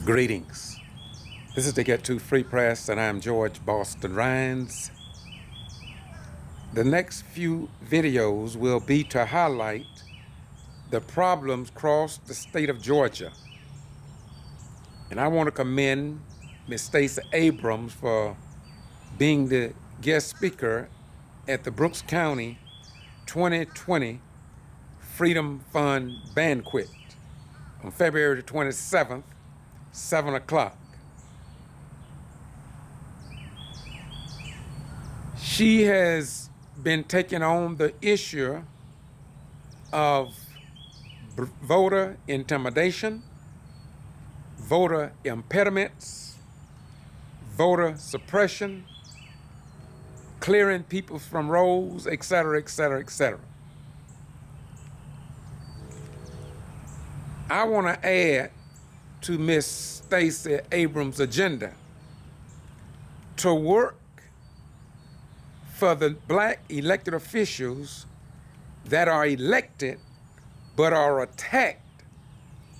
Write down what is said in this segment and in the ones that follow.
Greetings. This is the Get To Free Press, and I'm George Boston Rhines. The next few videos will be to highlight the problems across the state of Georgia. And I want to commend Ms. STACEY ABRAMS for being the guest speaker at the Brooks County 2020 Freedom Fund Banquet on February the 27th, 7 o'clock. She has been taking on the issue of voter intimidation, voter impediments, voter suppression, clearing people from rolls, etc., etc., etc. I want to add to Ms. STACEY ABRAMS' agenda to work for the black elected officials that are elected but are attacked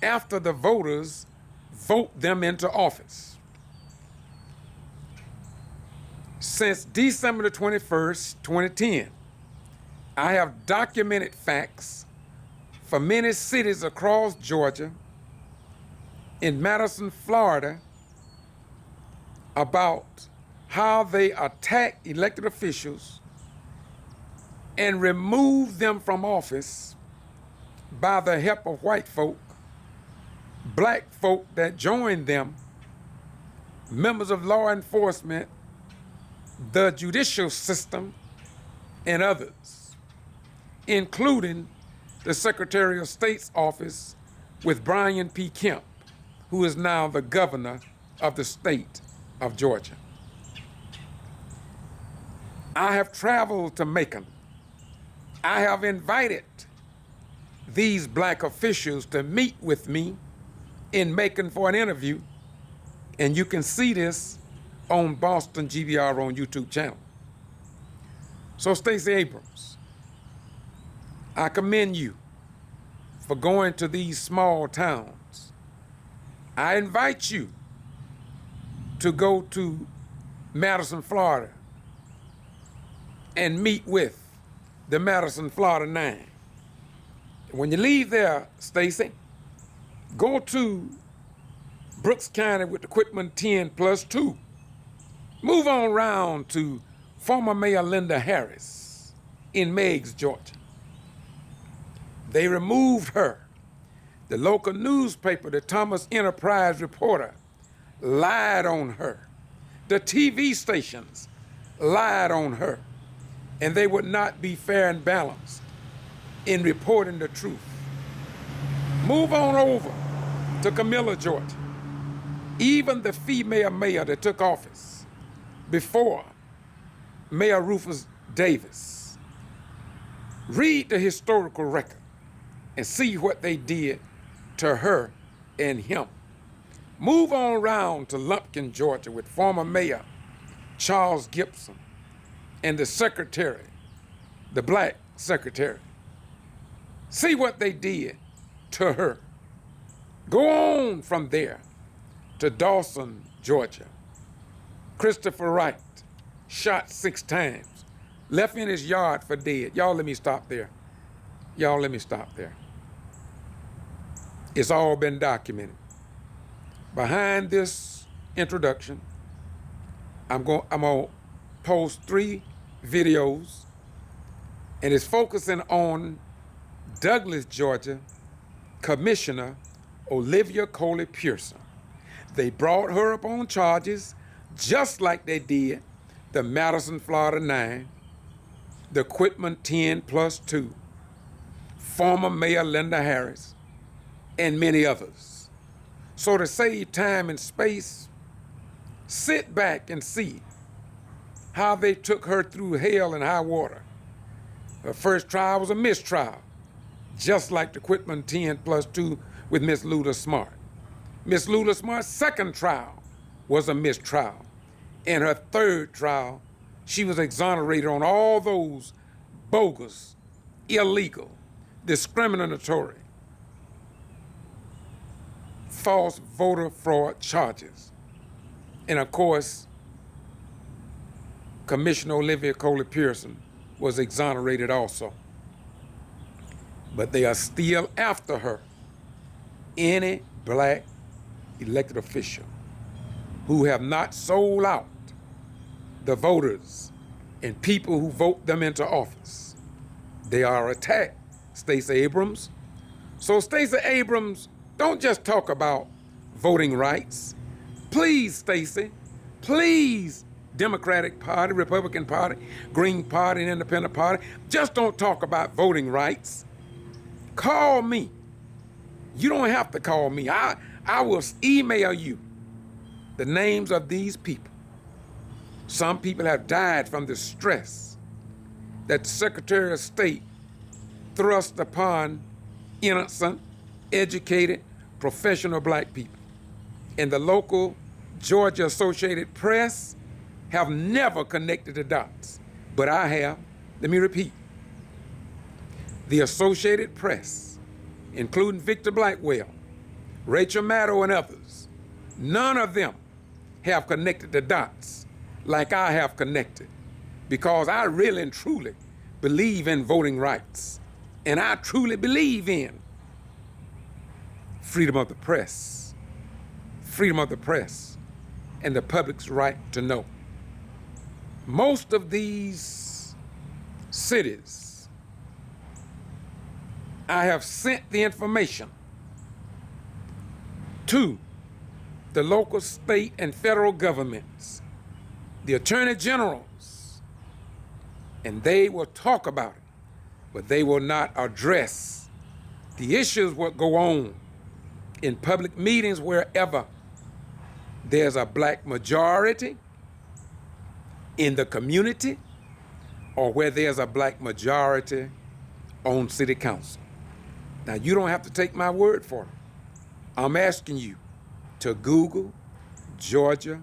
after the voters vote them into office. Since December the 21st, 2010, I have documented facts for many cities across Georgia, in Madison, Florida, about how they attack elected officials and remove them from office by the help of white folk, black folk that join them, members of law enforcement, the judicial system, and others, including the Secretary of State's office with Brian P. Kemp, who is now the governor of the state of Georgia. I have traveled to Macon. I have invited these black officials to meet with me in Macon for an interview, and you can see this on Boston G.B.R. on YouTube channel. So STACEY ABRAMS, I commend you for going to these small towns. I invite you to go to Madison, Florida, and meet with the Madison, Florida 9. When you leave there, STACEY, go to Brooks County with the Quitman 10+2. Move on around to former Mayor Linda Harris in Meigs, Georgia. They removed her. The local newspaper, the Thomas Enterprise Reporter, lied on her. The TV stations lied on her. And they would not be fair and balanced in reporting the truth. Move on over to Camilla, Georgia. Even the female mayor that took office before Mayor Rufus Davis. Read the historical record and see what they did to her and him. Move on around to Lumpkin, Georgia with former Mayor Charles Gibson and the secretary, the black secretary. See what they did to her. Go on from there to Dawson, Georgia. Christopher Wright, shot 6 times, left in his yard for dead. Y'all let me stop there. Y'all let me stop there. It's all been documented. Behind this introduction, I'm gonna post 3 videos, and it's focusing on Douglas, Georgia, Commissioner Olivia Coley Pearson. They brought her up on charges just like they did the Madison, Florida 9, the Quitman 10+2, former Mayor Linda Harris, and many others. So to save time and space, sit back and see how they took her through hell and high water. Her first trial was a mistrial, just like the Quitman 10+2 with Miss Luda Smart. Miss Luda Smart's second trial was a mistrial. In her third trial, she was exonerated on all those bogus, illegal, discriminatory, false voter fraud charges. And of course, Commissioner Olivia Coley-Pearson was exonerated also. But they are still after her. Any black elected official who have not sold out the voters and people who vote them into office, they are attacked, Stacey Abrams. So Stacey Abrams, don't just talk about voting rights. Please, Stacey, please, Democratic Party, Republican Party, Green Party, and Independent Party, just don't talk about voting rights. Call me. You don't have to call me. I will email you the names of these people. Some people have died from the stress that the Secretary of State thrust upon innocent, educated, professional black people. And the local Georgia Associated Press have never connected the dots, but I have. Let me repeat. The Associated Press, including Victor Blackwell, Rachel Maddow, and others, none of them have connected the dots like I have connected, because I really and truly believe in voting rights, and I truly believe in freedom of the press, and the public's right to know. Most of these cities, I have sent the information to the local, state, and federal governments, the attorney generals, and they will talk about it, but they will not address the issues what go on in public meetings wherever there's a black majority in the community or where there's a black majority on city council. Now, you don't have to take my word for it. I'm asking you to Google Georgia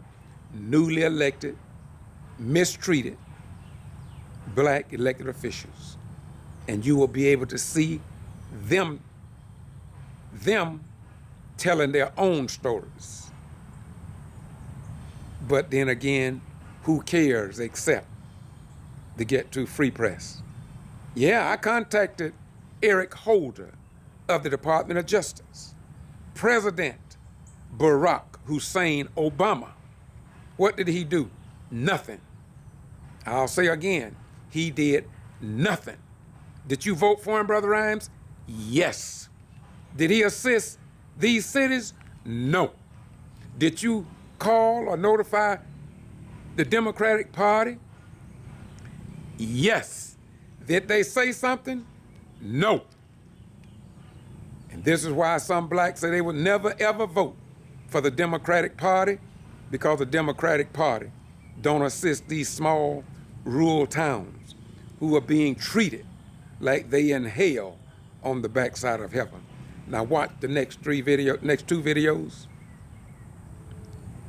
newly elected, mistreated black elected officials, and you will be able to see them telling their own stories. But then again, who cares except to get to free press? Yeah, I contacted Eric Holder of the Department of Justice, President Barack Hussein Obama. What did he do? Nothing. I'll say again, he did nothing. Did you vote for him, Brother Rhymes? Yes. Did he assist these cities? No. Did you call or notify the Democratic Party? Yes. Did they say something? No. And this is why some blacks say they would never ever vote for the Democratic Party, because the Democratic Party don't assist these small rural towns who are being treated like they in hell on the backside of heaven. Now watch the next two videos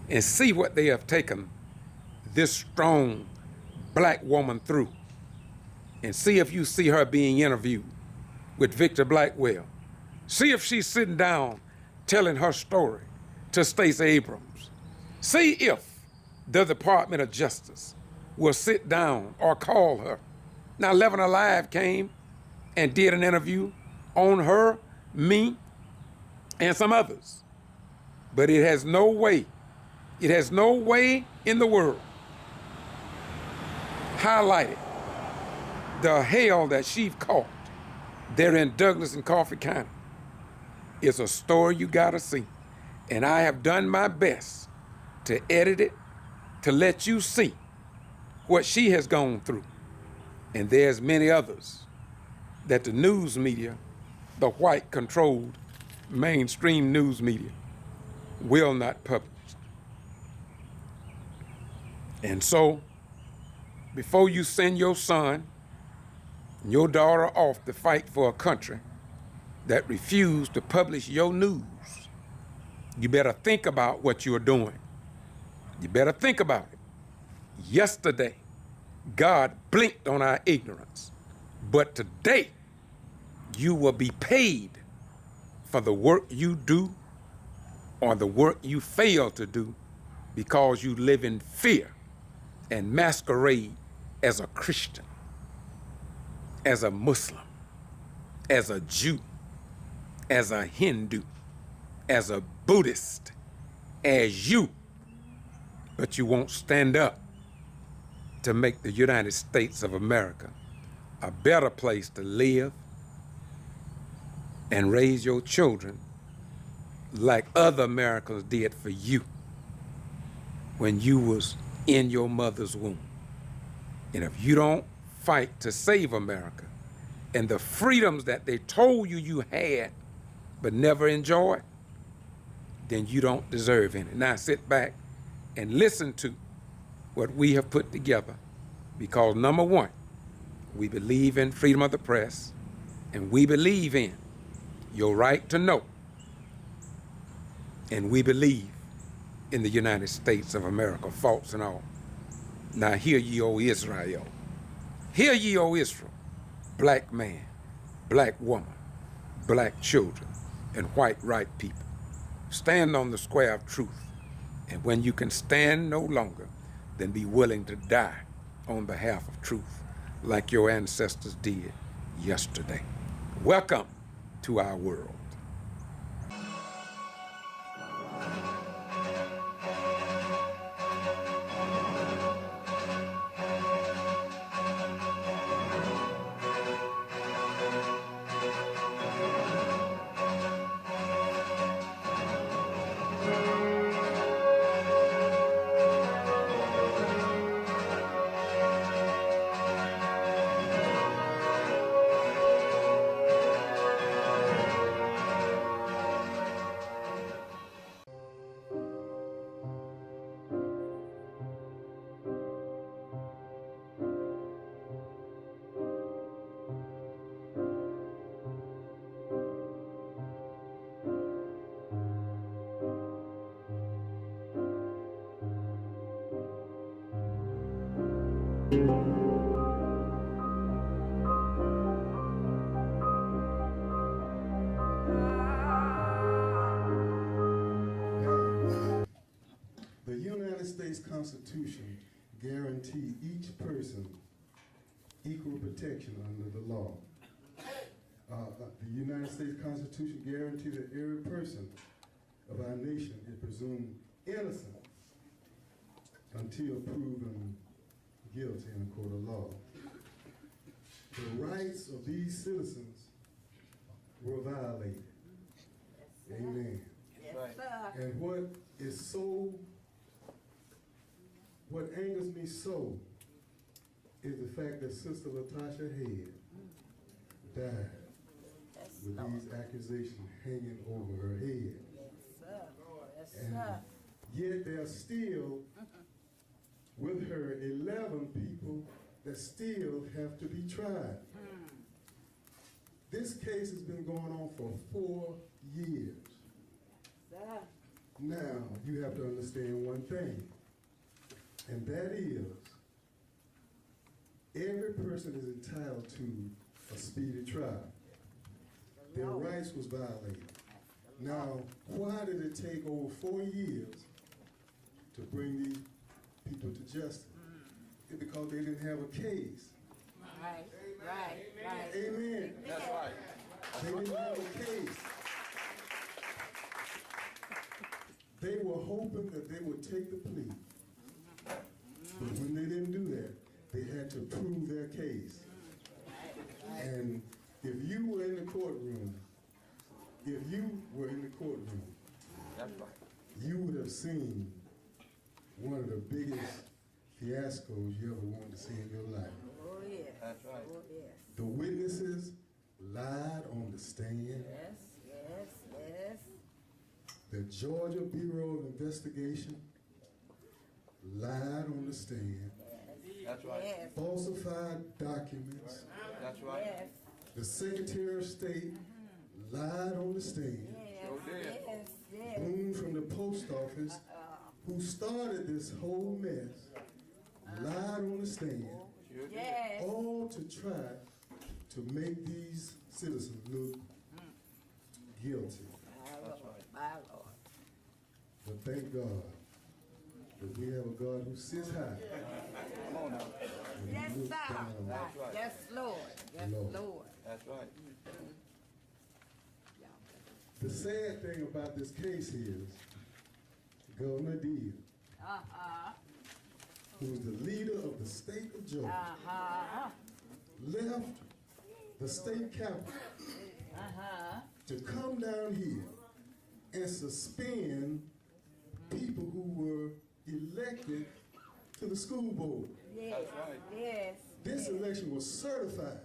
and see what they have taken this strong black woman through, and see if you see her being interviewed with Victor Blackwell. See if she's sitting down telling her story to Stacey Abrams. See if the Department of Justice will sit down or call her. Now, Living Alive came and did an interview on her, me, and some others. But it has no way in the world highlighted the hell that she's caught there in Douglas and Coffee County. It's a story you gotta see. And I have done my best to edit it to let you see what she has gone through. And there's many others that the news media, the white-controlled mainstream news media, will not publish. And so, before you send your son and your daughter off to fight for a country that refused to publish your news, you better think about what you're doing. You better think about it. Yesterday, God blinked on our ignorance, but today, you will be paid for the work you do or the work you fail to do because you live in fear and masquerade as a Christian, as a Muslim, as a Jew, as a Hindu, as a Buddhist, as you, but you won't stand up to make the United States of America a better place to live and raise your children like other Americans did for you when you was in your mother's womb. And if you don't fight to save America and the freedoms that they told you you had but never enjoyed, then you don't deserve any. Now sit back and listen to what we have put together, because number one, we believe in freedom of the press, and we believe in your right to know, and we believe in the United States of America, faults and all. Now hear ye, O Israel. Hear ye, O Israel, black man, black woman, black children, and white right people. Stand on the square of truth, and when you can stand no longer, then be willing to die on behalf of truth, like your ancestors did yesterday. Welcome to our world. The United States Constitution guarantees each person equal protection under the law. The United States Constitution guarantees that every person of our nation is presumed innocent until proven guilty in a court of law. The rights of these citizens were violated. Amen. Yes, sir. And what angers me so is the fact that Sister Latasha Head died with these accusations hanging over her head. Yes, sir. Yes, And sir. yet there are still, with her, 11 people that still have to be tried. This case has been going on for 4 years. Sir. Now, you have to understand one thing, and that is, every person is entitled to a speedy trial. Their rights was violated. Now, why did it take over 4 years to bring these people to justice? It's because they didn't have a case. Right, right. Amen. That's right. They didn't have a case. They were hoping that they would take the plea. But when they didn't do that, they had to prove their case. And if you were in the courtroom, That's right. you would have seen one of the biggest fiascos you ever wanted to see in your life. Oh, yes. That's right. Oh, yes. The witnesses lied on the stand. Yes. The Georgia Bureau of Investigation lied on the stand. That's right. Yes. Falsified documents. That's Yes. The Secretary of State lied on the stand. Yes. Boone from the post office, who started this whole mess, lied on the stand, Yes. all to try to make these citizens look guilty. My Lord. But thank God that we have a God who sits high. Come on now. And he Yes, looks sir. down. That's right. Yes, Lord. Yes, Lord. Lord. That's right. The sad thing about this case is Governor Deal, who's the leader of the state of Georgia, left the state capital to come down here and suspend people who were elected to the school board. Yes. That's right. Yes. This election was certified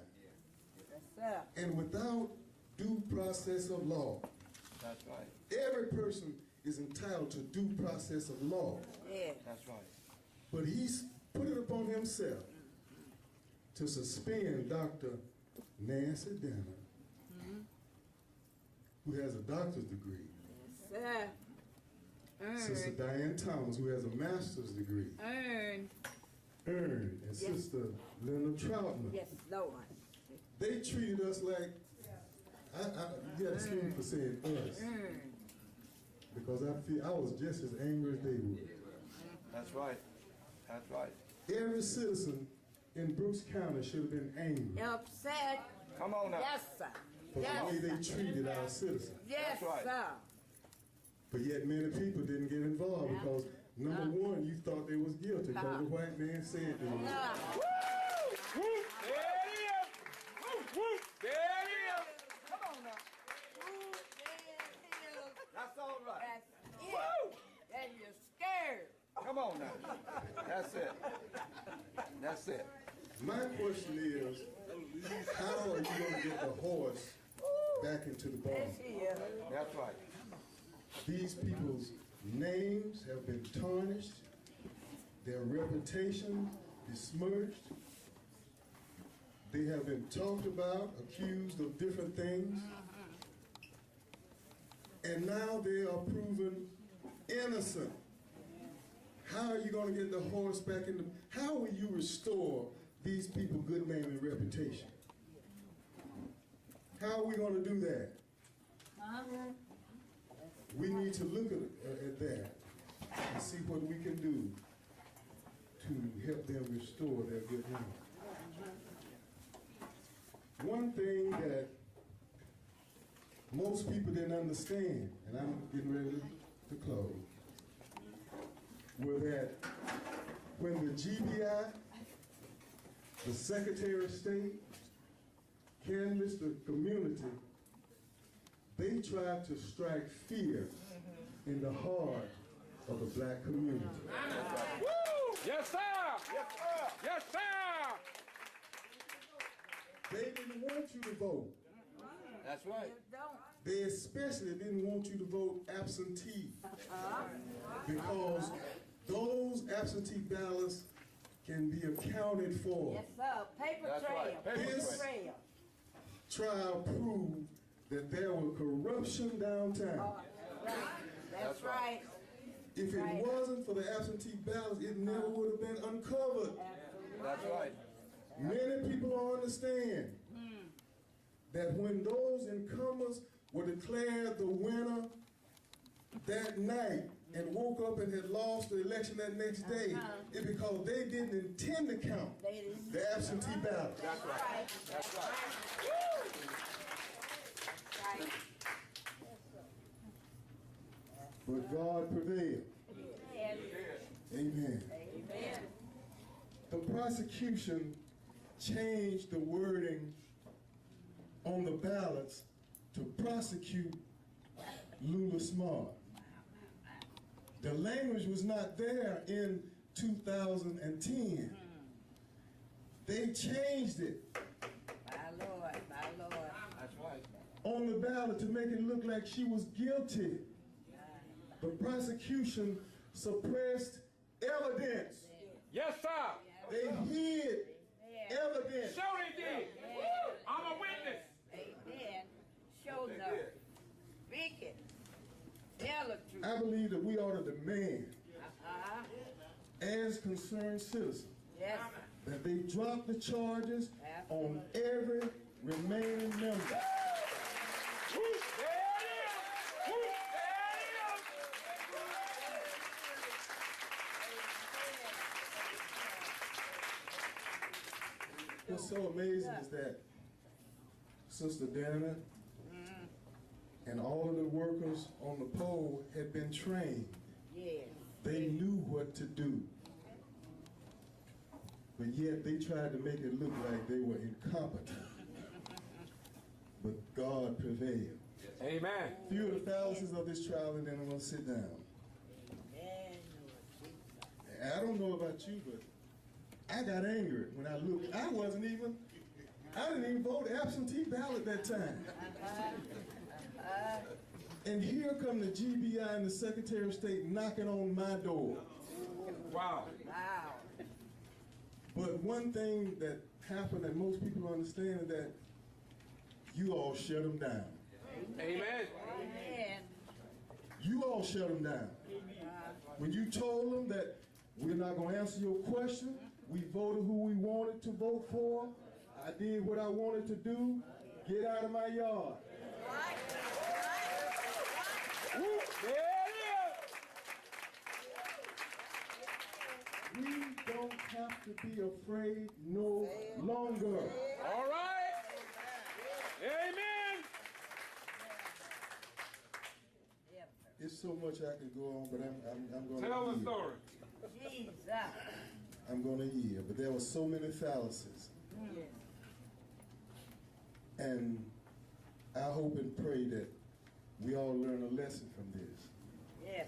Yes, sir. and without due process of law. That's right. Every person is entitled to due process of law, Yes. That's right. but he's put it upon himself to suspend Dr. Nancy Danner, who has a doctor's degree, Yes, sir. Sister Diane Thomas, who has a master's degree, Earn. and Sister Linda Troutman. Yes, Lord. They treated us like, you got to excuse me for saying us, Earn. because I was just as angry as they were. That's right. That's right. Every citizen in Brooks County should have been angry Upset. Come on now. Yes, sir. for the way Yes, they sir. treated our citizens. Yes, That's right. sir. But yet many people didn't get involved because, number one, you thought they was guilty because the white man said they were. Whoop, there it is. Whoop, whoop, there it is. Come on now. That's all right. That's it. And you're scared. Come on now. That's it. That's it. My question is, how are you going to get the horse back into the barn? Yes, he is. That's right. These people's names have been tarnished, their reputation besmirched. They have been talked about, accused of different things. And now they are proven innocent. How are you going to get the horse back in the... How will you restore these people good name and reputation? How are we going to do that? We need to look at that and see what we can do to help them restore their good name. One thing that most people didn't understand, and I'm getting ready to close, were that when the G.B.R, the Secretary of State, canvassed the community, they tried to strike fear in the heart of the black community. Woo! Yes, sir. Yes, sir. Yes, sir. They didn't want you to vote. That's right. You don't. They especially didn't want you to vote absentee because those absentee ballots can be accounted for. Yes, sir. Paper That's trail. right. Paper This- trail. Trial proved that there was corruption downtown. Right. That's right. If it wasn't for the absentee ballots, it never would have been uncovered. That's right. Many people don't understand that when those incumbents were declared the winner that night and woke up and had lost the election that next day, it's because they didn't intend to count They didn't. the absentee ballots. That's right. That's right. Right. But God prevailed. Yes. Amen. Amen. The prosecution changed the wording on the ballots to prosecute Lula Smart. The language was not there in 2010. They changed it My Lord. My Lord. That's right. on the ballot to make it look like she was guilty. The prosecution suppressed evidence. Yes, sir. They hid evidence. Show they did. I'm a witness. Amen. Show enough. Speak it. Tell the truth. I believe that we ought to demand, as concerned citizens, Yes. that they drop the charges on every remaining member. Whoop, there it is. Whoop, there it is. What's so amazing is that Sister Dana and all of the workers on the pole had been trained. Yes. They knew what to do. But yet they tried to make it look like they were incompetent. But God prevailed. Amen. Few of the fallacies of this trial, and then I'm going to sit down. Amen. And I don't know about you, but I got angry when I looked. I didn't even vote absentee ballot that time. And here come the G.B.R. and the Secretary of State knocking on my door. Wow. Wow. But one thing that happened that most people don't understand is that you all shut them down. Amen. Amen. You all shut them down. When you told them that we're not going to answer your question, we voted who we wanted to vote for, I did what I wanted to do, get out of my yard. Woo, there it is. We don't have to be afraid no longer. All right. Amen. It's so much I could go on, but I'm going to Tell the yield. story. Jesus. I'm going to yield. But there were so many fallacies. Yes. And I hope and pray that we all learn a lesson from this. Yes.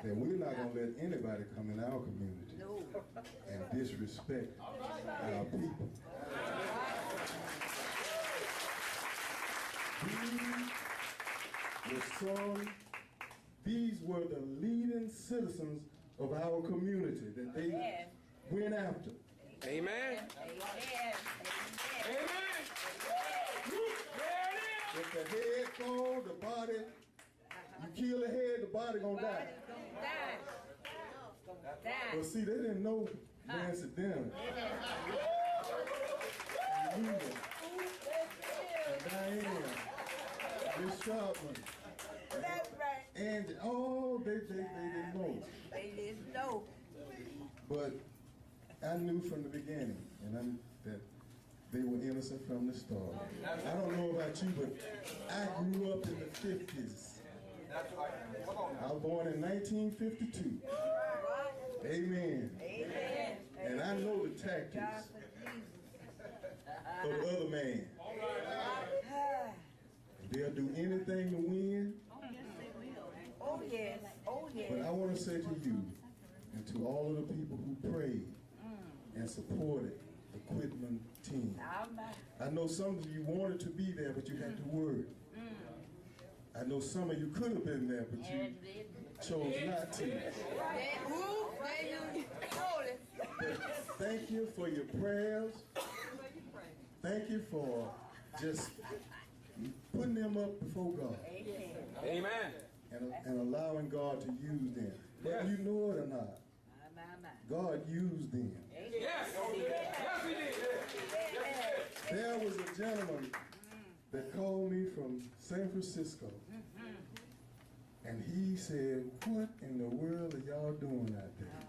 That we're not going to let anybody come in our community No. and disrespect our people. These were the leading citizens of our community that they went after. Amen. Amen. Amen. Woo, there it is. If the head falls, the body, you kill the head, the body gonna die. But see, they didn't know Nancy Denham. And Rita, and Diane, Miss Sharpman, That's right. and they didn't know. They didn't know. But I knew from the beginning, that they were innocent from the start. I don't know about you, but I grew up in the 50s. I was born in 1952. Amen. Amen. And I know the tactics of the other man. They'll do anything to win. Oh, yes. Oh, yes. But I want to say to you and to all of the people who prayed and supported the Quitman team. I know some of you wanted to be there, but you had to work. I know some of you could have been there, but you chose not to. But thank you for your prayers. Thank you for just putting them up before God. Amen. And allowing God to use them. Whether you know it or not, God used them. Yes. Yes, he did. There was a gentleman that called me from San Francisco, and he said, "What in the world are y'all doing out there?"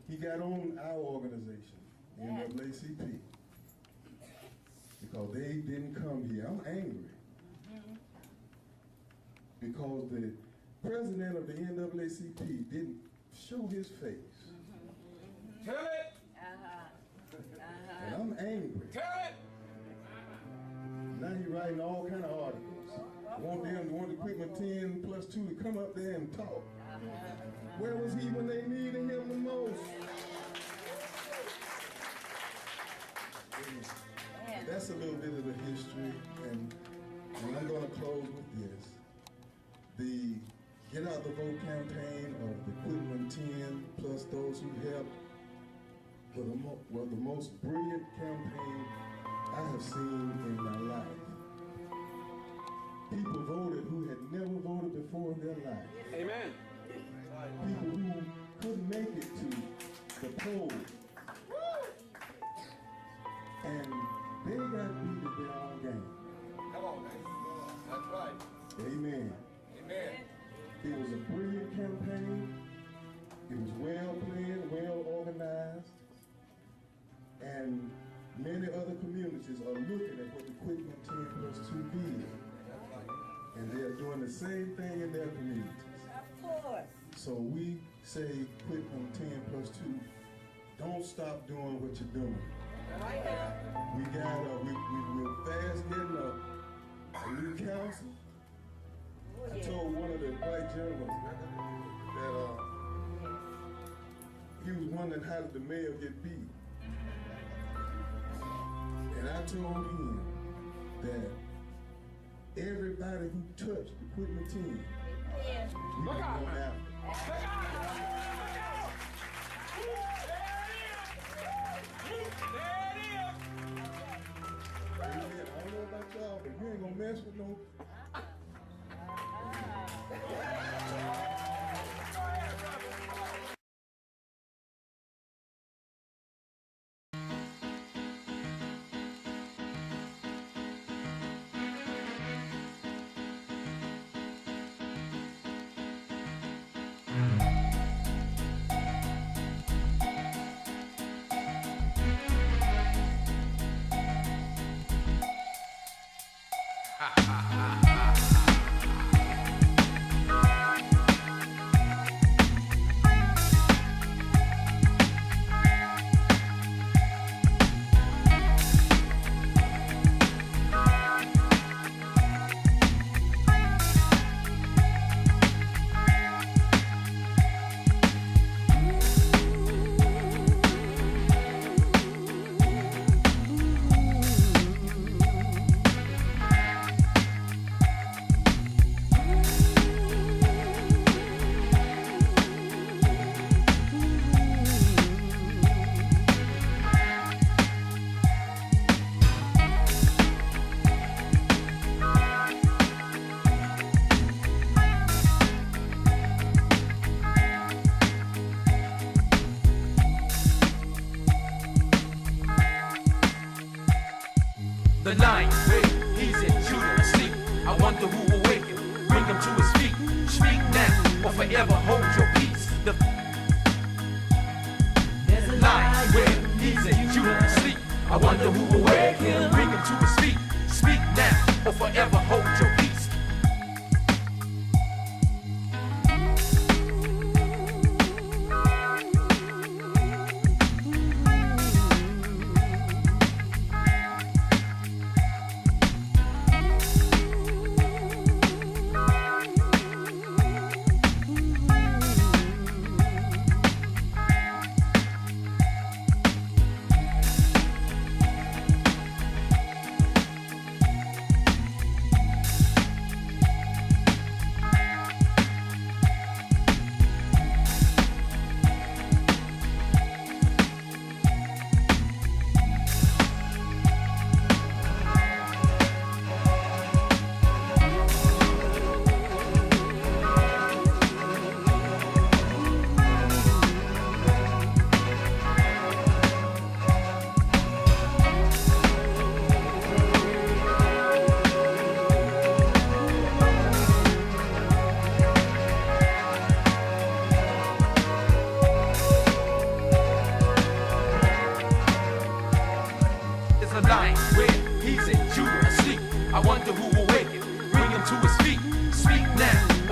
He got on our organization, NAACP, because they didn't come here. I'm angry. Because the president of the NAACP didn't show his face. Tell it. And I'm angry. Tell it. Now he's writing all kind of articles. Want the Quitman 10+2 to come up there and talk. Where was he when they needed him the most? That's a little bit of the history, and I'm going to close with this. The Get Out the Vote campaign of the Quitman 10 plus those who helped were the most brilliant campaign I have seen in my life. People voted who had never voted before in their life. Amen. People who couldn't make it to the polls. And they got beat at their own game. Come on, man. That's right. Amen. Amen. It was a brilliant campaign. It was well planned, well organized. And So we say quit on 10 plus 2. Don't stop doing what you're doing. We got we're fast getting a new council. I told one of the white gentlemen that he was wondering how did the mayor get beat. And I told him that everybody who touched the equipment team, we can go after. I don't know about y'all, but you ain't gonna mess with no. The night where he's in Judah asleep. I wonder who will wake him, bring him to his feet. Speak now or forever hold your peace. There's a night where he's in Judah asleep. I wonder who will wake him, bring him to his feet. Speak now or forever hold your peace.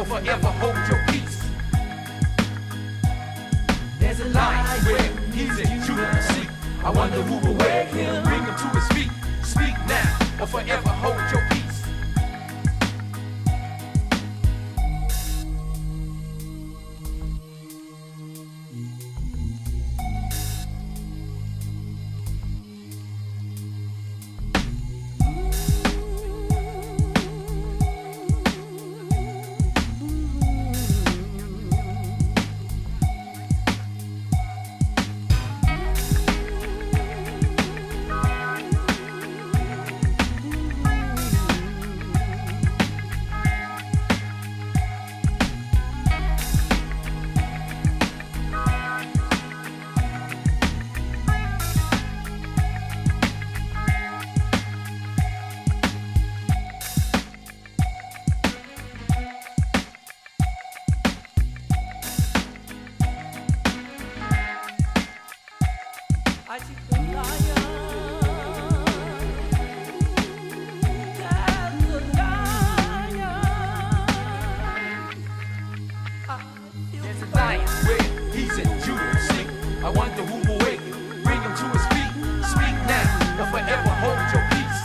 Forever hold your peace. There's a light where he's in Judah asleep. I wonder who will wake him, bring him to his feet. Speak now or forever hold your peace. There's a lion where he's in Judah sleep. I wonder who will wake him, bring him to his feet. Speak now or forever hold your peace.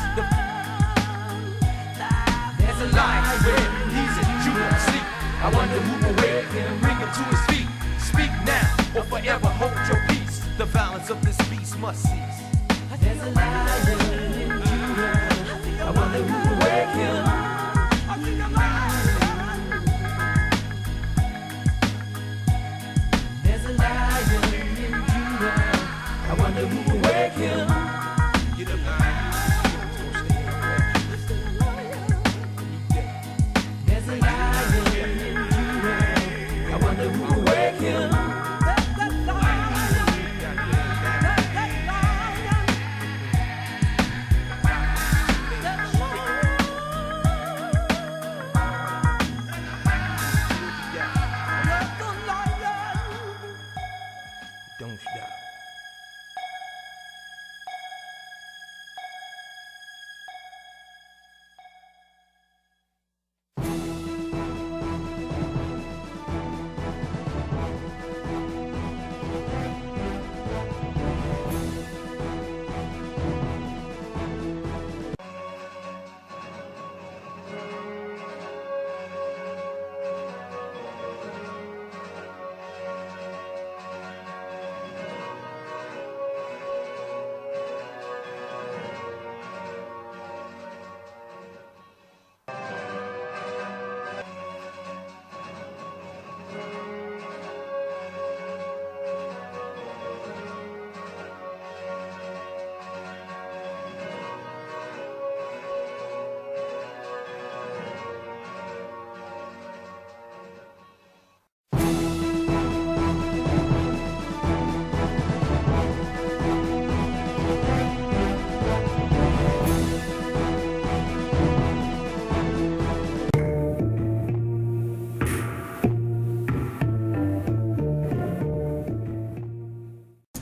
There's a lion where he's in Judah sleep. I wonder who will wake him, bring him to his feet. Speak now or forever hold your peace. The violence of this beast must cease. There's a lion in Judah. I wonder who will wake him. There's a lion in Judah. I wonder who will wake him. Get up now. There's a lion in Judah. I wonder who will wake him. Don't stop.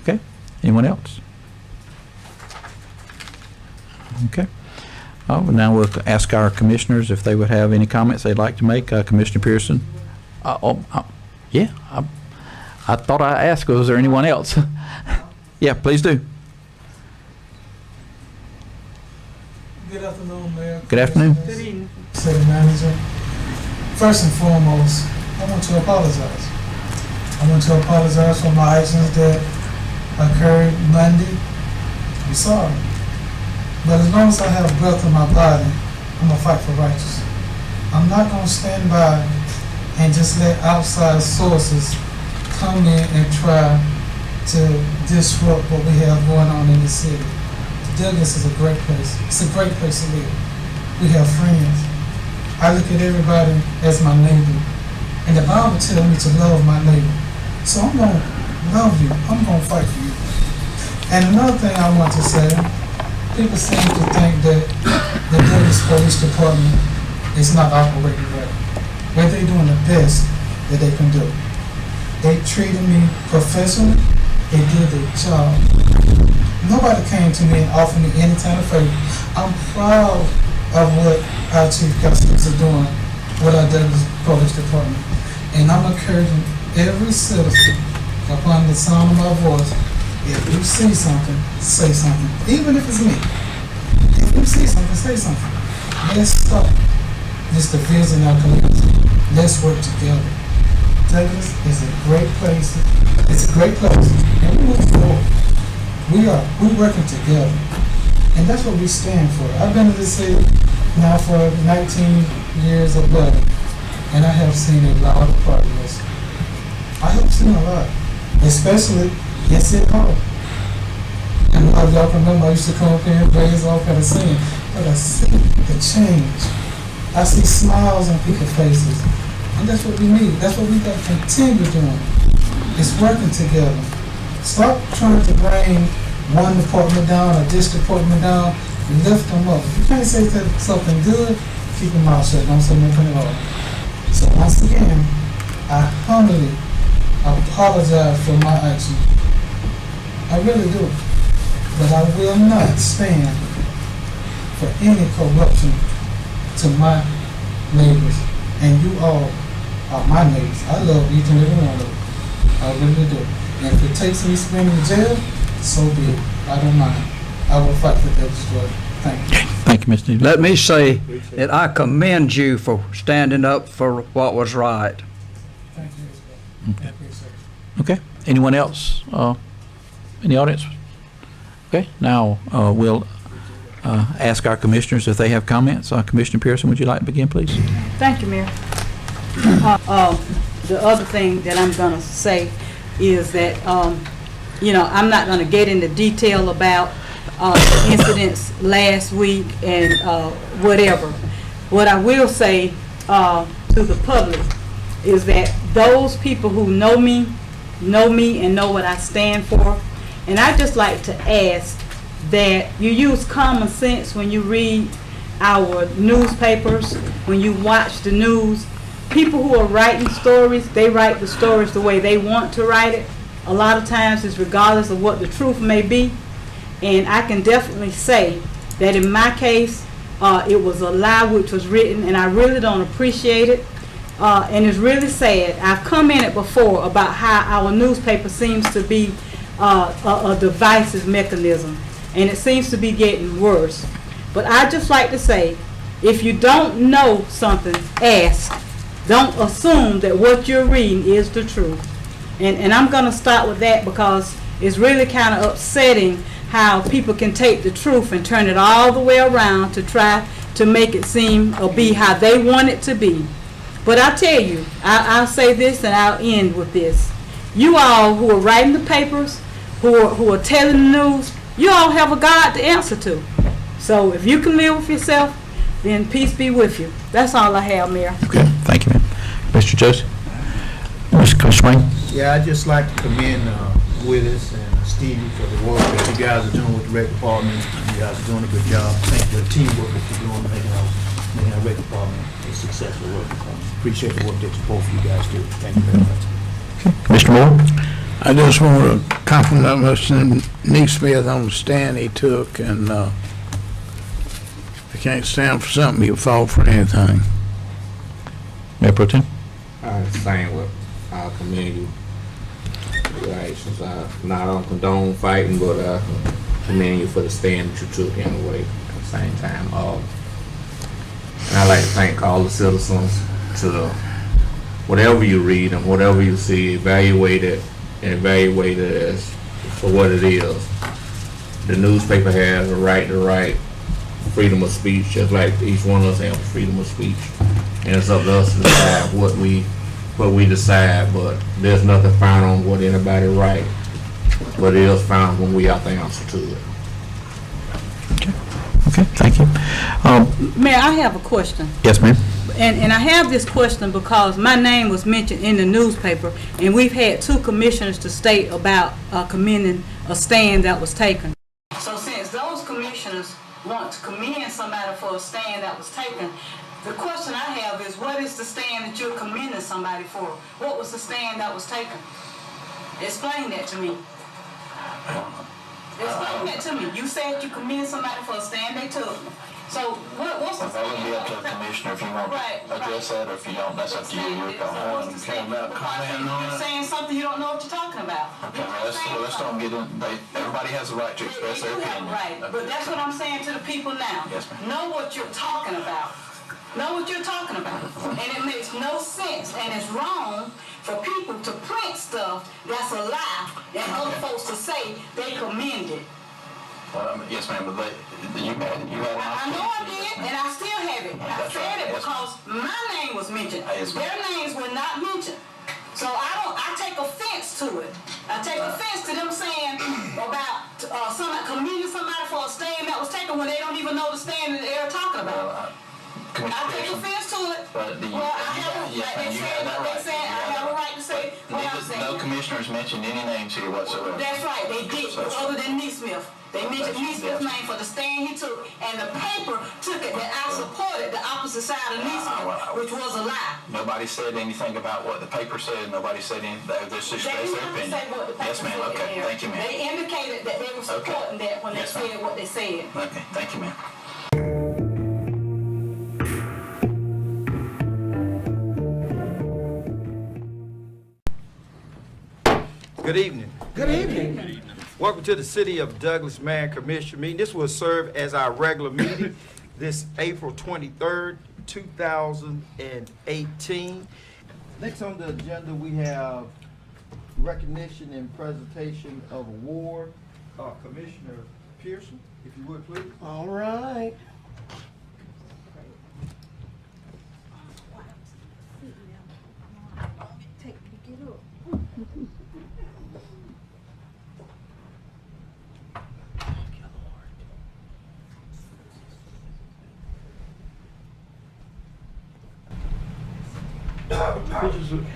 Okay. Anyone else? Okay. Now we'll ask our commissioners if they would have any comments they'd like to make. Commissioner Pearson? Yeah. I thought I asked, was there anyone else? Yeah, please do. Good afternoon, Mayor. Good afternoon. City Manager. First and foremost, I want to apologize. I want to apologize for my actions that occurred Monday. I'm sorry. But as long as I have breath in my body, I'm gonna fight for righteousness. I'm not gonna stand by and just let outside sources come in and try to disrupt what we have going on in the city. Douglas is a great place. It's a great place to live. We have friends. I look at everybody as my neighbor. And the Bible tells me to love my neighbor. So I'm gonna love you. I'm gonna fight for you. And another thing I want to say, people seem to think that the Douglas Police Department is not operating right. But they're doing the best that they can do. They treated me professionally. They did their job. Nobody came to me and offered me any kind of favor. I'm proud of what our chief constables are doing with our Douglas Police Department. And I'm encouraging every citizen upon the sound of my voice, if you see something, say something. Even if it's me. If you see something, say something. Let's stop this division in our community. Let's work together. Douglas is a great place. It's a great place. And we move forward. We're working together. And that's what we stand for. I've been to this city now for 19 years of living. And I have seen a lot of progress. I have seen a lot. Especially in City Hall. And a lot of y'all can remember I used to come up here and raise all kind of singing. But I see the change. I see smiles on people's faces. And that's what we need. That's what we got to continue doing. It's working together. Stop trying to bring one department down or this department down. Lift them up. If you can't say something good, keep your mouth shut. Don't say nothing at all. So once again, I humbly apologize for my action. I really do. But I will not stand for any corruption to my neighbors. And you all my neighbors. I love each and every one of them. I really do. And if it takes me spending in jail, so be it. I don't mind. I will fight for Devil's Jordan. Thank you. Thank you, Mr. Needham. Let me say that I commend you for standing up for what was right. Thank you as well. I appreciate it. Okay. Anyone else in the audience? Okay. Now we'll ask our commissioners if they have comments. Commissioner Pearson, would you like to begin, please? Thank you, Mayor. The other thing that I'm going to say is that, you know, I'm not going to get into detail about incidents last week and whatever. What I will say to the public is that those people who know me and know what I stand for. And I just like to ask that you use common sense when you read our newspapers, when you watch the news. People who are writing stories, they write the stories the way they want to write it. A lot of times it's regardless of what the truth may be. And I can definitely say that in my case, it was a lie which was written, and I really don't appreciate it. And it's really sad. I've commented before about how our newspaper seems to be a divisive mechanism, and it seems to be getting worse. But I just like to say, if you don't know something, ask. Don't assume that what you're reading is the truth. And I'm going to start with that because it's really kind of upsetting how people can take the truth and turn it all the way around to try to make it seem or be how they want it to be. But I tell you, I'll say this and I'll end with this. You all who are writing the papers, who are telling the news, you all have a God to answer to. So if you can live with yourself, then peace be with you. That's all I have, Mayor. Okay. Thank you, ma'am. Mr. Joseph? Mr. Swain? Yeah, I'd just like to commend Willis and Stevie for the work that you guys are doing with the rec department. You guys are doing a good job. Thank you for the teamwork that you're doing, making our rec department a successful work department. Appreciate the work that both of you guys do. Thank you very much. Mr. Moore? I just want to compliment Mr. Neesmith on the stand he took, and if you can't stand for something, you'll fall for anything. Mayor Pro Tem? Same with our community relations. Not on condone fighting, but I commend you for the stand that you took anyway at the same time. And I'd like to thank all the citizens to whatever you read and whatever you see, evaluate it as for what it is. The newspaper has a right to write freedom of speech, just like each one of us have freedom of speech. And it's up to us to decide what we decide, but there's nothing found on what anybody write. But it is found when we have to answer to it. Okay, thank you. Mayor, I have a question. Yes, ma'am. And I have this question because my name was mentioned in the newspaper, and we've had 2 commissioners to state about commending a stand that was taken. So since those commissioners want to commend somebody for a stand that was taken, the question I have is, what is the stand that you're commending somebody for? What was the stand that was taken? Explain that to me. Explain that to me. You said you commend somebody for a stand they took. So what's the stand? That would be up to the commissioner if you want to address that, or if you don't, that's up to you. You're You're saying something you don't know what you're talking about. Okay, well, let's don't get in. Everybody has a right to express their opinion. Right, but that's what I'm saying to the people now. Yes, ma'am. Know what you're talking about. Know what you're talking about. And it makes no sense, and it's wrong for people to print stuff that's a lie and other folks to say they commend it. Yes, ma'am, but you had an opportunity. I know I did, and I still have it. I said it because my name was mentioned. Their names were not mentioned. So I take offense to it. I take offense to them saying about commending somebody for a stand that was taken when they don't even know the stand that they're talking about. I take offense to it. Well, I have a right to say what I'm saying. No commissioners mentioned any names here whatsoever. That's right, they did, other than Neesmith. They mentioned Neesmith's name for the stand he took, and the paper took it that I supported the opposite side of Neesmith, which was a lie. Nobody said anything about what the paper said. Nobody said anything. They just expressed their opinion. Yes, ma'am. Okay, thank you, ma'am. They indicated that they were supporting that when they said what they said. Okay, thank you, ma'am. Good evening. Good evening. Welcome to the City of Douglas Mayor and Commissioner meeting. This will serve as our regular meeting this April 23rd, 2018. Next on the agenda, we have recognition and presentation of award. Commissioner Pearson, if you would, please. All right.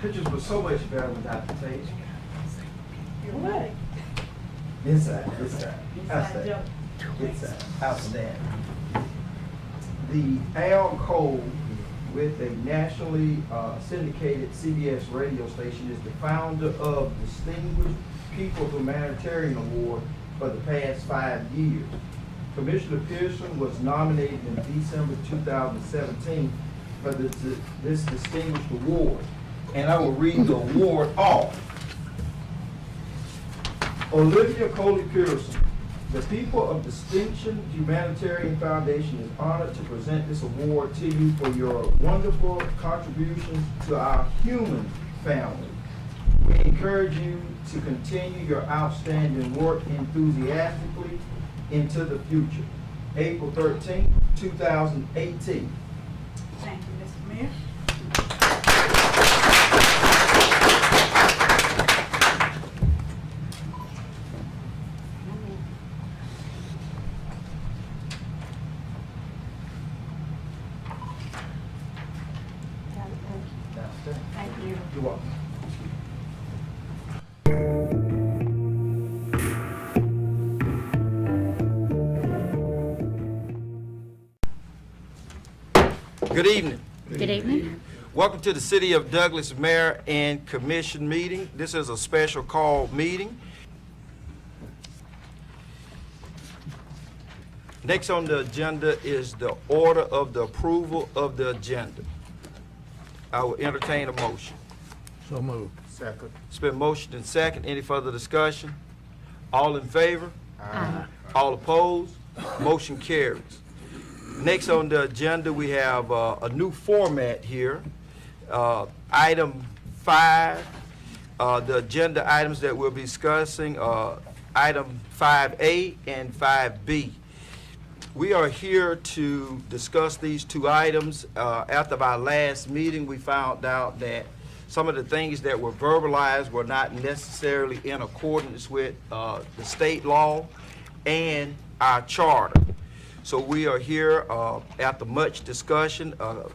Pictures were so much better without the tape. What? Inside. Outstanding. Inside. Outstanding. The Al Cole, with a nationally syndicated CBS radio station, is the founder of Distinguished People's Humanitarian Award for the past 5 years. Commissioner Pearson was nominated in December 2017 for this distinguished award. And I will read the award off. Olivia Coley Pearson, the People of Distinction Humanitarian Foundation is honored to present this award to you for your wonderful contributions to our human family. We encourage you to continue your outstanding work enthusiastically into the future. April 13, 2018. Thank you, Mr. Mayor. Thank you. You're welcome. Good evening. Good evening. Welcome to the City of Douglas Mayor and Commission meeting. This is a special call meeting. Next on the agenda is the order of the approval of the agenda. I will entertain a motion. So moved. Second. It's been motioned and second. Any further discussion? All in favor? Aye. All opposed? Motion carries. Next on the agenda, we have a new format here. Item 5, the agenda items that we'll be discussing, item 5A and 5B. We are here to discuss these two items. After our last meeting, we found out that some of the things that were verbalized were not necessarily in accordance with the state law and our charter. So we are here after much discussion. A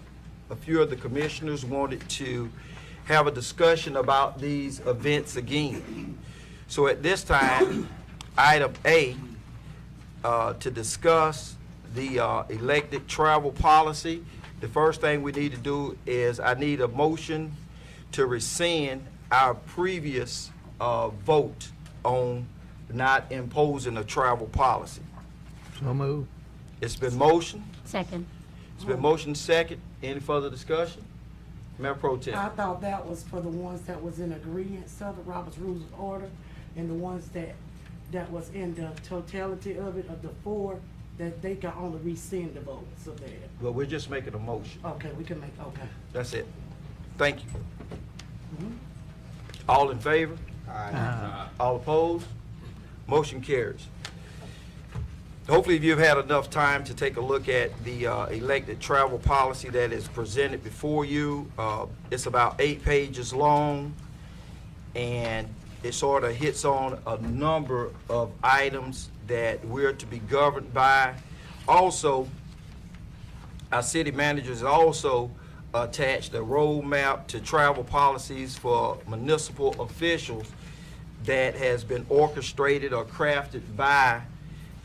few of the commissioners wanted to have a discussion about these events again. So at this time, item A, to discuss the elected travel policy. The first thing we need to do is I need a motion to rescind our previous vote on not imposing a travel policy. So moved. It's been motioned. Second. It's been motioned second. Any further discussion? Mayor Pro Tem. I thought that was for the ones that was in agreement of the Robert's Rules of Order, and the ones that was in the totality of it, of the 4, that they can only rescind the vote, so that. Well, we're just making a motion. Okay, we can make, okay. That's it. Thank you. All in favor? Aye. All opposed? Motion carries. Hopefully you've had enough time to take a look at the elected travel policy that is presented before you. It's about 8 pages long, and it sort of hits on a number of items that we're to be governed by. Also, our city managers also attached a roadmap to travel policies for municipal officials that has been orchestrated or crafted by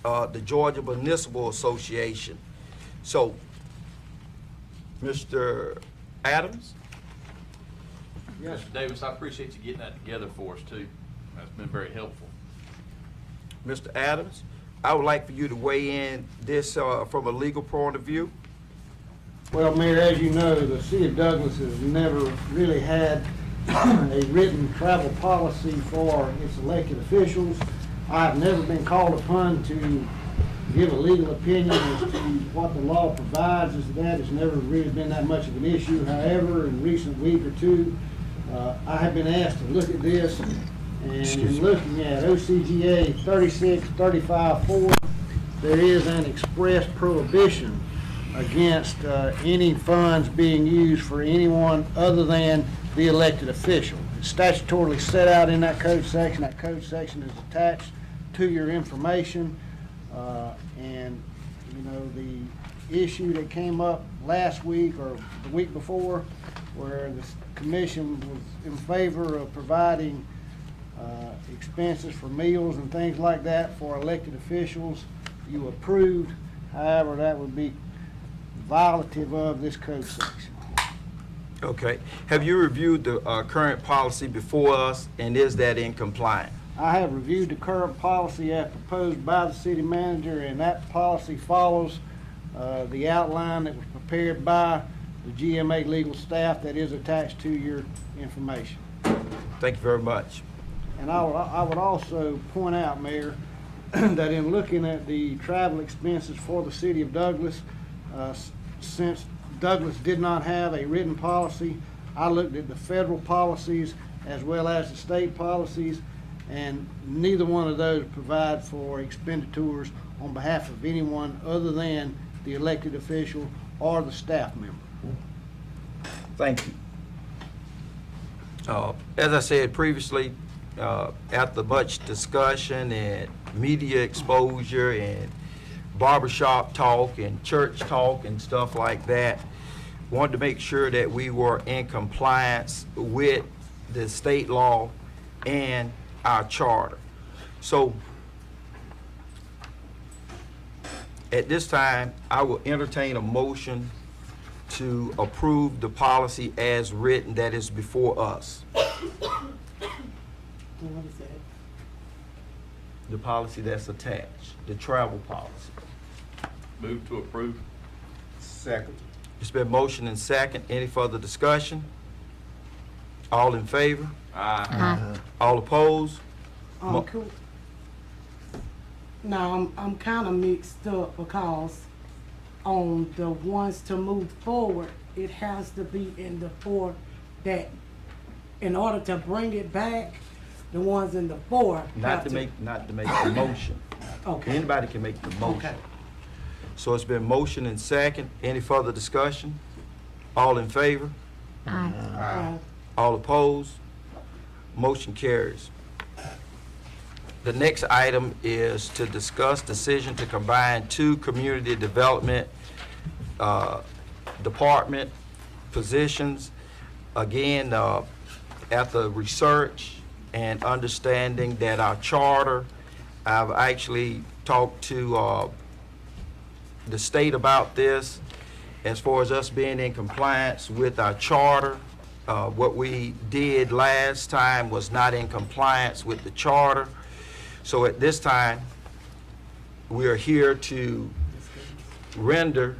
the Georgia Municipal Association. So, Mr. Adams? Yes, Mr. Davis, I appreciate you getting that together for us too. That's been very helpful. Mr. Adams, I would like for you to weigh in this from a legal point of view. Well, Mayor, as you know, the city of Douglas has never really had a written travel policy for its elected officials. I've never been called upon to give a legal opinion as to what the law provides as to that. It's never really been that much of an issue. However, in recent week or two, I have been asked to look at this, and in looking at OCGA 3635-4, there is an express prohibition against any funds being used for anyone other than the elected official. It's statutorily set out in that code section. That code section is attached to your information. And, you know, the issue that came up last week or the week before, where the commission was in favor of providing expenses for meals and things like that for elected officials, you approved. However, that would be violative of this code section. Okay. Have you reviewed the current policy before us, and is that in compliance? I have reviewed the current policy as proposed by the city manager, and that policy follows the outline that was prepared by the GMA legal staff that is attached to your information. Thank you very much. And I would also point out, Mayor, that in looking at the travel expenses for the city of Douglas, since Douglas did not have a written policy, I looked at the federal policies as well as the state policies, and neither one of those provide for expenditures on behalf of anyone other than the elected official or the staff member. Thank you. As I said previously, after much discussion and media exposure and barbershop talk and church talk and stuff like that, wanted to make sure that we were in compliance with the state law and our charter. So at this time, I will entertain a motion to approve the policy as written that is before us. What is that? The policy that's attached, the travel policy. Move to approve. Second. It's been motion and second. Any further discussion? All in favor? Aye. All opposed? Cool. Now, I'm kind of mixed up because on the ones to move forward, it has to be in the four that, in order to bring it back, the ones in the four. Not to make the motion. Okay. Anybody can make the motion. Okay. So it's been motion and second. Any further discussion? All in favor? All opposed? Motion carries. The next item is to discuss decision to combine two community development department positions. Again, after research and understanding that our charter, I've actually talked to the state about this as far as us being in compliance with our charter. What we did last time was not in compliance with the charter. So at this time, we are here to render,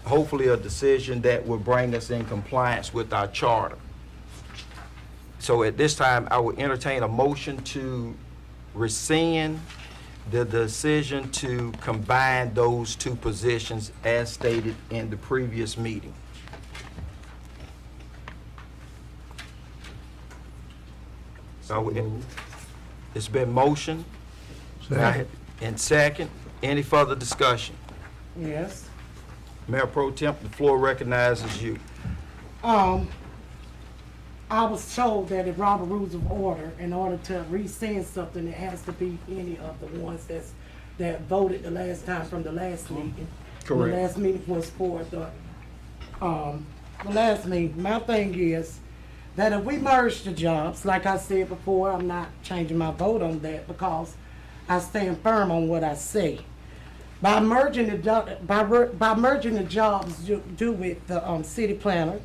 hopefully, a decision that will bring us in compliance with our charter. So at this time, I will entertain a motion to rescind the decision to combine those two positions as stated in the previous meeting. So it's been motion and second. Any further discussion? Yes. Mayor Pro Temp, the floor recognizes you. I was told that in Robert Rules of Order, in order to rescind something, it has to be any of the ones that voted the last time from the last meeting. Correct. The last meeting was for the last meeting. My thing is that if we merge the jobs, like I said before, I'm not changing my vote on that because I stand firm on what I say. By merging the jobs do with the city planner,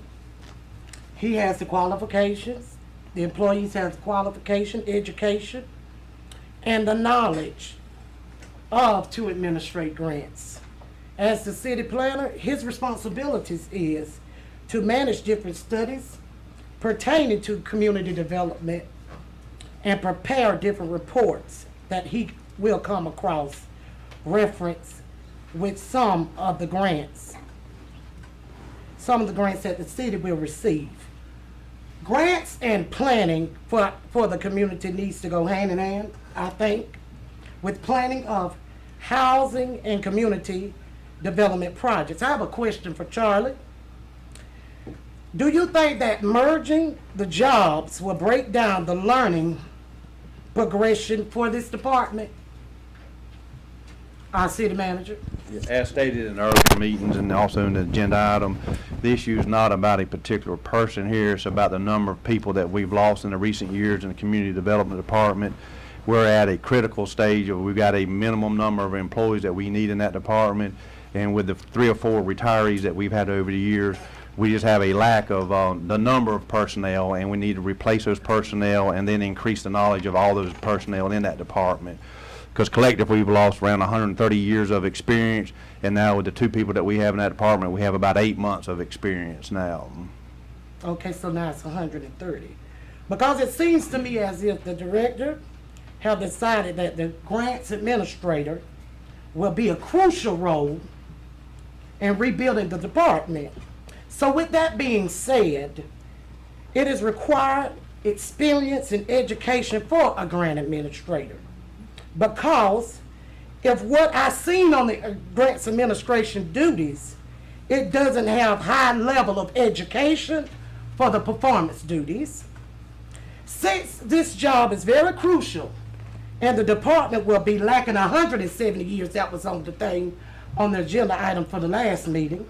he has the qualifications, the employees has the qualification, education, and the knowledge to administrate grants. As the city planner, his responsibilities is to manage different studies, pertaining to community development and prepare different reports that he will come across reference with some of the grants that the city will receive. Grants and planning for the community needs to go hand in hand, I think, with planning of housing and community development projects. I have a question for Charlie. Do you think that merging the jobs will break down the learning progression for this department? Our city manager. As stated in earlier meetings and also in the agenda item, the issue is not about a particular person here. It's about the number of people that we've lost in the recent years in the community development department. We're at a critical stage of we've got a minimum number of employees that we need in that department, and with the 3 or 4 retirees that we've had over the years, we just have a lack of the number of personnel, and we need to replace those personnel and then increase the knowledge of all those personnel in that department. Because collectively we've lost around 130 years of experience, and now with the 2 people that we have in that department, we have about 8 months of experience now. Okay, so now it's 130. Because it seems to me as if the director have decided that the grants administrator will be a crucial role in rebuilding the department. So with that being said, it is required experience and education for a grant administrator. Because if what I seen on the grants administration duties, it doesn't have high level of education for the performance duties. Since this job is very crucial and the department will be lacking 170 years, that was on the thing on the agenda item for the last meeting,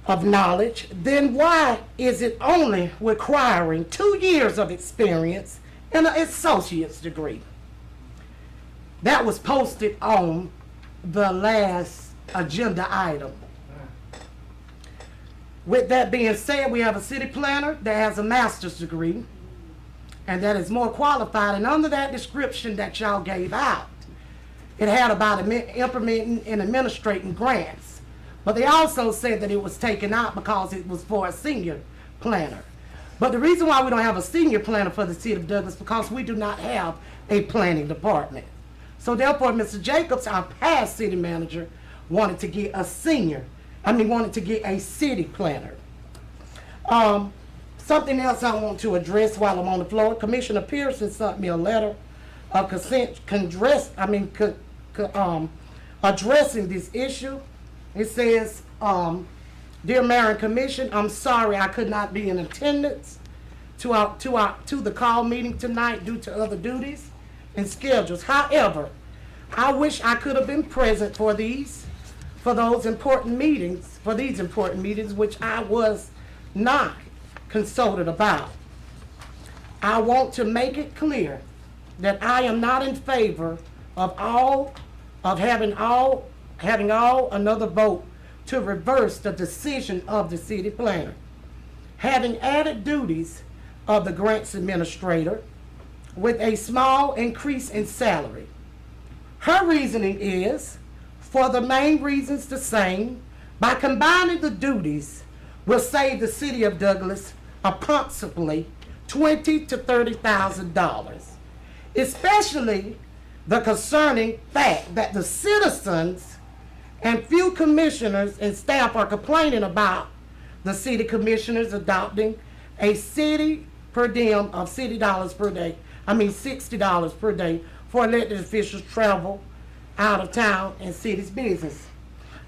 of knowledge, then why is it only requiring 2 years of experience and an associate's degree? That was posted on the last agenda item. With that being said, we have a city planner that has a master's degree and that is more qualified, and under that description that y'all gave out, it had about implementing and administrating grants. But they also said that it was taken out because it was for a senior planner. But the reason why we don't have a senior planner for the city of Douglas is because we do not have a planning department. So therefore, Mr. Jacobs, our past city manager, wanted to get a city planner. Something else I want to address while I'm on the floor. Commissioner Pearson sent me a letter of addressing this issue. It says, Dear Mayor and Commission, I'm sorry I could not be in attendance to the call meeting tonight due to other duties and schedules. However, I wish I could have been present for these important meetings, which I was not consulted about. I want to make it clear that I am not in favor of having another vote to reverse the decision of the city planner. Having added duties of the grants administrator with a small increase in salary. Her reasoning is, for the main reasons the same, by combining the duties will save the city of Douglas approximately $20,000 to $30,000, especially the concerning fact that the citizens and few commissioners and staff are complaining about the city commissioners adopting a city per diem of $60 per day for elected officials travel out of town and city's business.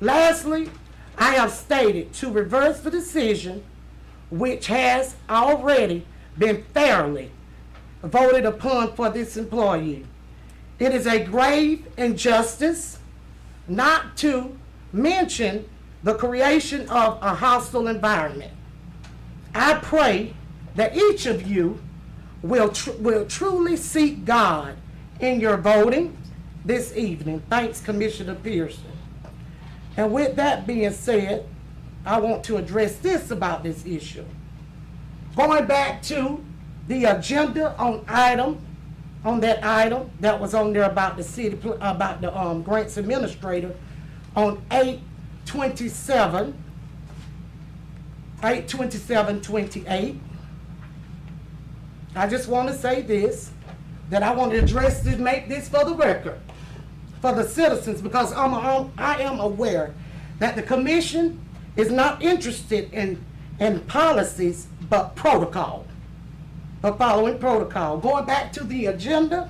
Lastly, I have stated to reverse the decision which has already been fairly voted upon for this employee. It is a grave injustice, not to mention the creation of a hostile environment. I pray that each of you will truly seek God in your voting this evening. Thanks, Commissioner Pearson. And with that being said, I want to address this about this issue. Going back to the agenda on that item that was on there about the grants administrator on 8/27, 8/27/28. I just want to say this, that I want to address this, make this for the record, for the citizens, because I am aware that the commission is not interested in policies, but protocol, but following protocol. Going back to the agenda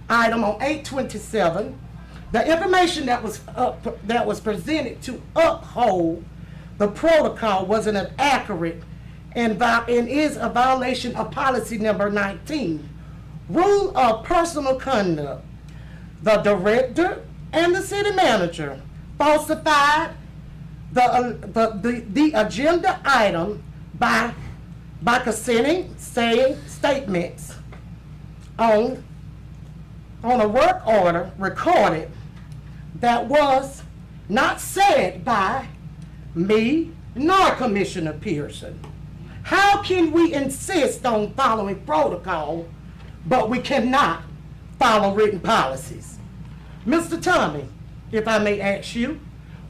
item on 8/27, the information that was presented to uphold the protocol wasn't accurate and is a violation of policy number 19, rule of personal conduct. The director and the city manager falsified the agenda item by consenting, saying statements on a work order recorded that was not said by me nor Commissioner Pearson. How can we insist on following protocol, but we cannot follow written policies? Mr. Tommy, if I may ask you,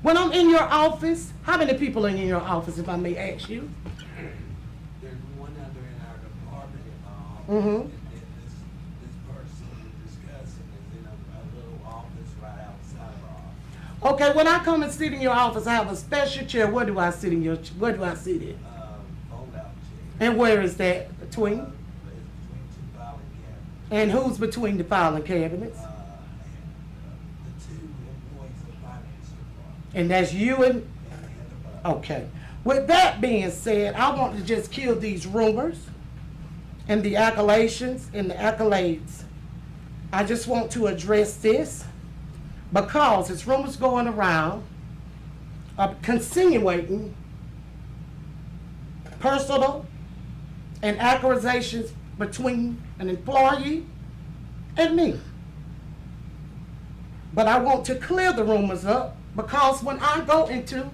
when I'm in your office, how many people are in your office, if I may ask you? There's one other in our department, Mm-hmm. and then this person we're discussing is in a little office right outside of our office. Okay, when I come and sit in your office, I have a special chair. Where do I sit in? Where do I sit in? Fold out chair. And where is that? Between? It's between two filing cabinets. And who's between the filing cabinets? And the two employees of the finance department. And that's you and, okay. With that being said, I want to just kill these rumors and the accusations and the accolades. I just want to address this because it's rumors going around of insinuating personal and accusations between an employee and me. But I want to clear the rumors up because when I go into,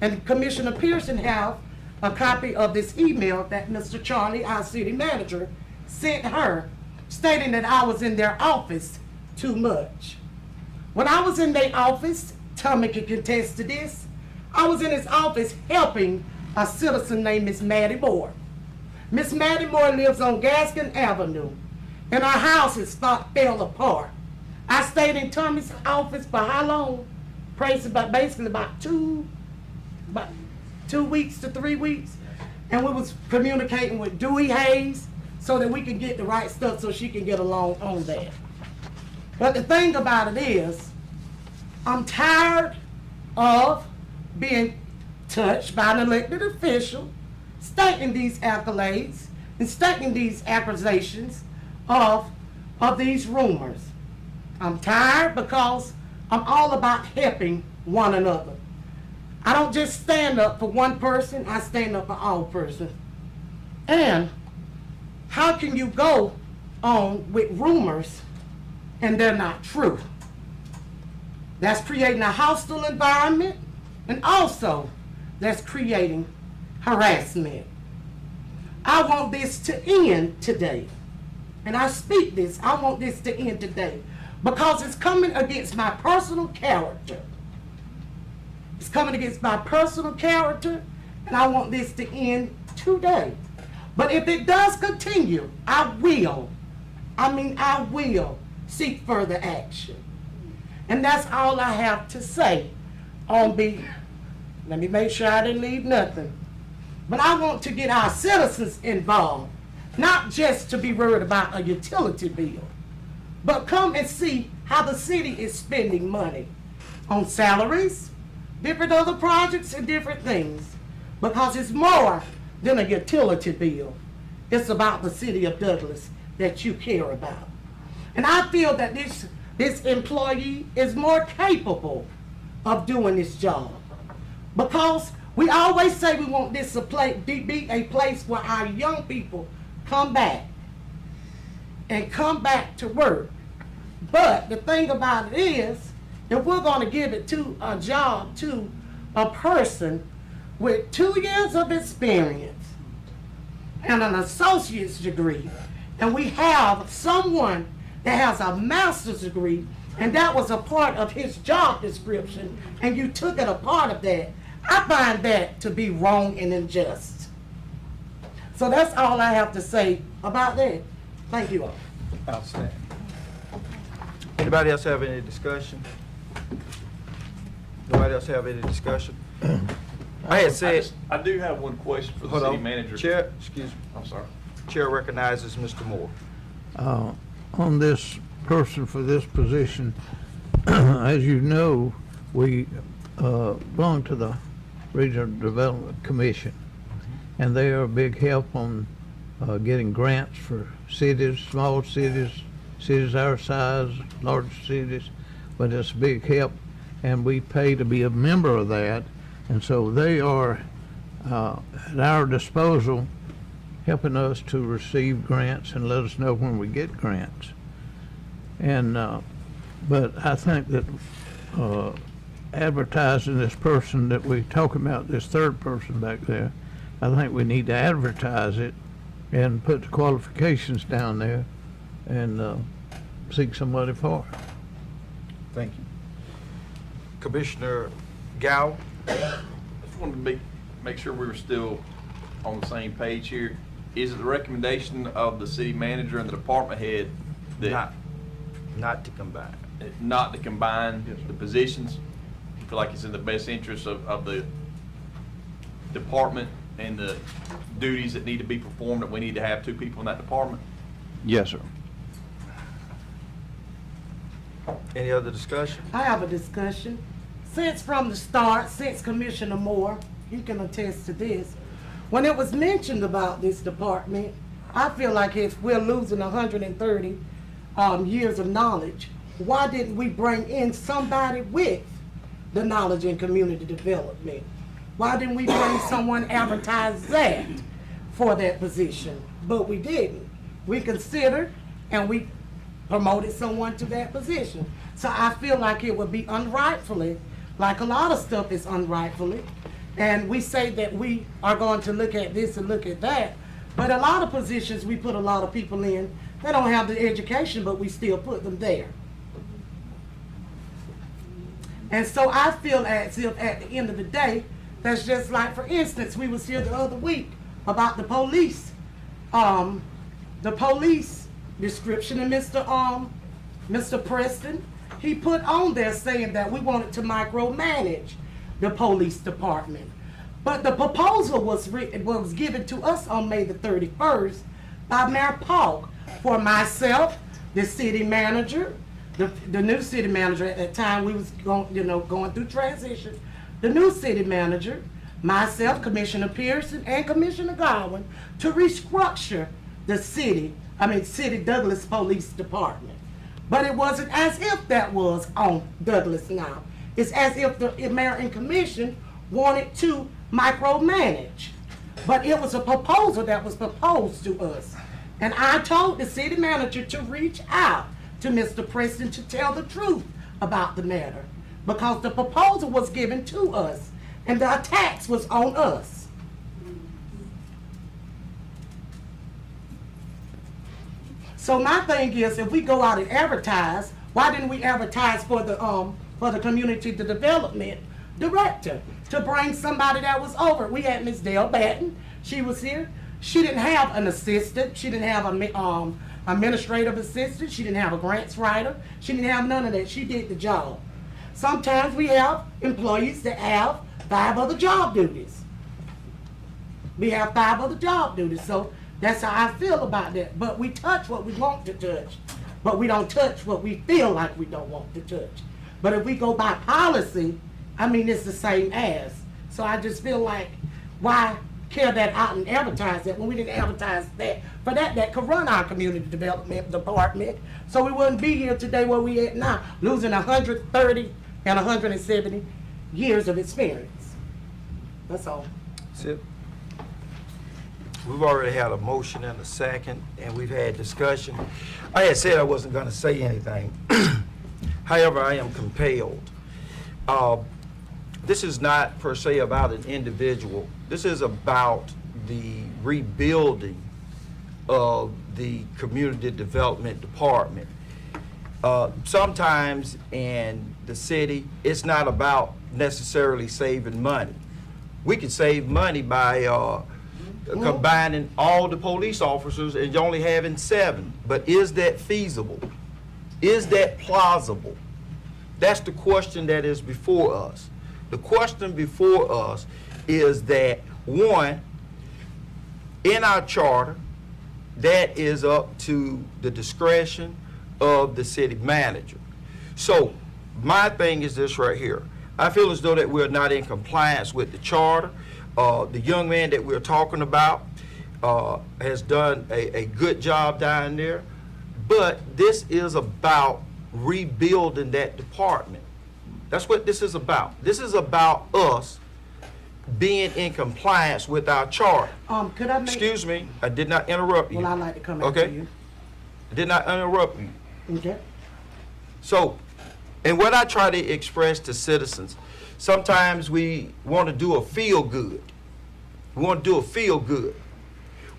and Commissioner Pearson have a copy of this email that Mr. Charlie, our city manager, sent her, stating that I was in their office too much. When I was in their office, Tommy can contest to this, I was in his office helping a citizen named Miss Maddie Moore. Miss Maddie Moore lives on Gaskin Avenue, and our houses fell apart. I stayed in Tommy's office for how long? Basically about 2 weeks to 3 weeks. And we was communicating with Dewey Hayes so that we can get the right stuff so she can get along on that. But the thing about it is, I'm tired of being touched by an elected official stating these accolades and stating these accusations of these rumors. I'm tired because I'm all about helping one another. I don't just stand up for one person, I stand up for all persons. And how can you go on with rumors and they're not true? That's creating a hostile environment, and also that's creating harassment. I want this to end today. And I speak this, I want this to end today because it's coming against my personal character. It's coming against my personal character, and I want this to end today. But if it does continue, I will seek further action. And that's all I have to say on B. Let me make sure I didn't leave nothing. But I want to get our citizens involved, not just to be worried about a utility bill, but come and see how the city is spending money on salaries, different other projects and different things, because it's more than a utility bill. It's about the city of Douglas that you care about. And I feel that this employee is more capable of doing this job, because we always say we want this to be a place where our young people come back to work. But the thing about it is, if we're going to give it to a job to a person with 2 years of experience and an associate's degree, and we have someone that has a master's degree, and that was a part of his job description, and you took it a part of that, I find that to be wrong and unjust. So that's all I have to say about that. Thank you all. Outstanding. Anybody else have any discussion? Nobody else have any discussion? I had said. I do have one question for the Hold city on. manager. Chair, excuse me. I'm sorry. Chair recognizes Mr. Moore. On this person for this position, as you know, we belong to the Regional Development Commission, and they are a big help on getting grants for cities, small cities, cities our size, large cities, but it's a big help, and we pay to be a member of that, and so they are at our disposal, helping us to receive grants and let us know when we get grants. And but I think that advertising this person that we talk about, this third person back there, I think we need to advertise it and put the qualifications down there and seek somebody for it. Thank you. Commissioner Gow? Just wanted to make sure we were still on the same page here. Is it the recommendation of the city manager and the department head that Not to combine. not to combine the positions? You feel like it's in the best interest of the department and the duties that need to be performed, that we need to have two people in that department? Yes, sir. Any other discussion? I have a discussion. Since from the start, since Commissioner Moore, you can attest to this, when it was mentioned about this department, I feel like if we're losing 130 years of knowledge, why didn't we bring in somebody with the knowledge in community development? Why didn't we bring someone advertise that for that position? But we didn't. We considered and we promoted someone to that position. So I feel like it would be unrightfully, like a lot of stuff is unrightfully, and we say that we are going to look at this and look at that, but a lot of positions we put a lot of people in, they don't have the education, but we still put them there. And so I feel as if at the end of the day, that's just like, for instance, we was here the other week about the police description, and Mr. Preston, he put on there saying that we wanted to micromanage the police department. But the proposal was given to us on May the 31st by Mayor Polk for myself, the city manager, the new city manager at that time. We was going through transition. The new city manager, myself, Commissioner Pearson, and Commissioner Godwin, to restructure the City Douglas Police Department. But it wasn't as if that was on Douglas now. It's as if the mayor and commission wanted to micromanage. But it was a proposal that was proposed to us. And I told the city manager to reach out to Mr. Preston to tell the truth about the matter, because the proposal was given to us and the attacks was on us. So my thing is, if we go out and advertise, why didn't we advertise for the community development director to bring somebody that was over? We had Ms. Dale Batten. She was here. She didn't have an assistant. She didn't have a administrative assistant. She didn't have a grants writer. She didn't have none of that. She did the job. Sometimes we have employees that have 5 other job duties. We have 5 other job duties. So that's how I feel about that. But we touch what we want to touch, but we don't touch what we feel like we don't want to touch. But if we go by policy, it's the same as. So I just feel like, why carry that out and advertise that when we didn't advertise that? For that could run our community development department. So we wouldn't be here today where we at now, losing 130 and 170 years of experience. That's all. That's it. We've already had a motion and a second, and we've had discussion. I had said I wasn't going to say anything. However, I am compelled. This is not per se about an individual. This is about the rebuilding of the community development department. Sometimes in the city, it's not about necessarily saving money. We can save money by combining all the police officers and only having 7. But is that feasible? Is that plausible? That's the question that is before us. The question before us is that, one, in our charter, that is up to the discretion of the city manager. So my thing is this right here. I feel as though that we're not in compliance with the charter. The young man that we're talking about has done a good job down there, but this is about rebuilding that department. That's what this is about. This is about us being in compliance with our charter. Could I make... Excuse me, I did not interrupt you. Well, I'd like to come after Okay? you. I did not interrupt you. Okay. So, and what I try to express to citizens, sometimes we want to do a feel good. We want to do a feel good.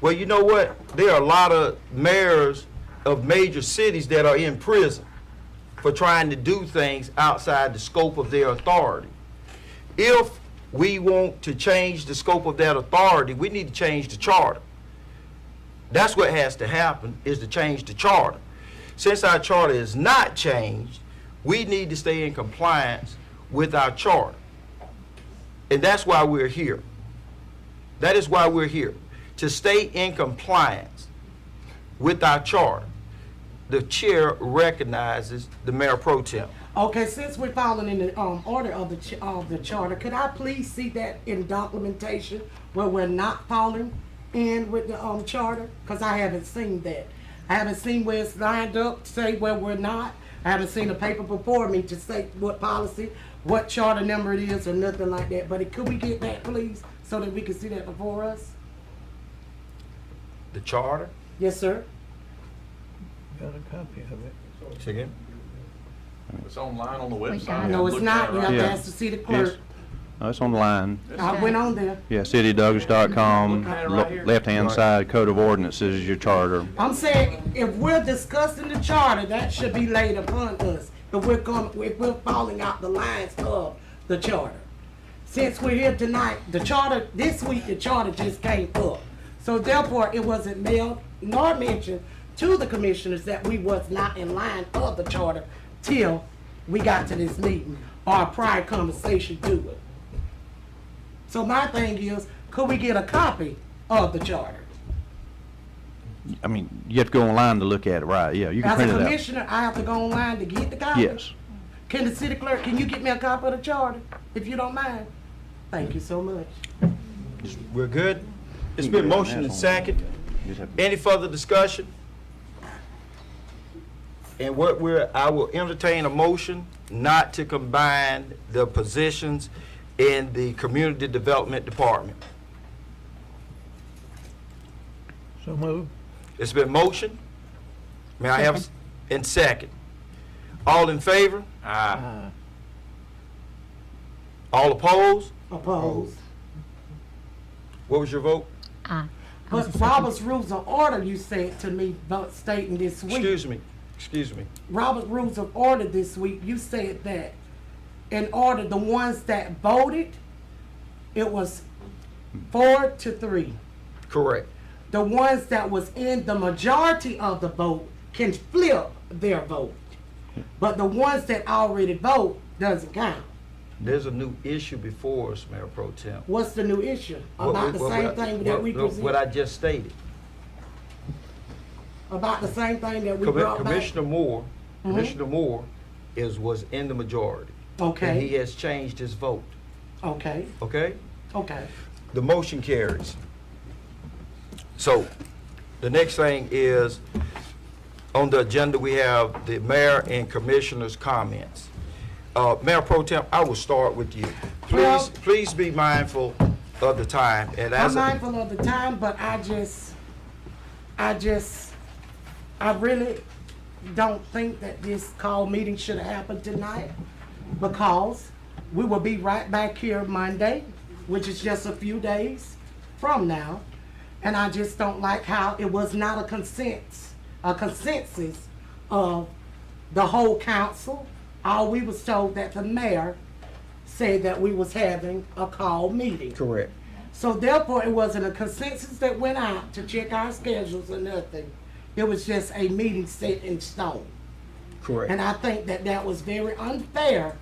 Well, you know what? There are a lot of mayors of major cities that are in prison for trying to do things outside the scope of their authority. If we want to change the scope of that authority, we need to change the charter. That's what has to happen, is to change the charter. Since our charter is not changed, we need to stay in compliance with our charter. And that's why we're here. That is why we're here, to stay in compliance with our charter. The chair recognizes the mayor pro tem. Okay, since we're following in the order of the charter, could I please see that in documentation where we're not following in with the charter? Because I haven't seen that. I haven't seen where it's lined up to say where we're not. I haven't seen a paper before me to say what policy, what charter number it is, or nothing like that. But could we get that, please, so that we can see that before us? The charter? Yes, sir. Got a copy of it. Say again? It's online on the website. No, it's not. You have to ask the city clerk. Yes. No, it's online. I went on there. Yeah, citydouglas.com, Look at it right here. left-hand side, Code of Ordinances is your charter. I'm saying if we're discussing the charter, that should be laid upon us. If we're falling out the lines of the charter. Since we're here tonight, the charter, this week the charter just came up. So therefore, it wasn't mailed nor mentioned to the commissioners that we was not in line of the charter till we got to this meeting or a prior conversation to it. So my thing is, could we get a copy of the charter? I mean, you have to go online to look at it, right? Yeah, you can As print a it out. commissioner, I have to go online to get the copy? Yes. Can the city clerk, can you get me a copy of the charter, if you don't mind? Thank you so much. We're good? It's been motioned and second. Any further discussion? And I will entertain a motion not to combine the positions in the Community Development Department. So moved. It's been motioned. May I have, and second. All in favor? Aye. All opposed? Opposed. What was your vote? But Robert's Rules of Order, you said to me, stating this week. Excuse me. Robert's Rules of Order this week, you said that in order, the ones that voted, it was 4-3. Correct. The ones that was in the majority of the vote can flip their vote. But the ones that already vote doesn't count. There's a new issue before us, Mayor Pro Tem. What's the new issue? About the same thing that we presented? What I just stated. About the same thing that we brought back? Commissioner Moore was in the majority. Okay. And he has changed his vote. Okay. Okay? Okay. The motion carries. So, the next thing is, on the agenda, we have the mayor and commissioner's comments. Mayor Pro Tem, I will start with you. Please be mindful of the time. And I'm mindful of the time, but I really don't think that this call meeting should have happened tonight, because we will be right back here Monday, which is just a few days from now. And I just don't like how it was not a consensus of the whole council. All we was told that the mayor said that we was having a call meeting. Correct. So therefore, it wasn't a consensus that went out to check our schedules or nothing. It was just a meeting set in stone. Correct. And I think that that was very unfair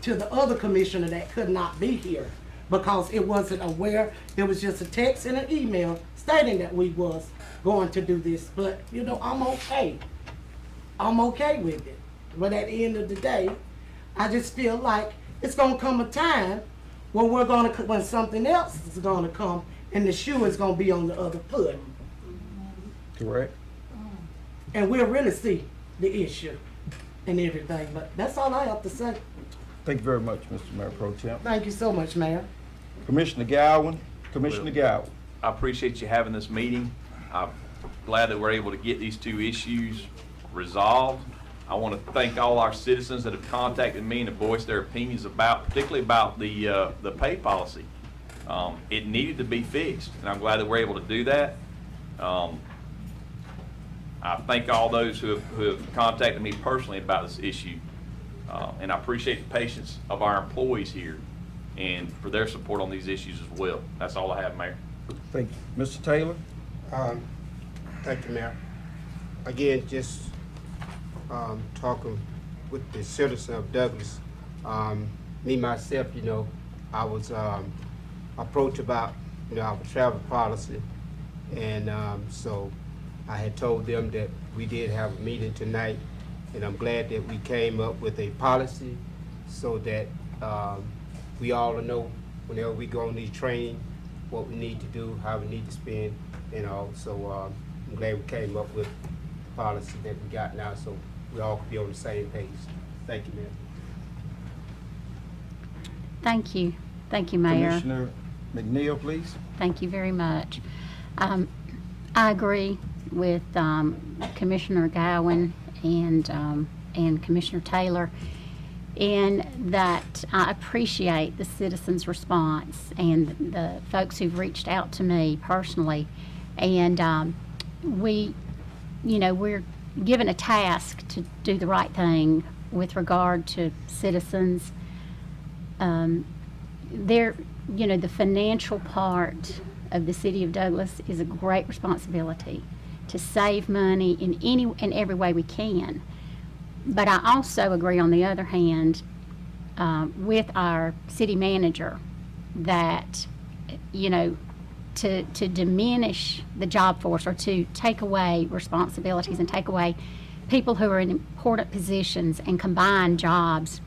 to the other commissioner that could not be here because it wasn't aware. It was just a text and an email stating that we was going to do this. But, you know, I'm okay. I'm okay with it. But at the end of the day, I just feel like it's gonna come a time when when something else is gonna come and the shoe is gonna be on the other foot. Correct. And we'll really see the issue and everything. But that's all I have to say. Thank you very much, Mr. Mayor Pro Tem. Thank you so much, Mayor. Commissioner Gowan, Commissioner Gowan. I appreciate you having this meeting. I'm glad that we're able to get these two issues resolved. I want to thank all our citizens that have contacted me and have voiced their opinions about, particularly about the pay policy. It needed to be fixed, and I'm glad that we're able to do that. I thank all those who have contacted me personally about this issue, and I appreciate the patience of our employees here and for their support on these issues as well. That's all I have, Mayor. Thank you. Mr. Taylor? Thank you, Mayor. Again, just talking with the citizen of Douglas. Me, myself, you know, I was approached about, you know, our travel policy. And so I had told them that we did have a meeting tonight. And I'm glad that we came up with a policy so that we all know whenever we go on these training, what we need to do, how we need to spend, and all. So I'm glad we came up with the policy that we got now, so we all can be on the same page. Thank you, Mayor. Thank you. Thank you, Mayor. Commissioner McNeil, please. Thank you very much. I agree with Commissioner Gowan and Commissioner Taylor in that I appreciate the citizens' response and the folks who've reached out to me personally. And we're given a task to do the right thing with regard to citizens. The financial part of the city of Douglas is a great responsibility to save money in any and every way we can. But I also agree, on the other hand, with our city manager that, to diminish the job force or to take away responsibilities and take away people who are in important positions and combine jobs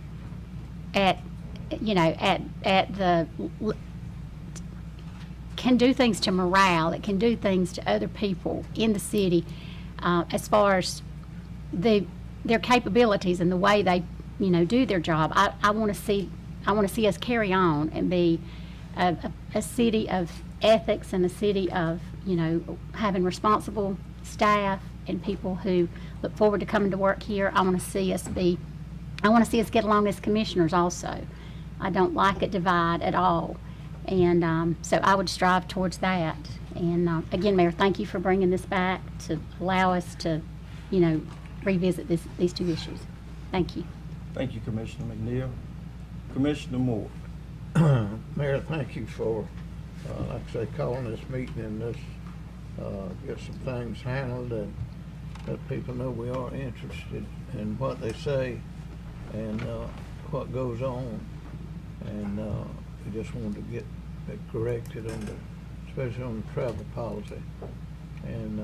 can do things to morale, it can do things to other people in the city as far as their capabilities and the way they do their job. I want to see us carry on and be a city of ethics and a city of having responsible staff and people who look forward to coming to work here. I want to see us get along as commissioners also. I don't like a divide at all. And so I would strive towards that. And again, Mayor, thank you for bringing this back to allow us to, revisit these two issues. Thank you. Thank you, Commissioner McNeil. Commissioner Moore. Mayor, thank you for, like I say, calling this meeting and this, get some things handled and let people know we are interested in what they say and what goes on. And we just wanted to get it corrected especially on the travel policy. And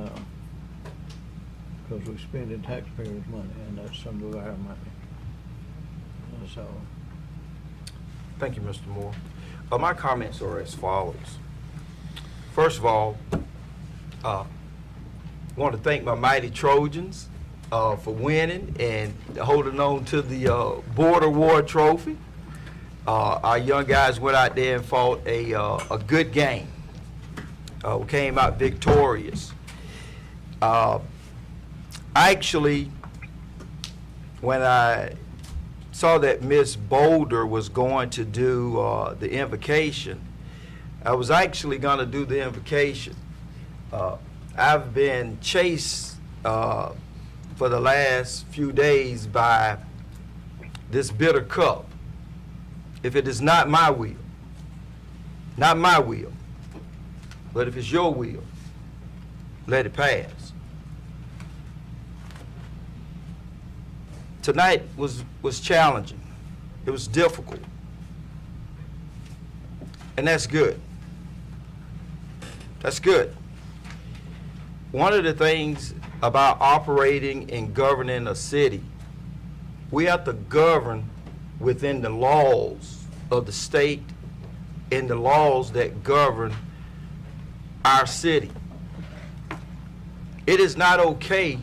because we're spending taxpayers' money, and that's some of our money. That's all. Thank you, Mr. Moore. My comments are as follows. First of all, I want to thank my mighty Trojans for winning and holding on to the Board Award trophy. Our young guys went out there and fought a good game. We came out victorious. Actually, when I saw that Miss Boulder was going to do the invocation, I was actually going to do the invocation. I've been chased for the last few days by this bitter cup. If it is not my will, But if it's your will, let it pass. Tonight was challenging. It was difficult. And that's good. That's good. One of the things about operating and governing a city, we have to govern within the laws of the state and the laws that govern our city. It is not okay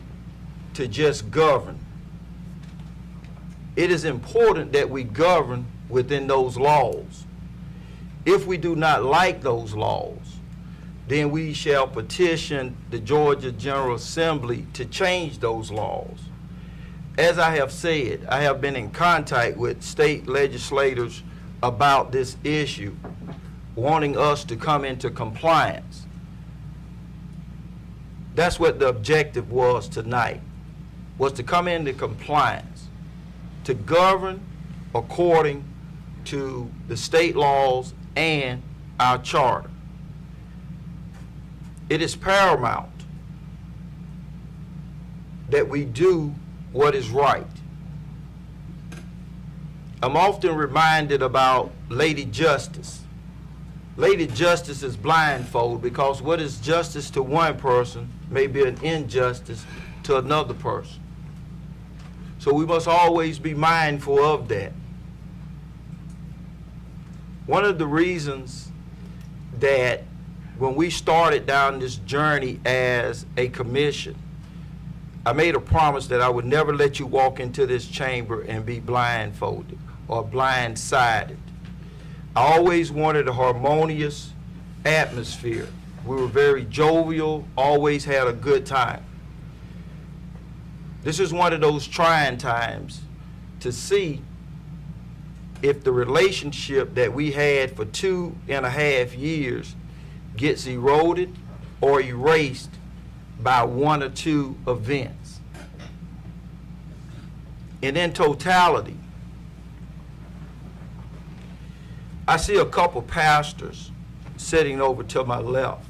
to just govern. It is important that we govern within those laws. If we do not like those laws, then we shall petition the Georgia General Assembly to change those laws. As I have said, I have been in contact with state legislators about this issue, wanting us to come into compliance. That's what the objective was tonight, was to come into compliance, to govern according to the state laws and our charter. It is paramount that we do what is right. I'm often reminded about Lady Justice. Lady Justice is blindfolded because what is justice to one person may be an injustice to another person. So we must always be mindful of that. One of the reasons that when we started down this journey as a commission, I made a promise that I would never let you walk into this chamber and be blindfolded or blindsided. I always wanted a harmonious atmosphere. We were very jovial, always had a good time. This is one of those trying times to see if the relationship that we had for 2.5 years gets eroded or erased by one or two events. And in totality, I see a couple pastors sitting over to my left.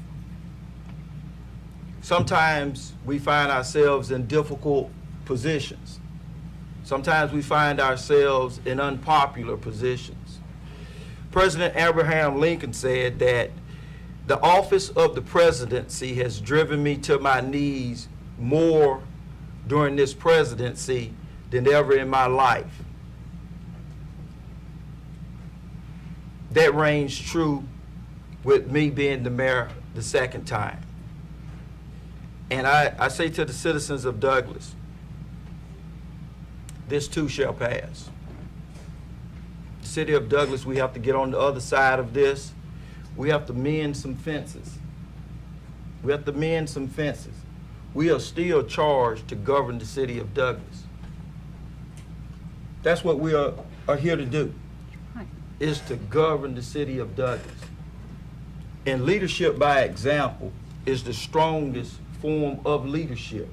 Sometimes we find ourselves in difficult positions. Sometimes we find ourselves in unpopular positions. President Abraham Lincoln said that the office of the presidency has driven me to my knees more during this presidency than ever in my life. That reigns true with me being the mayor the second time. And I say to the citizens of Douglas, this too shall pass. The city of Douglas, we have to get on the other side of this. We have to mend some fences. We have to mend some fences. We are still charged to govern the city of Douglas. That's what we are here to do, is to govern the city of Douglas. And leadership by example is the strongest form of leadership.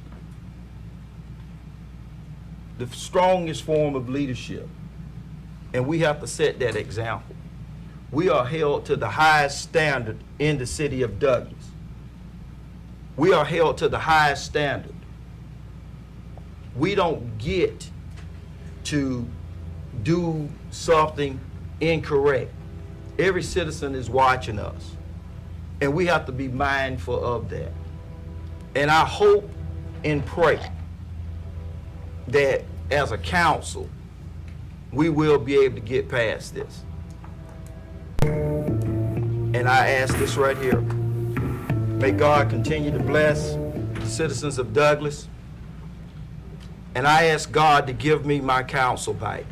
The strongest form of leadership. And we have to set that example. We are held to the highest standard in the city of Douglas. We are held to the highest standard. We don't get to do something incorrect. Every citizen is watching us, and we have to be mindful of that. And I hope and pray that as a council, we will be able to get past this. And I ask this right here. May God continue to bless the citizens of Douglas. And I ask God to give me my council back.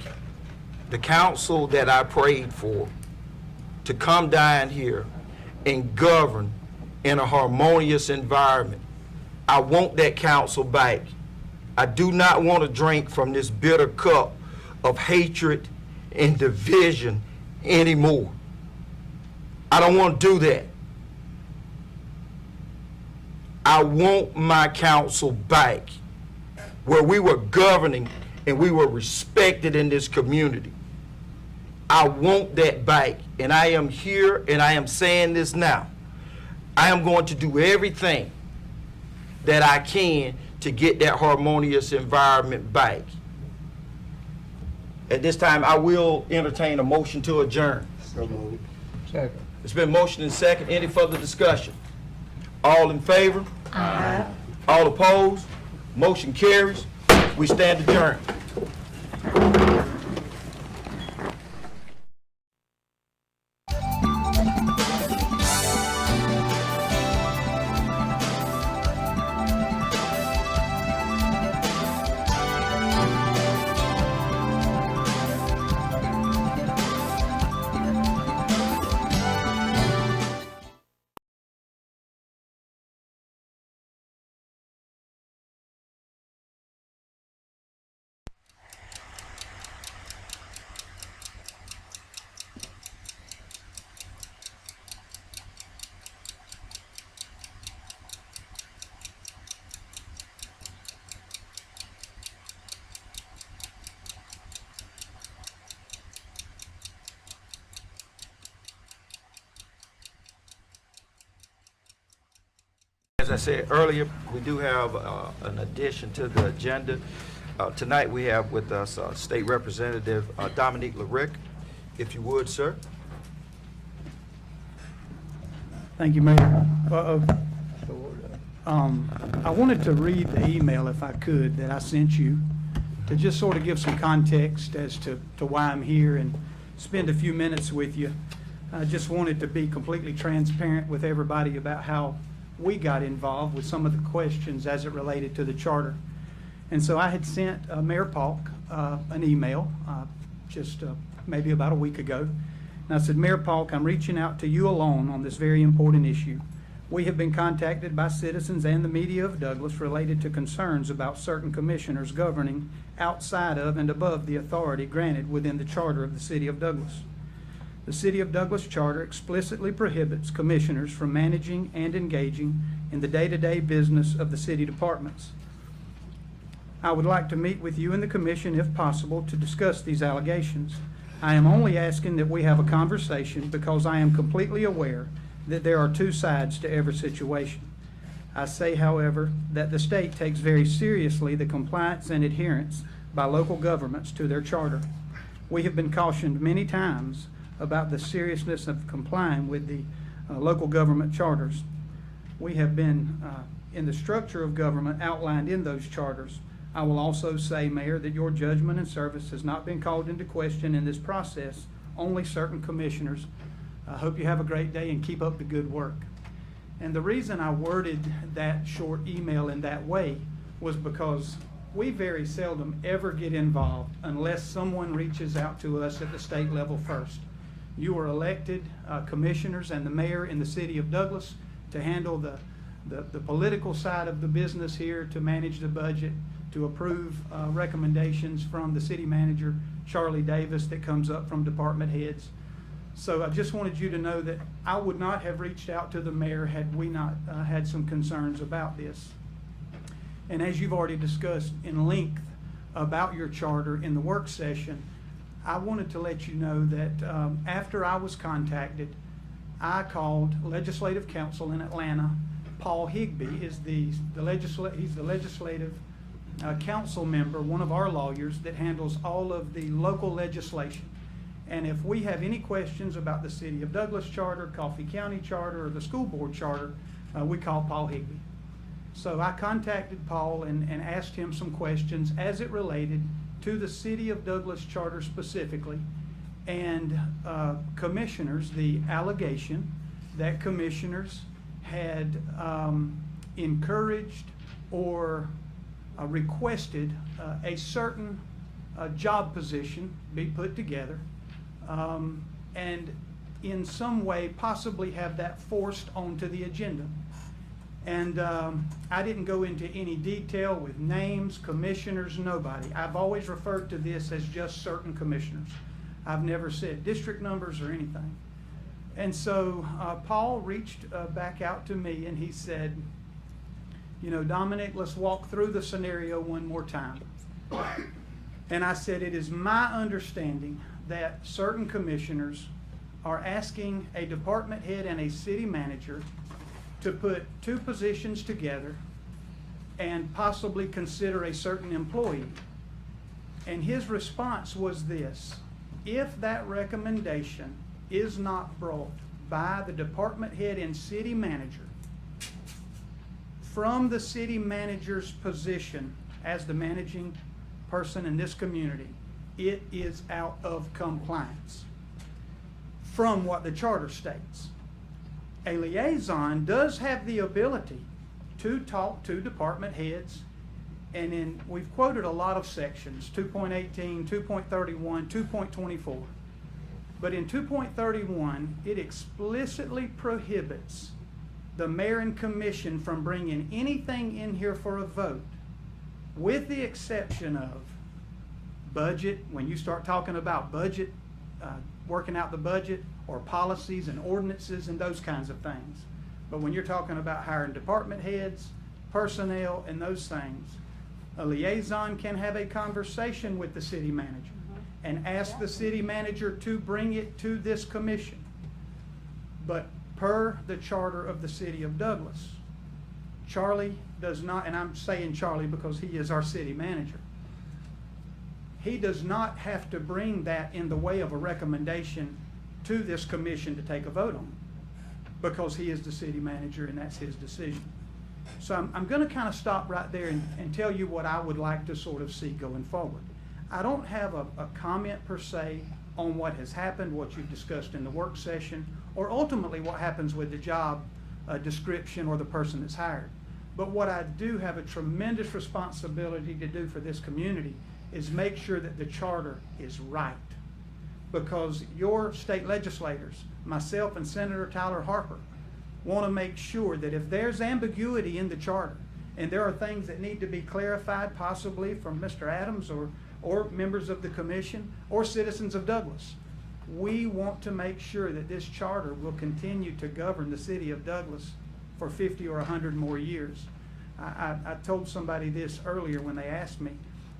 The council that I prayed for to come down here and govern in a harmonious environment. I want that council back. I do not want to drink from this bitter cup of hatred and division anymore. I don't want to do that. I want my council back where we were governing and we were respected in this community. I want that back, and I am here and I am saying this now. I am going to do everything that I can to get that harmonious environment back. At this time, I will entertain a motion to adjourn. Second. It's been motioned and second. Any further discussion? All in favor? Aye. All opposed? Motion carries. We stand adjourned. As I said earlier, we do have an addition to the agenda. Tonight we have with us State Representative Dominique LaRick. If you would, sir. Thank you, Mayor. I wanted to read the email, if I could, that I sent you to just sort of give some context as to why I'm here and spend a few minutes with you. I just wanted to be completely transparent with everybody about how we got involved with some of the questions as it related to the charter. And so I had sent Mayor Polk an email just maybe about a week ago. And I said, Mayor Polk, I'm reaching out to you alone on this very important issue. We have been contacted by citizens and the media of Douglas related to concerns about certain commissioners governing outside of and above the authority granted within the charter of the City of Douglas. The City of Douglas Charter explicitly prohibits commissioners from managing and engaging in the day-to-day business of the city departments. I would like to meet with you and the commission if possible to discuss these allegations. I am only asking that we have a conversation because I am completely aware that there are two sides to every situation. I say, however, that the state takes very seriously the compliance and adherence by local governments to their charter. We have been cautioned many times about the seriousness of complying with the local government charters. We have been in the structure of government outlined in those charters. I will also say, Mayor, that your judgment and service has not been called into question in this process, only certain commissioners. I hope you have a great day and keep up the good work. And the reason I worded that short email in that way was because we very seldom ever get involved unless someone reaches out to us at the state level first. You are elected commissioners and the mayor in the City of Douglas to handle the political side of the business here, to manage the budget, to approve recommendations from the city manager, Charlie Davis, that comes up from department heads. So I just wanted you to know that I would not have reached out to the mayor had we not had some concerns about this. And as you've already discussed in length about your charter in the work session, I wanted to let you know that after I was contacted, I called Legislative Counsel in Atlanta. Paul Higbee is he's the legislative council member, one of our lawyers that handles all of the local legislation. And if we have any questions about the City of Douglas Charter, Coffee County Charter, or the school board charter, we call Paul Higbee. So I contacted Paul and asked him some questions as it related to the City of Douglas Charter specifically, and commissioners, the allegation that commissioners had encouraged or requested a certain job position be put together, and in some way possibly have that forced onto the agenda. And I didn't go into any detail with names, commissioners, nobody. I've always referred to this as just certain commissioners. I've never said district numbers or anything. And so Paul reached back out to me and he said, you know, Dominic, let's walk through the scenario one more time. And I said, it is my understanding that certain commissioners are asking a department head and a city manager to put two positions together and possibly consider a certain employee. And his response was this: if that recommendation is not brought by the department head and city manager from the city manager's position as the managing person in this community, it is out of compliance from what the charter states. A liaison does have the ability to talk to department heads, and we've quoted a lot of sections, 2.18, 2.31, 2.24. But in 2.31, it explicitly prohibits the mayor and commission from bringing anything in here for a vote, with the exception of budget, when you start talking about budget, working out the budget, or policies and ordinances and those kinds of things. But when you're talking about hiring department heads, personnel, and those things, a liaison can have a conversation with the city manager and ask the city manager to bring it to this commission. But per the charter of the city of Douglas, Charlie does not, and I'm saying Charlie because he is our city manager, he does not have to bring that in the way of a recommendation to this commission to take a vote on, because he is the city manager and that's his decision. So I'm going to kind of stop right there and tell you what I would like to sort of see going forward. I don't have a comment per se on what has happened, what you've discussed in the work session, or ultimately what happens with the job description or the person that's hired. But what I do have a tremendous responsibility to do for this community is make sure that the charter is right. Because your state legislators, myself and Senator Tyler Harper, want to make sure that if there's ambiguity in the charter and there are things that need to be clarified, possibly from Mr. Adams or members of the commission or citizens of Douglas, we want to make sure that this charter will continue to govern the city of Douglas for 50 or 100 more years. I told somebody this earlier when they asked me.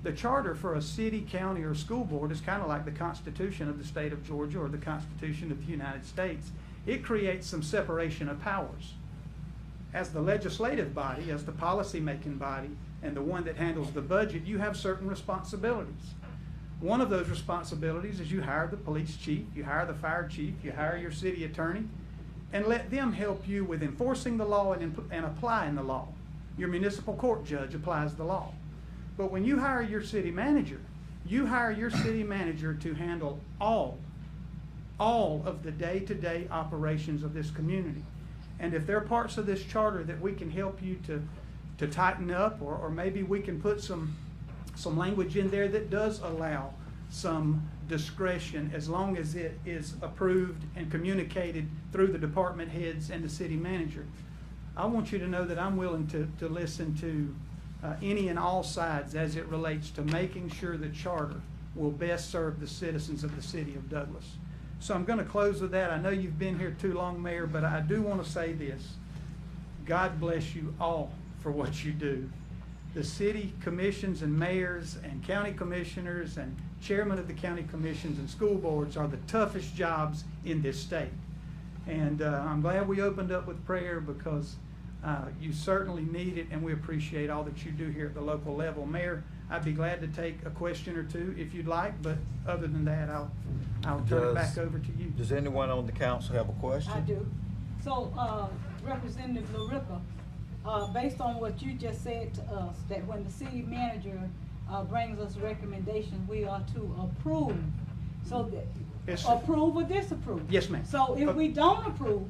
The charter for a city, county, or school board is kind of like the Constitution of the state of Georgia or the Constitution of the United States. It creates some separation of powers. As the legislative body, as the policy-making body, and the one that handles the budget, you have certain responsibilities. One of those responsibilities is you hire the police chief, you hire the fire chief, you hire your city attorney, and let them help you with enforcing the law and applying the law. Your municipal court judge applies the law. But when you hire your city manager, you hire your city manager to handle all of the day-to-day operations of this community. And if there are parts of this charter that we can help you to tighten up, or maybe we can put some language in there that does allow some discretion, as long as it is approved and communicated through the department heads and the city manager, I want you to know that I'm willing to listen to any and all sides as it relates to making sure the charter will best serve the citizens of the city of Douglas. So I'm going to close with that. I know you've been here too long, Mayor, but I do want to say this. God bless you all for what you do. The city commissions and mayors and county commissioners and chairmen of the county commissions and school boards are the toughest jobs in this state. And I'm glad we opened up with prayer, because you certainly need it, and we appreciate all that you do here at the local level. Mayor, I'd be glad to take a question or two if you'd like, but other than that, I'll turn it back over to you. Does anyone on the council have a question? I do. So, Representative LaRicka, based on what you just said to us, that when the city manager brings us recommendations, we are to approve. So that, Yes, approve or disapprove? Yes, ma'am. So if we don't approve,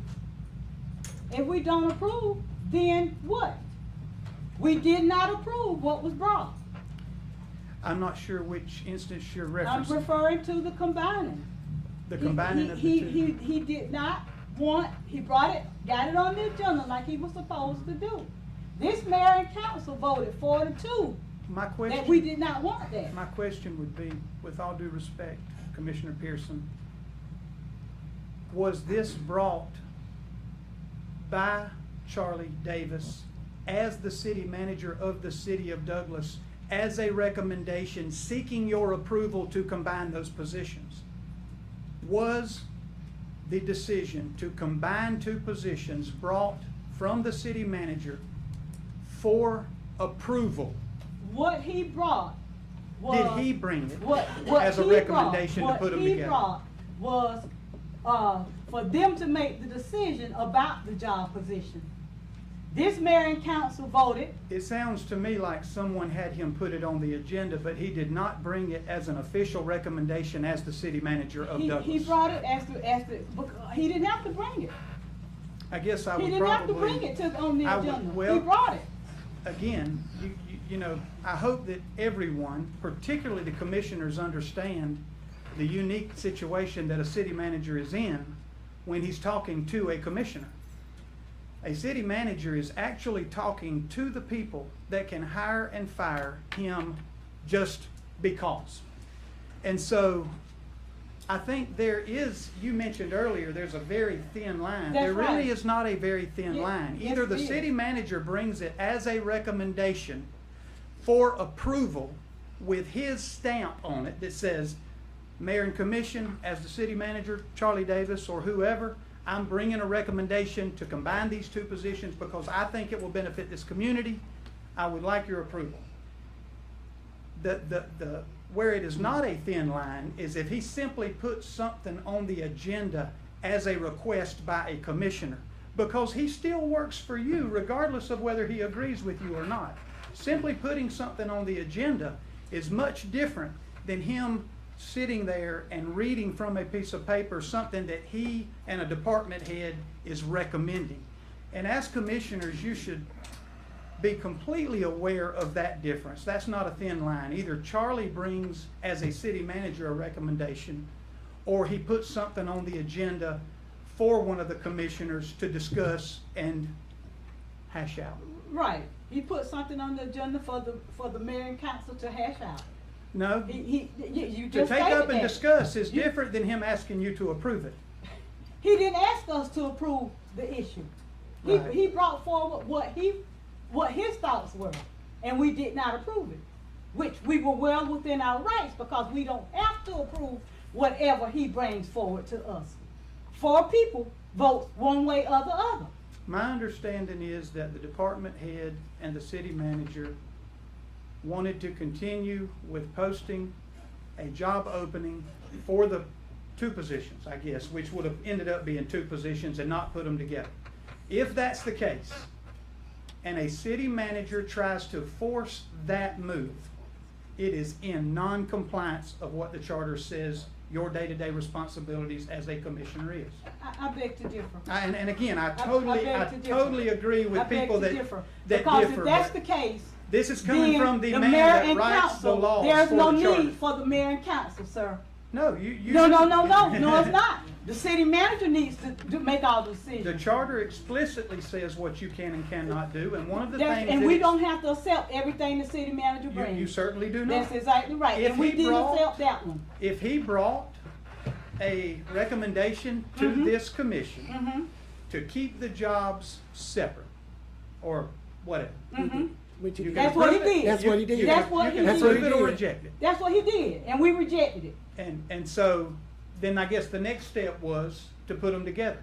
then what? We did not approve what was brought. I'm not sure which instance you're I'm referencing. referring to the combining. The combining of the two. He did not want, he brought it, got it on the agenda like he was supposed to do. This mayor and council voted 4-2. My question, that we did not want that. My question would be, with all due respect, Commissioner Pearson, was this brought by Charlie Davis as the city manager of the city of Douglas as a recommendation seeking your approval to combine those positions? Was the decision to combine two positions brought from the city manager for approval. What he brought was. Did he bring it what as a he recommendation brought, to put them What he together? brought was, for them to make the decision about the job position. This mayor and council voted. It sounds to me like someone had him put it on the agenda, but he did not bring it as an official recommendation as the city manager of Douglas. He brought it he didn't have to bring it. I guess I would He probably. didn't have to bring it on the I would- agenda. well, He brought it. Again, you know, I hope that everyone, particularly the commissioners, understand the unique situation that a city manager is in when he's talking to a commissioner. A city manager is actually talking to the people that can hire and fire him just because. And so I think there is, you mentioned earlier, there's a very thin line. That's There really right. is not a very thin line. yes, Either the it is. city manager brings it as a recommendation for approval with his stamp on it that says, Mayor and Commission, as the city manager, Charlie Davis or whoever, I'm bringing a recommendation to combine these two positions because I think it will benefit this community. I would like your approval. Where it is not a thin line is if he simply puts something on the agenda as a request by a commissioner, because he still works for you regardless of whether he agrees with you or not. Simply putting something on the agenda is much different than him sitting there and reading from a piece of paper something that he and a department head is recommending. And as commissioners, you should be completely aware of that difference. That's not a thin line. Either Charlie brings, as a city manager, a recommendation, or he puts something on the agenda for one of the commissioners to discuss and hash out. Right. He put something on the agenda for the mayor and council to hash out. No, You to just take stated up and that. discuss is different than him asking you to approve it. He didn't ask us to approve the issue. Right. He brought forward what his thoughts were, and we did not approve it, which we were well within our rights because we don't have to approve whatever he brings forward to us. 4 people vote one way or the other. My understanding is that the department head and the city manager wanted to continue with posting a job opening for the 2 positions, I guess, which would have ended up being 2 positions and not put them together. If that's the case, and a city manager tries to force that move, it is in non-compliance of what the charter says your day-to-day responsibilities as a commissioner is. I beg to differ. And again, I beg to differ. totally agree with I beg people to that differ. that Because differ. if that's but the case, this is coming then from the man mayor that and writes the council, laws there's for no the charter. need for the mayor and council, sir. No, you. No, it's not. The city manager needs to make all the decisions. The charter explicitly says what you can and cannot do, and one of the things And that we it's- don't have to accept everything the city manager brings. You certainly do not. That's exactly right, If and we he didn't brought- accept that one. If he brought a recommendation to this commission to keep the jobs separate, or whatever. You can That's what he approve it. did. That's what he did. That's what he You can did. approve it or reject it. That's what he did, and we rejected it. And so, then I guess the next step was to put them together.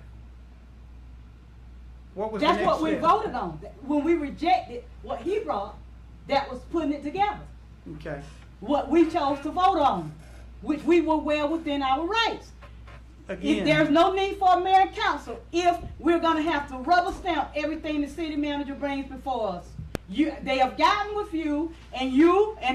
What was the next That's step? what we voted on. When we rejected what he brought, that was putting it together. Okay. What we chose to vote on, which we were well within our rights. Again. There's no need for a mayor and council if we're gonna have to rubber stamp everything the city manager brings before us. They have gotten with you and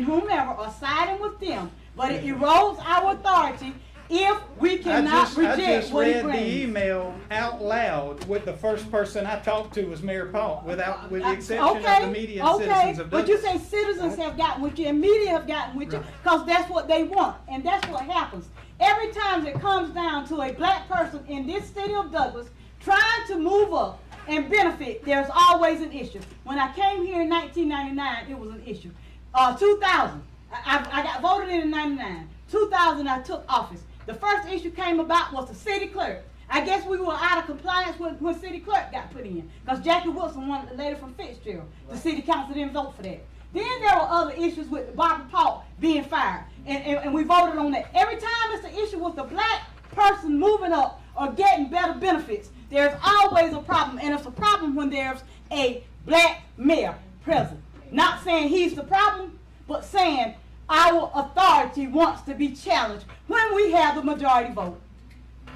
whomever are siding with them, but it erodes our authority if we cannot I reject just what he read the brings. email out loud with the first person I talked to was Mayor Paul, with the exception of the media and citizens of But you Douglas. say citizens have gotten with you and media have gotten with you because that's what they want, and that's what happens. Every time it comes down to a black person in this city of Douglas trying to move up and benefit, there's always an issue. When I came here in 1999, it was an issue. 2000, I got voted in 99. 2000, I took office. The first issue came about was the city clerk. I guess we were out of compliance when city clerk got put in, because Jackie Wilson wanted the lady from Fitzgerald. The city council didn't vote for that. Then there were other issues with Barbara Paul being fired, and we voted on that. Every time it's an issue with the black person moving up or getting better benefits, There's always a problem, and it's a problem when there's a black mayor present. Not saying he's the problem, but saying our authority wants to be challenged when we have the majority vote.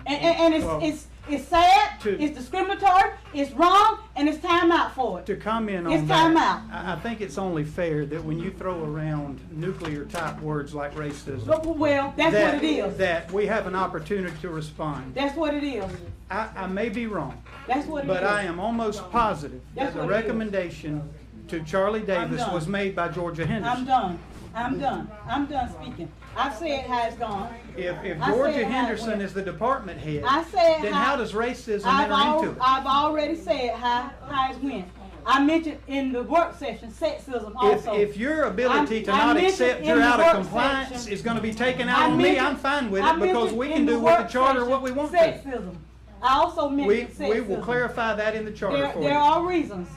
And it's sad, it's discriminatory, it's wrong, and it's time out for it. To comment on It's time that, out. I think it's only fair that when you throw around nuclear type words like racism. Well, that's what it is. That we have an opportunity to respond. That's what it is. I may be wrong. That's what it is. But I am almost positive That's that the what it is. recommendation to Charlie Davis done. was made by Georgia Henderson. I'm done. I'm done. I'm done speaking. I've said how it's gone. If I Georgia said how it Henderson went. is the department head, I said then how does racism I've enter into it? I've already said how it went. I mentioned in the work session sexism also. If your ability to I not mentioned accept in you're the out of work compliance session- is going to be taken out I on me, mentioned- I'm fine with I it because mentioned we in can the do with the work charter session what we want to. Sexism. I also mentioned sexism. We will clarify that in the charter for you. There are reasons.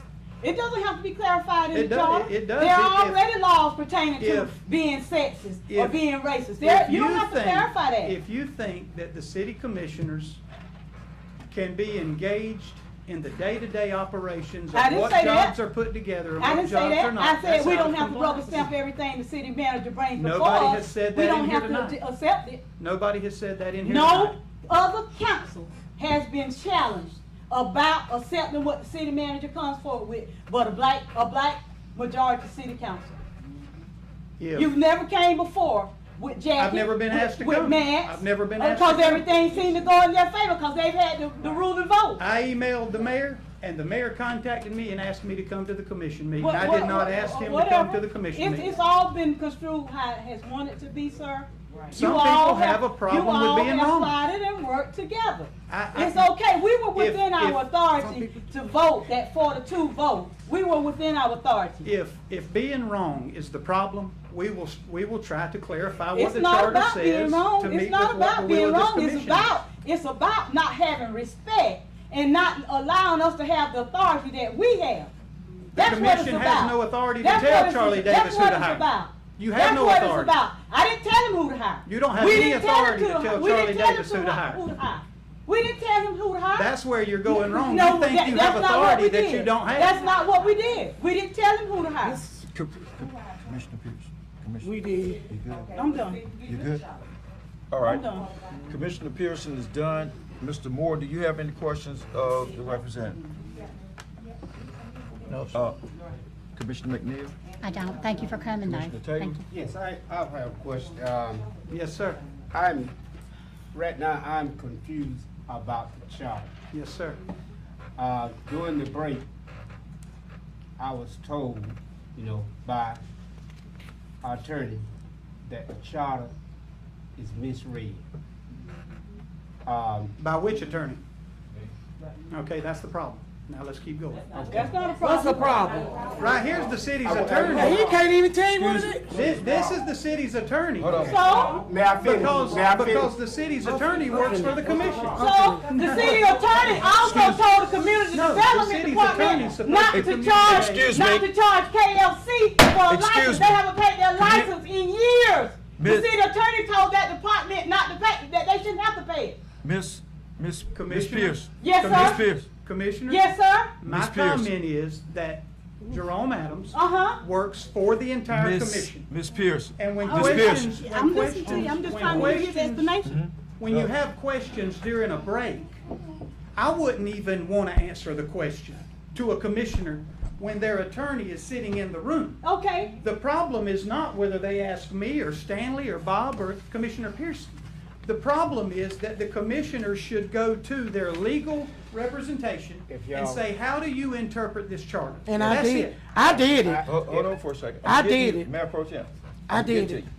It doesn't have to be clarified in It the does- charter. it does. There are If- already laws pertaining to if- being sexist or if- being racist. If You don't have to think- clarify that. If you think that the city commissioners can be engaged in the day-to-day operations I of didn't what say that. jobs are put together and I what didn't say jobs are that. not, I said that's we out don't of have to rubber compliance. stamp everything the city manager brings before Nobody us. has said We that don't in here have tonight. to accept it. Nobody has said that in here No tonight. other council has been challenged about accepting what the city manager comes forward with, but a black majority city council. If- You've never came before with Jackie. I've never been asked to with come. Max, I've never been asked to because come. everything seemed to go in their favor because they've had the ruling vote. I emailed the mayor, and the mayor contacted me and asked me to come to the commission meeting. I What- did not ask him to whatever. come to the commission It's meeting. all been construed how it has wanted to be, sir. Some You people all have a problem with being You all have wrong. plotted and worked together. I- It's okay. We were within if- our authority to vote that 4-2 vote. We were within our authority. If being wrong is the problem, we will try to clarify what It's the not charter about being says wrong. to It's meet not with what the about will being of this wrong. commission is. It's about not having respect and not allowing us to have the authority that we have. That's what it's commission about. has no authority to That's tell what it's- Charlie that's Davis who what to it's hire. about. You have That's no what authority. it's about. I didn't tell him who to hire. You don't have We any didn't tell him authority to tell we Charlie didn't tell him Davis who to hire. We didn't tell him who to hire. That's where you're going wrong. No, You think you that's have not what we authority that you did. don't have. That's not what we did. We didn't tell him who to hire. Commissioner Pierce. We did. You good? I'm done. You good? All right. I'm done. Commissioner Pearson is done. Mr. Moore, do you have any questions of the representative? No, sir. Commissioner McNeil? I don't. Thank you for coming, though. Commissioner Taylor? Thank you. Yes, I have a question. Yes, sir. Right now, I'm confused about the charter. Yes, sir. During the break, I was told, by our attorney that the charter is misread. By which attorney? Okay, that's the problem. Now let's keep going. That's not a problem. What's the problem? Right here's the city's attorney. He can't even tell you what it is. This is the city's attorney. So, May I finish? Because the city's attorney works for the commission. So, the city attorney also told the community No, the development city's department attorney's supposed not to to communicate. charge, Excuse not me. to charge KLC for a Excuse license. me. They haven't paid their license in years. The Miss- city attorney told that department not to pay, that they shouldn't have to pay it. Miss Commissioner? Pierce? Yes, Miss sir. Pierce? Commissioner? Yes, sir. My Ms. Pierce. comment is that Jerome Adams Uh-huh. works for the entire commission. Miss Pierce? And when Oh, questions, I'm listening to you. I'm just trying to hear his explanation. when you have questions during a break, I wouldn't even want to answer the question to a commissioner when their attorney is sitting in the room. Okay. The problem is not whether they ask me or Stanley or Bob or Commissioner Pearson. The problem is that the commissioners should go to their legal representation and say, how do you interpret this charter? And I That's did. it. I did it. Hold on for a second. I I'm getting did you- it. Mayor Pro Tem. I I'm getting did to it. you.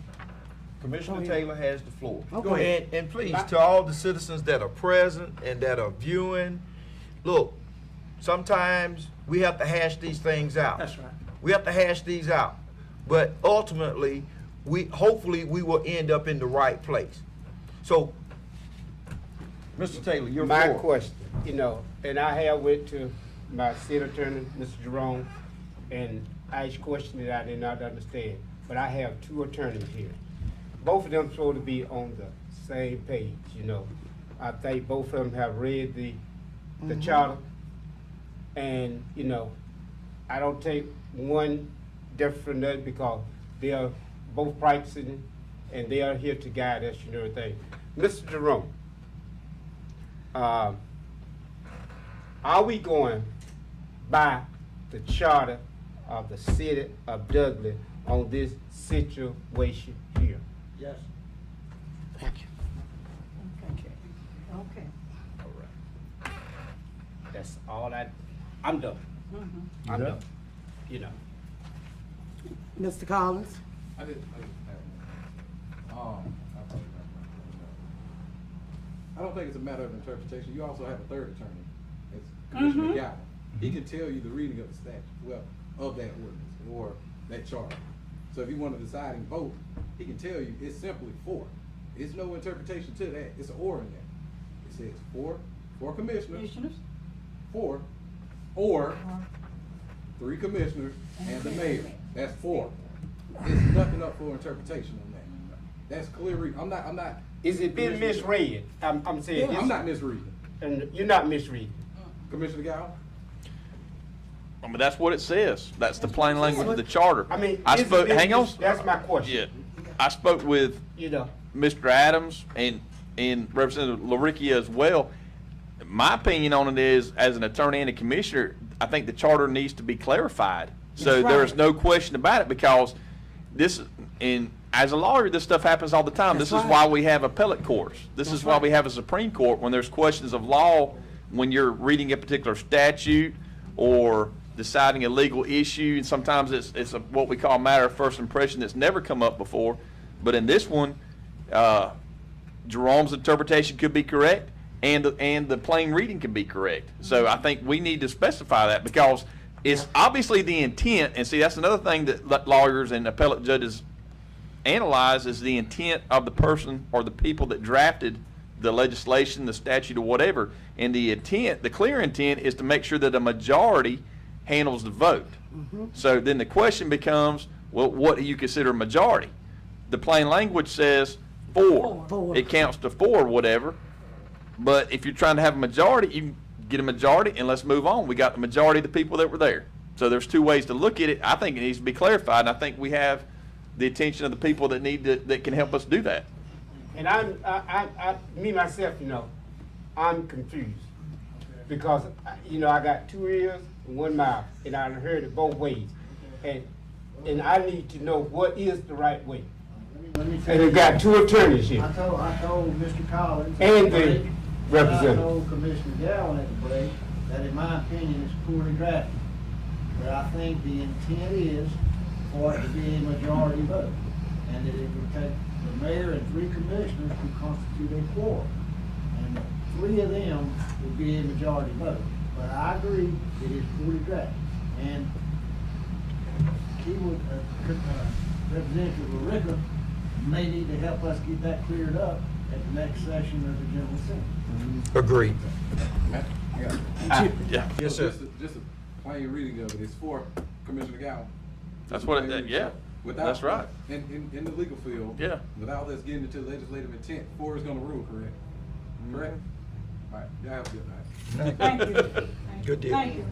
Commissioner Taylor has the floor. Go ahead. And please, to all the citizens that are present and that are viewing, look, sometimes we have to hash these things out. That's right. We have to hash these out. But ultimately, hopefully we will end up in the right place. So, Mr. Taylor, your My floor. question, and I have went to my city attorney, Mr. Jerome, and asked questions that I did not understand. But I have two attorneys here. Both of them supposed to be on the same page, I think both of them have read the the charter. And, you know, I don't take one different from the other because they are both practicing and they are here to guide us, you know, everything. Mr. Jerome, are we going by the charter of the city of Douglas on this situation here? Yes. Thank you. Okay. All right. That's all I'm done. I'm done. You know. Mr. Collins? I didn't I don't think it's a matter of interpretation. You also have a third attorney. It's Commissioner Galvin. He can tell you the reading of the statute, well, of that ordinance or that charter. So if you want a deciding vote, he can tell you it's simply 4. There's no interpretation to that. It's an or in there. It says 4 commissioners, 4, or 3 commissioners and the mayor. That's 4. There's nothing up for interpretation on that. That's clear. I'm not. Is it being misread? I'm saying. I'm not misreading. And you're not misreading. Commissioner Gow? I mean, that's what it says. That's the plain language of the charter. I mean, I spoke, hang on. That's my question. Yeah. I spoke with Mr. Adams and Representative LaRickia as well. My opinion on it is, as an attorney and a commissioner, I think the charter needs to be clarified. So there is no question about it, because this, and as a lawyer, this stuff happens all the time. This is why we have appellate courts. This is why we have a Supreme Court when there's questions of law, when you're reading a particular statute or deciding a legal issue, and sometimes it's what we call a matter of first impression that's never come up before. But in this one, Jerome's interpretation could be correct, and the plain reading could be correct. So I think we need to specify that, because it's obviously the intent, and see, that's another thing that lawyers and appellate judges analyze, is the intent of the person or the people that drafted the legislation, the statute, or whatever. And the intent, the clear intent, is to make sure that a majority handles the vote. So then the question becomes, well, what do you consider a majority? The plain language says 4. It counts to 4 or whatever. But if you're trying to have a majority, you can get a majority and let's move on. We got the majority of the people that were there. So there's 2 ways to look at it. I think it needs to be clarified, and I think we have the attention of the people that that can help us do that. And me myself, you know, I'm confused because, you know, I got 2 ears and 1 mouth, and I heard it both ways, and I need to know what is the right way. And we got 2 attorneys here. I told Mr. Collins and the representative. I told Commissioner Gowan at the break that in my opinion it's poorly drafted. But I think the intent is for it to be a majority vote, and that it would take the mayor and 3 commissioners to constitute a quorum, and 3 of them would be a majority vote. But I agree it is poorly drafted, and he would, Representative LaRickia may need to help us get that cleared up at the next session of the General Assembly. Agreed. Yeah. Yes, sir. Just a plain reading of it. It's 4 Commissioner Gow. That's what yeah. That's right. In the legal field, yeah. Without us getting into legislative intent, 4 is going to rule, correct? Correct? All right. Y'all have a good night. Thank you. Good deal. Thank you.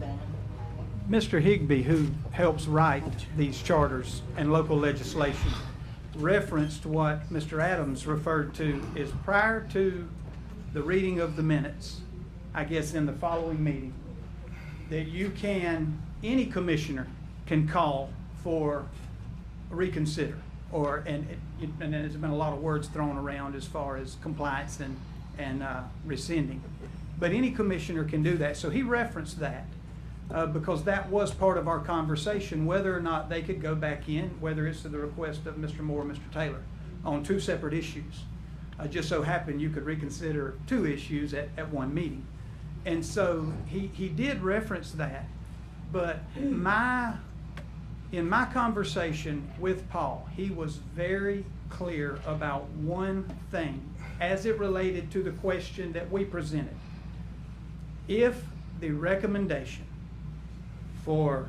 Mr. Higbee, who helps write these charters and local legislation, referenced what Mr. Adams referred to is prior to the reading of the minutes, I guess in the following meeting, that any commissioner can call for reconsider, and there's been a lot of words thrown around as far as compliance and rescinding, but any commissioner can do that. So he referenced that because that was part of our conversation, whether or not they could go back in, whether it's to the request of Mr. Moore or Mr. Taylor, on 2 separate issues. Just so happened you could reconsider 2 issues at 1 meeting. And so he did reference that, but in my conversation with Paul, he was very clear about one thing as it related to the question that we presented. If the recommendation for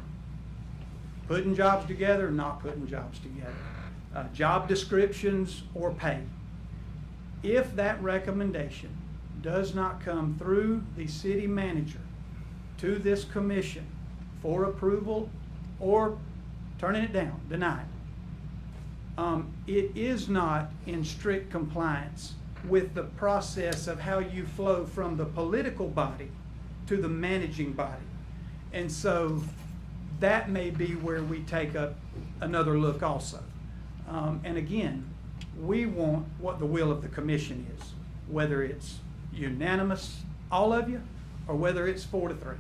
putting jobs together, not putting jobs together, job descriptions or pay, if that recommendation does not come through the city manager to this commission for approval or turning it down, denied, it is not in strict compliance with the process of how you flow from the political body to the managing body. And so that may be where we take another look also. And again, we want what the will of the commission is, whether it's unanimous, all of you, or whether it's 4-3.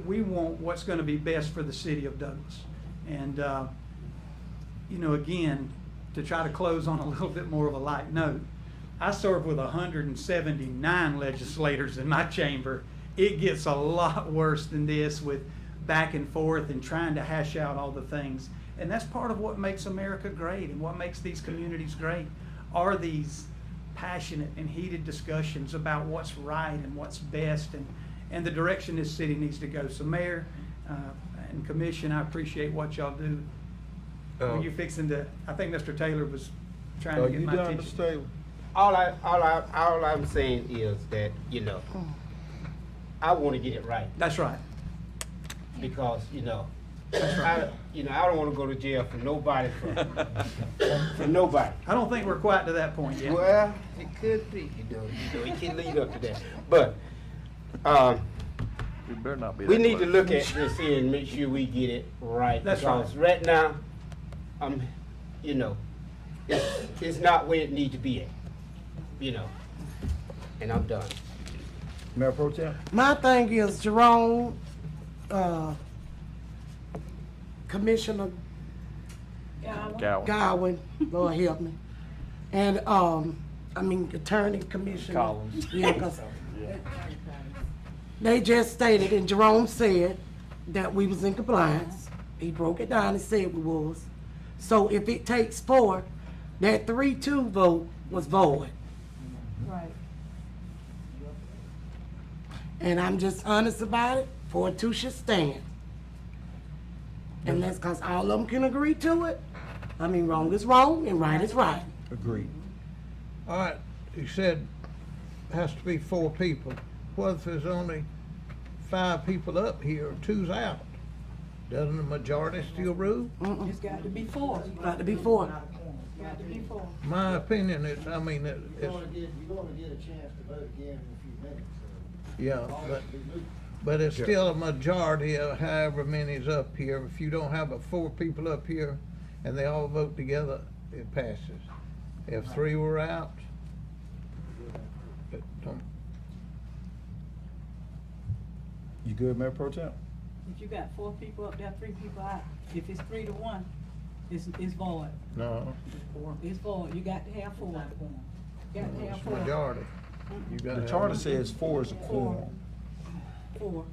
We want what's going to be best for the city of Douglas. And, you know, again, to try to close on a little bit more of a light note, I serve with 179 legislators in my chamber. It gets a lot worse than this with back and forth and trying to hash out all the things. And that's part of what makes America great and what makes these communities great, are these passionate and heated discussions about what's right and what's best and the direction this city needs to go. So Mayor and Commission, I appreciate what y'all do. You're fixing to, I think Mr. Taylor was trying to get my attention. Mr. Taylor? All I'm saying is that, you know, I want to get it right. That's right. Because, you know, I don't want to go to jail for nobody, for nobody. I don't think we're quite to that point yet. Well, it could be, you know, it can lead up to that. But, We better not be we that need to close. look at this here and make sure we get it right. That's because right now, you know, it's not where it needs to be at, you know, and I'm done. Mayor Pro Tem? My thing is Jerome, Commissioner Godwin, Lord help me, and Attorney Commissioner Collins. Yeah, 'cause they just stated, and Jerome said that we was in compliance. He broke it down and said we was. So if it takes 4, that 3-2 vote was void. Right. And I'm just honest about it, 4-2 should stand. And that's because all of them can agree to it. I mean, wrong is wrong and right is right. Agreed. All right, you said it has to be 4 people. What if there's only 5 people up here, 2's out? Doesn't the majority still rule? It's got to be 4. Got to be 4. Got to be 4. My opinion is, I mean, You're it's, gonna get a chance to vote again in a few minutes. yeah, but it's still a majority of however many's up here. If you don't have 4 people up here and they all vote together, it passes. If 3 were out, it don't. You good, Mayor Pro Tem? If you got 4 people up there, 3 people out, if it's 3-1, it's void. No, It's void. You got to have 4. You got to have it's 4. majority. You gotta The have charter one. says 4 is a quorum. 4.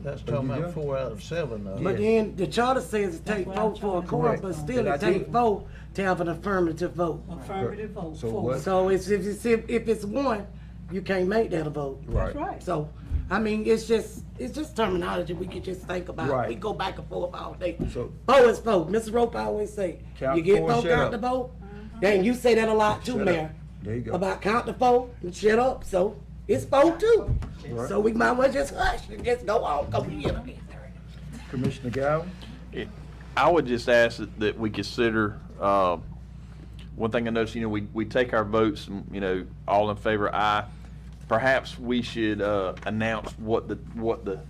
That's talking you about got- 4 out of 7 though. But then the charter says it take That's what I'm vote for a trying to quorum, Correct. but still Did I it take do- vote to have an affirmative vote. Affirmative vote. So 4. what- So if it's 1, you can't make that a vote. Right. That's right. So, I mean, it's just terminology we could just think about. Right. We go back and forth all day. So- 4 is 4. Mrs. Rope always say, Count you get 4, 4, shut count up. the vote. Dang, you say that a lot too, Shut up. Mayor. There you go. About count the 4 and shut up. So it's 4 too. Right. So we might well just hush and just go on. Go get it. Commissioner Gowan? I would just ask that we consider, one thing I noticed, you know, we take our votes, and, you know, all in favor, aye. Perhaps we should announce what the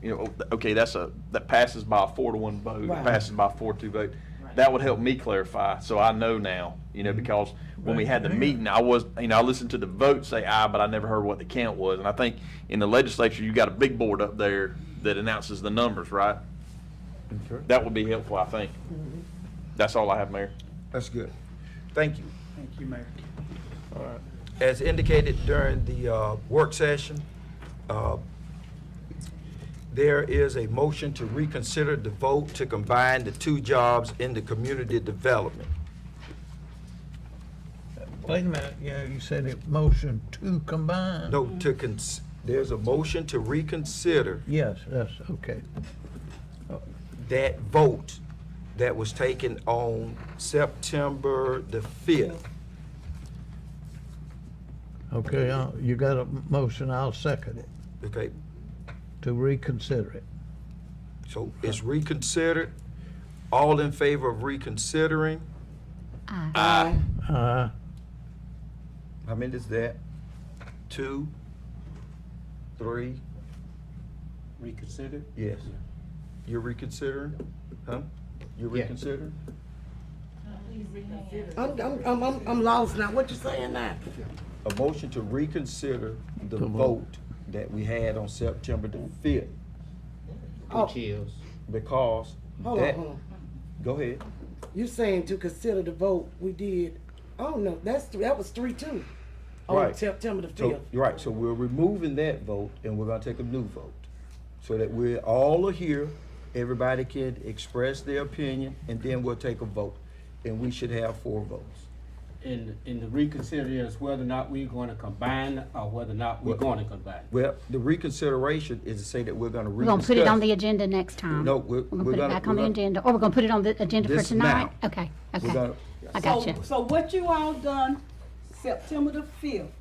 you know, okay, that passes by a 4-1 vote, it Right. passes by a 4-2 vote. That would help me clarify, so I know now, you know, because when we had the meeting, I listened to the vote say aye, but I never heard what the count was. And I think in the legislature, you got a big board up there that announces the numbers, right? Okay. That would be helpful, I think. That's all I have, Mayor. That's good. Thank you. Thank you, Mayor. All right. As indicated during the work session, there is a motion to reconsider the vote to combine the 2 jobs into community development. Wait a minute, yeah, you said it motion to combine? No, there's a motion to reconsider Yes, that's okay. that vote that was taken on September the 5th. Okay, you got a motion, I'll second it, Okay, to reconsider it. so it's reconsidered. All in favor of reconsidering? Aye. Aye. How many is that? 2, 3? Reconsider? Yes. You're reconsidering? Huh? You're Yeah. reconsidering? I'm lost now. What you saying now? A motion to reconsider the vote that we had on September the 5th. Oh. is. Because Hold that, on. go ahead. You saying to consider the vote we did? Oh no, that was 3-2 on Right. September the 5th. So, you're right, so we're removing that vote and we're gonna take a new vote. So that we're all are here, everybody can express their opinion, and then we'll take a vote. And we should have 4 votes. And the reconsider is whether or not we're going to combine or whether or not we're going to combine. Well, the reconsideration is to say that we're gonna rediscuss. We're gonna put it on the agenda next time. No, We're gonna put it back on the we're gonna- agenda, or we're gonna put it on the agenda for This tonight? now. Okay, We're okay. gonna- I got you. So what you all done September the 5th,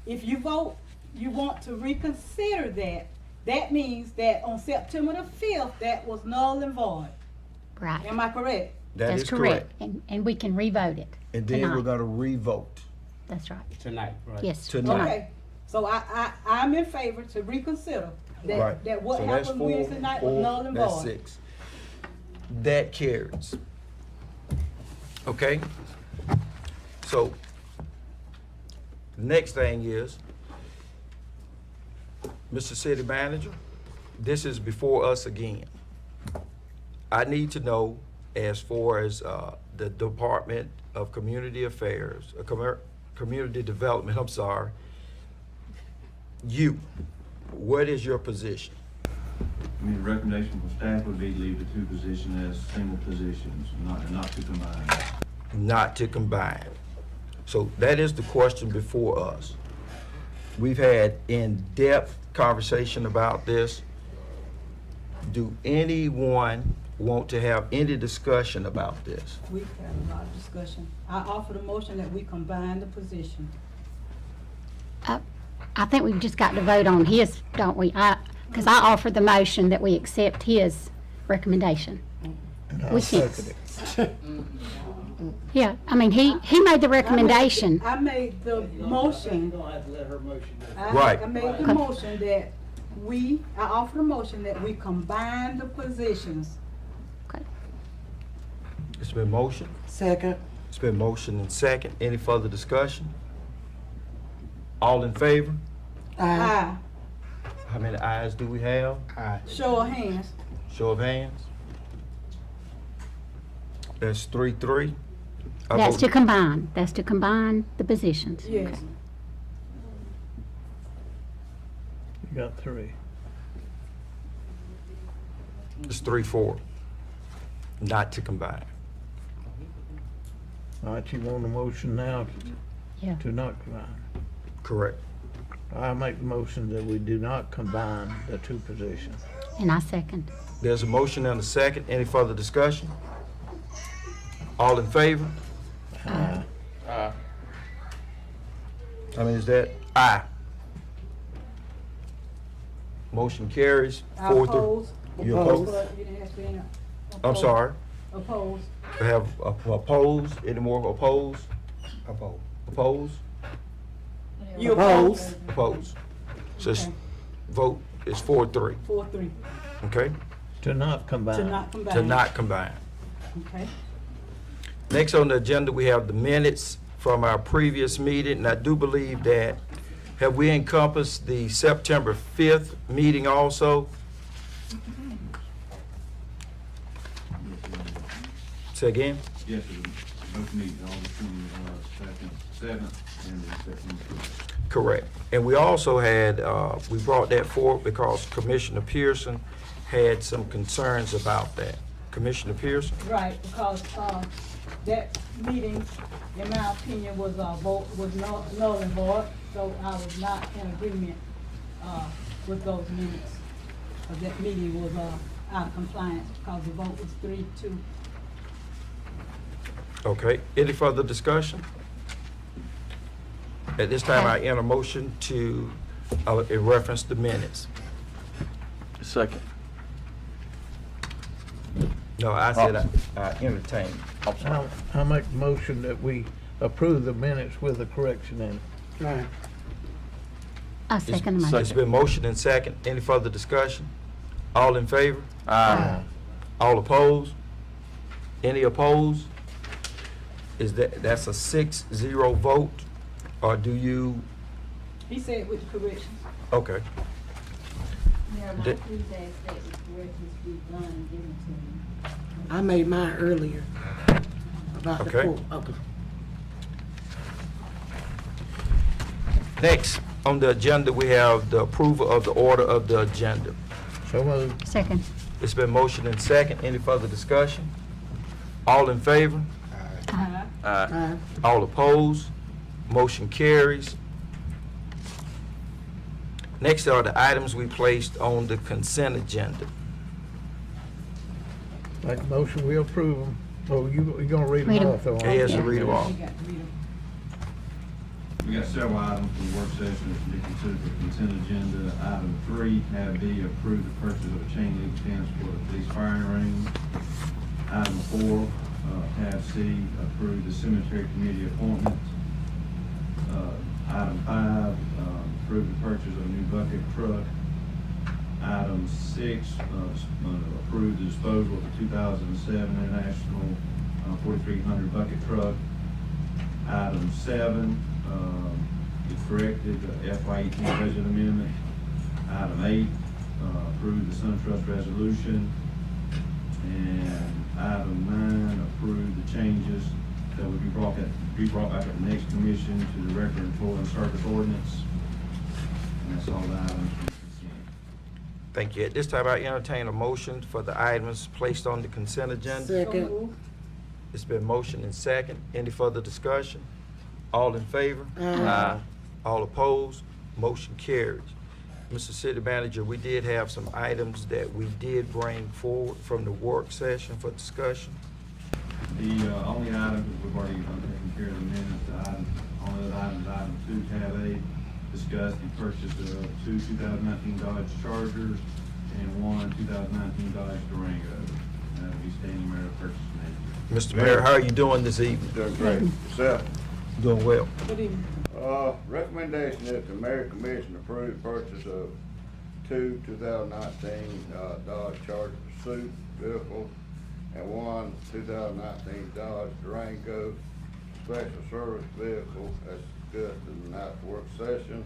if you vote, you want to reconsider that, that means that on September the 5th, that was null and void. Right. Am I correct? That That's is correct. And we can revote it And then we're tonight. gonna re-vote. That's right. Tonight, right? Yes. Tonight. Okay, so I'm in favor to reconsider that, Right. that what So that's happened 4, Wednesday night was 4, null and that's void. 6. That carries. Okay? So, the next thing is, Mr. City Manager, this is before us again. I need to know, as far as the Department of Community Affairs, Community Development, I'm sorry, what is your position? I mean, the recommendation from staff would be to leave the 2 positions as single positions, not to combine. Not to combine. So that is the question before us. We've had in-depth conversation about this. Do anyone want to have any discussion about this? We've had a lot of discussion. I offer the motion that we combine the position. I think we've just got to vote on his, don't we? Because I offered the motion that we accept his recommendation. I'll We second can't. it. Yeah, I mean, he made the recommendation. I made the motion. You're gonna have to let her motion. Right. I made the motion that I offer the motion that we combine the positions. It's been motion. Second. It's been motion and second. Any further discussion? All in favor? Aye. How many ayes do we have? Aye. Show of hands. Show of hands. That's 3-3. I That's vote- to combine. That's to combine the positions. Yes. You got 3. It's 3-4. Not to combine. All right, you want a motion now Yeah. to not combine? Correct. I make the motion that we do not combine the 2 positions. And I second. There's a motion and a second. Any further discussion? All in favor? Aye. How many is that? Aye. Motion carries. I 4-3. oppose. You oppose? You didn't ask me any. I'm Oppose. sorry. Oppose. We have opposed. Any more opposed? Opposed. Opposed? You oppose? Opposed. So it's Okay. vote is 4-3. 4-3. Okay? To not combine. To not combine. To not combine. Okay. Next on the agenda, we have the minutes from our previous meeting, and I do believe that, have we encompassed the September 5th meeting also? Say again? Yes, both meetings, August 7th and the September 5th. Correct. And we also had, we brought that forward because Commissioner Pearson had some concerns about that. Commissioner Pearson? Right, because, that meeting, in my opinion, was null and void, so I was not in agreement, with those minutes. That meeting was, out of compliance because the vote was 3-2. Okay. Any further discussion? At this time, I enter a motion to, in reference to minutes. Second. No, I said I entertain. I make a motion that we approve the minutes with a correction in it. Right. I second the motion. It's been motioned and second. Any further discussion? All in favor? Aye. All opposed? Any opposed? That's a 6-0 vote, or do you? He said with the corrections. Okay. Mayor, Did- please ask that the corrections be done and given to me. I made mine earlier about the Okay. pool. Okay. Next on the agenda, we have the approval of the order of the agenda. So moved. Second. It's been motioned and second. Any further discussion? All in favor? Aye. Aye. All opposed? Motion carries. Next are the items we placed on the consent agenda. Make a motion, we approve them. Oh, you gonna read Read them 'em. off, though? He has to read them all. You got to read 'em. We got several items from the work session that should be considered for consent agenda. Item 3, have B, approve the purchase of a chain link fence for the police firing range. Item 4, have C, approve the cemetery committee appointments. Item 5, approve the purchase of a new bucket truck. Item 6, approve the disposal of the 2007 International 4300 bucket truck. Item 7, is corrected, FY18 budget amendment. Item 8, approve the SunTrust resolution. And item 9, approve the changes that would be brought back at the next commission to the record and toll and service ordinance. And that's all the items from consent. Thank you. At this time, I entertain a motion for the items placed on the consent agenda. Second. It's been motioned and second. Any further discussion? All in favor? Aye. All opposed? Motion carries. Mr. City Manager, we did have some items that we did bring forward from the work session for discussion. The only item, we've already taken care of the minutes, the item, only other items, item 2, tab A, discuss the purchase of 2 2019 Dodge Chargers and 1 2019 Dodge Durango. That will be standing mayor purchase manager. Mr. Mayor, how are you doing this evening? Doing great. Yourself? Doing well. Good evening. Recommendation is the mayor commission approve purchase of 2 2019 Dodge Charger pursuit vehicles and 1 2019 Dodge Durango special service vehicle as discussed in the night's work session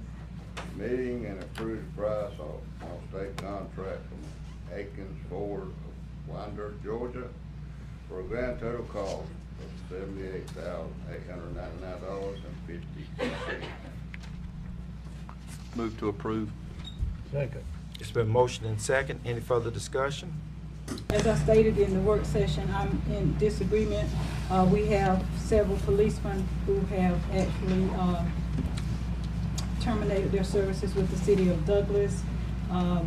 meeting, and approved price on state contract from Aikens Ford of Winder, Georgia, for a grand total cost of $78,899.50. Move to approve. Second. It's been motioned and second. Any further discussion? As I stated in the work session, I'm in disagreement. We have several policemen who have actually terminated their services with the city of Douglas.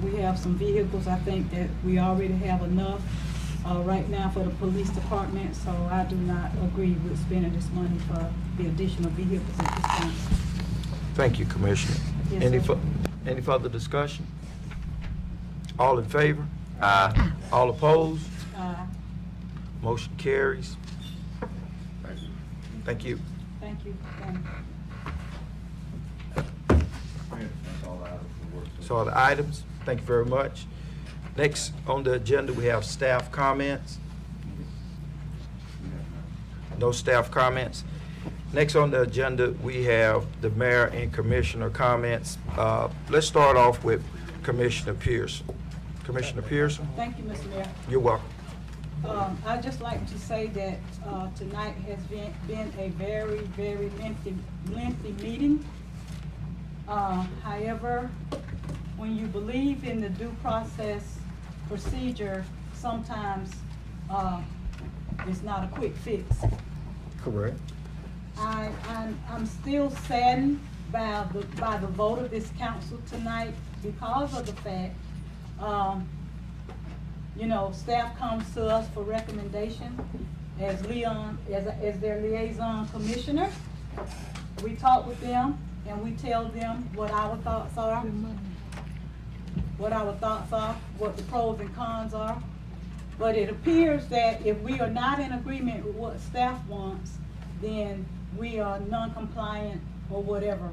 We have some vehicles. I think that we already have enough right now for the police department, so I do not agree with spending this money for the additional vehicles at this time. Thank you, Commissioner. Yes, sir. Any further discussion? All in favor? Aye. All opposed? Motion carries. Thank you. Thank you. That's all the items from the work session. So are the items. Thank you very much. Next on the agenda, we have staff comments. No staff comments. Next on the agenda, we have the mayor and commissioner comments. Let's start off with Commissioner Pearson. Commissioner Pearson? Thank you, Mr. Mayor. You're welcome. I'd just like to say that tonight has been a very, very lengthy meeting. However, when you believe in the due process procedure, sometimes it's not a quick fix. Correct. I'm still saddened by the vote of this council tonight because of the fact, staff comes to us for recommendation as their liaison commissioner. We talk with them, and we tell them what our thoughts are, what the pros and cons are. But it appears that if we are not in agreement with what staff wants, then we are non-compliant or whatever.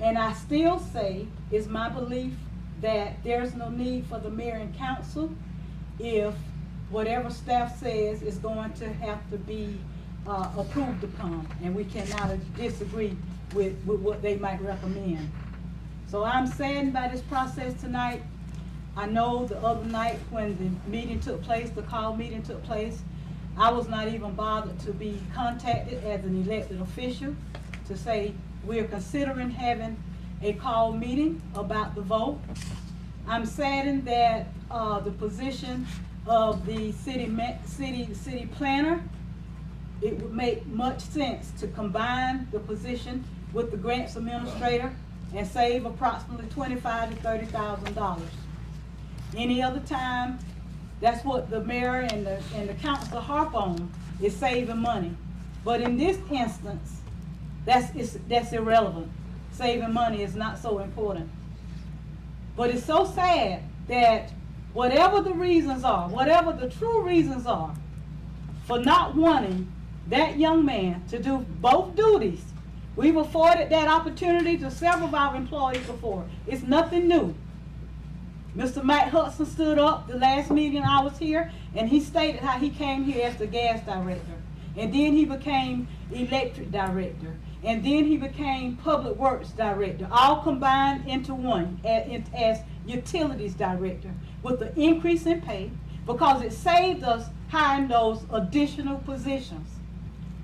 And I still say, it's my belief that there's no need for the mayor and council if whatever staff says is going to have to be approved upon, and we cannot disagree with what they might recommend. So I'm saddened by this process tonight. I know the other night when the meeting took place, the call meeting took place, I was not even bothered to be contacted as an elected official to say we're considering having a call meeting about the vote. I'm saddened that the position of the city planner, it would make much sense to combine the position with the grants administrator and save approximately $25,000 to $30,000. Any other time, that's what the mayor and the council harp on, is saving money. But in this instance, that's irrelevant. Saving money is not so important. But it's so sad that whatever the reasons are, whatever the true reasons are for not wanting that young man to do both duties, we've afforded that opportunity to several of our employees before. It's nothing new. Mr. Mike Hudson stood up the last meeting I was here, and he stated how he came here as the gas director. And then he became electric director. And then he became public works director, all combined into one as utilities director, with the increase in pay, because it saved us hiring those additional positions.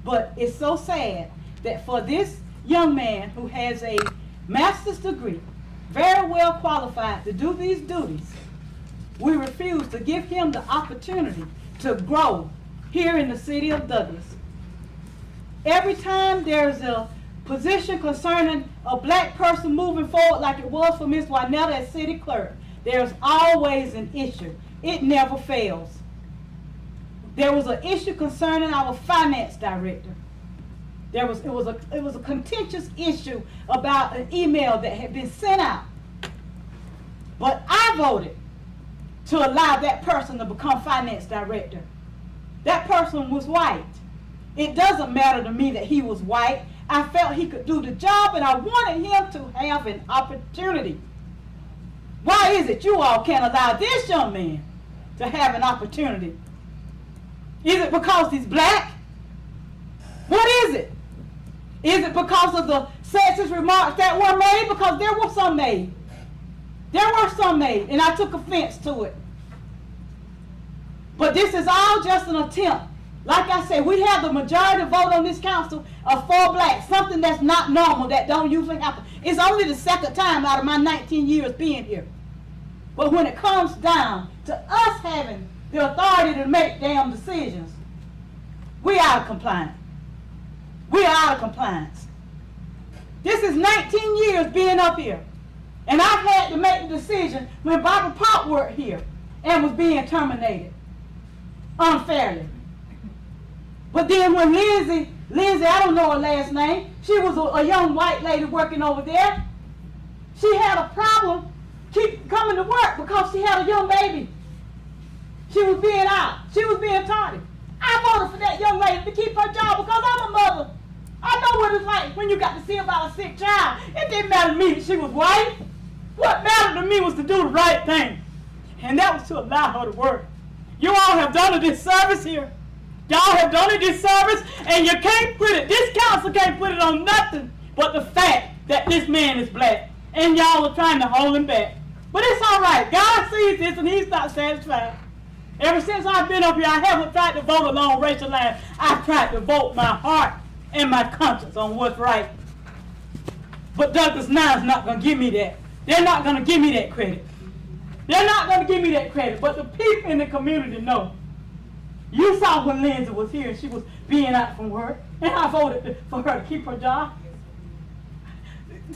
But it's so sad that for this young man who has a master's degree, very well qualified to do these duties, we refuse to give him the opportunity to grow here in the city of Douglas. Every time there's a position concerning a black person moving forward, like it was for Ms. Juanetta as city clerk, there's always an issue. It never fails. There was an issue concerning our finance director. It was a contentious issue about an email that had been sent out. But I voted to allow that person to become finance director. That person was white. It doesn't matter to me that he was white. I felt he could do the job, and I wanted him to have an opportunity. Why is it you all can't allow this young man to have an opportunity? Is it because he's black? What is it? Is it because of the sexist remarks that were made? Because there were some made. There were some made, and I took offense to it. But this is all just an attempt. Like I said, we have the majority vote on this council of 4 blacks, something that's not normal, that don't usually happen. It's only the second time out of my 19 years being here. But when it comes down to us having the authority to make damn decisions, we out of compliance. We are out of compliance. This is 19 years being up here. And I've had to make the decision when Barbara Pop worked here and was being terminated unfairly. But then when Lindsay, I don't know her last name, she was a young white lady working over there. She had a problem keep coming to work because she had a young baby. She was being out. She was being tardy. I voted for that young lady to keep her job because I'm a mother. I know what it's like when you got to see about a sick child. It didn't matter to me that she was white. What mattered to me was to do the right thing. And that was to allow her to work. You all have done a disservice here. Y'all have done a disservice, and you can't put it, this council can't put it on nothing but the fact that this man is black. And y'all are trying to hold him back. But it's all right. God sees this, and he's not satisfied. Ever since I've been up here, I haven't tried to vote along racial lines. I've tried to vote my heart and my conscience on what's right. But Douglas now is not going to give me that. They're not going to give me that credit. They're not going to give me that credit. But the people in the community know. You saw when Lindsay was here and she was being out from work, and I voted for her to keep her job.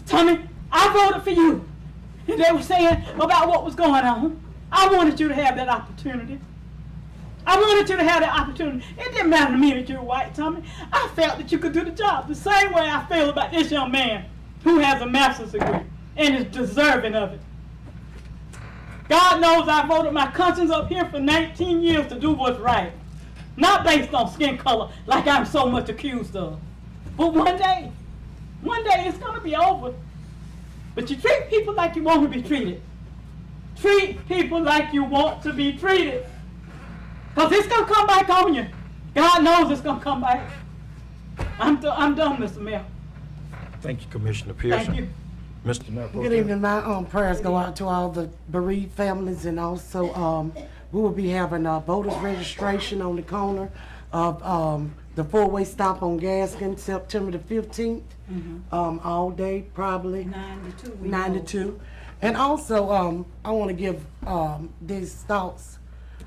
Tommy, I voted for you. And they were saying about what was going on. I wanted you to have that opportunity. I wanted you to have that opportunity. It didn't matter to me that you're white, Tommy. I felt that you could do the job the same way I feel about this young man. who has a master's degree and is deserving of it. God knows I voted my conscience up here for 19 years to do what's right. Not based on skin color like I'm so much accused of. But one day it's gonna be over. But you treat people like you want to be treated. Treat people like you want to be treated. Because it's gonna come back on you. God knows it's gonna come back. I'm done, Mr. Mayor. Thank you, Commissioner Pearson. Thank you. Mr. Mayor Pro Good Tem. evening. My prayers go out to all the bereaved families, and also we will be having voters registration on the corner of the four-way stop on Gaskin, September the 15th, all day, probably 9 to 2. And also, I want to give these thoughts.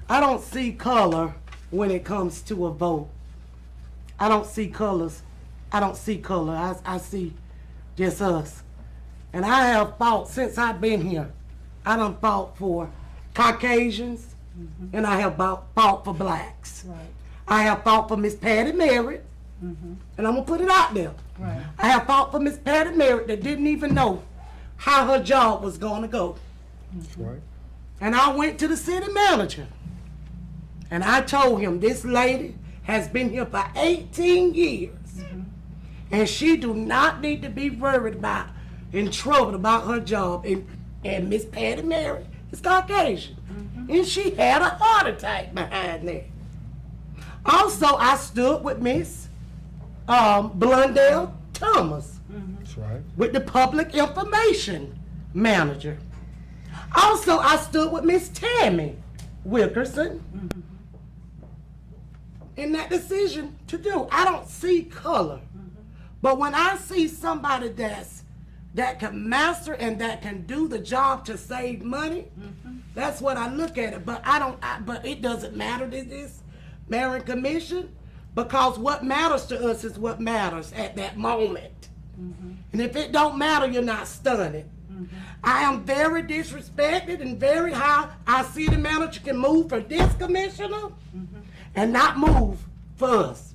I don't see color when it comes to a vote. I don't see colors. I don't see color. I see just us. And I have fought since I've been here. I done fought for Caucasians, and I have fought for blacks. Right. I have fought for Miss Patty Merritt, and I'm gonna put it out there. Right. I have fought for Miss Patty Merritt that didn't even know how her job was gonna go. That's right. And I went to the city manager, and I told him this lady has been here for 18 years, and she do not need to be worried about, in trouble about her job. And Miss Patty Merritt is Caucasian, and she had a heart attack behind that. Also, I stood with Miss Blundell Thomas, That's right. with the public information manager. Also, I stood with Miss Tammy Wilkerson in that decision to do. I don't see color, but when I see somebody that can master and that can do the job to save money, that's what I look at it. But but it doesn't matter to this mayor and commission, because what matters to us is what matters at that moment. And if it don't matter, you're not studied. I am very disrespected and very high. I see the manager can move for this commissioner and not move for us.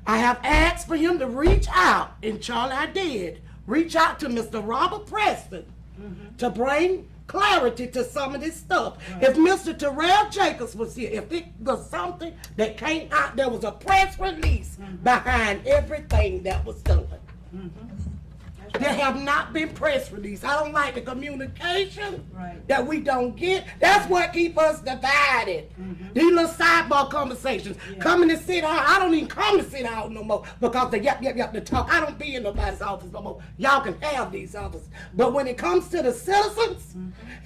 I have asked for him to reach out, and Charlie, I did reach out to Mr. Robert Preston to bring clarity to some of this stuff. If Mr. Terrell Jacobs was here, if it was something that came out, there was a press release behind everything that was done. There have not been press release. I don't like the communication that we don't get. That's what keep us divided. These little sidebar conversations. Coming to sit down, I don't even come to sit down no more because the yap, the talk. I don't be in nobody's office no more. Y'all can have these offices. But when it comes to the citizens,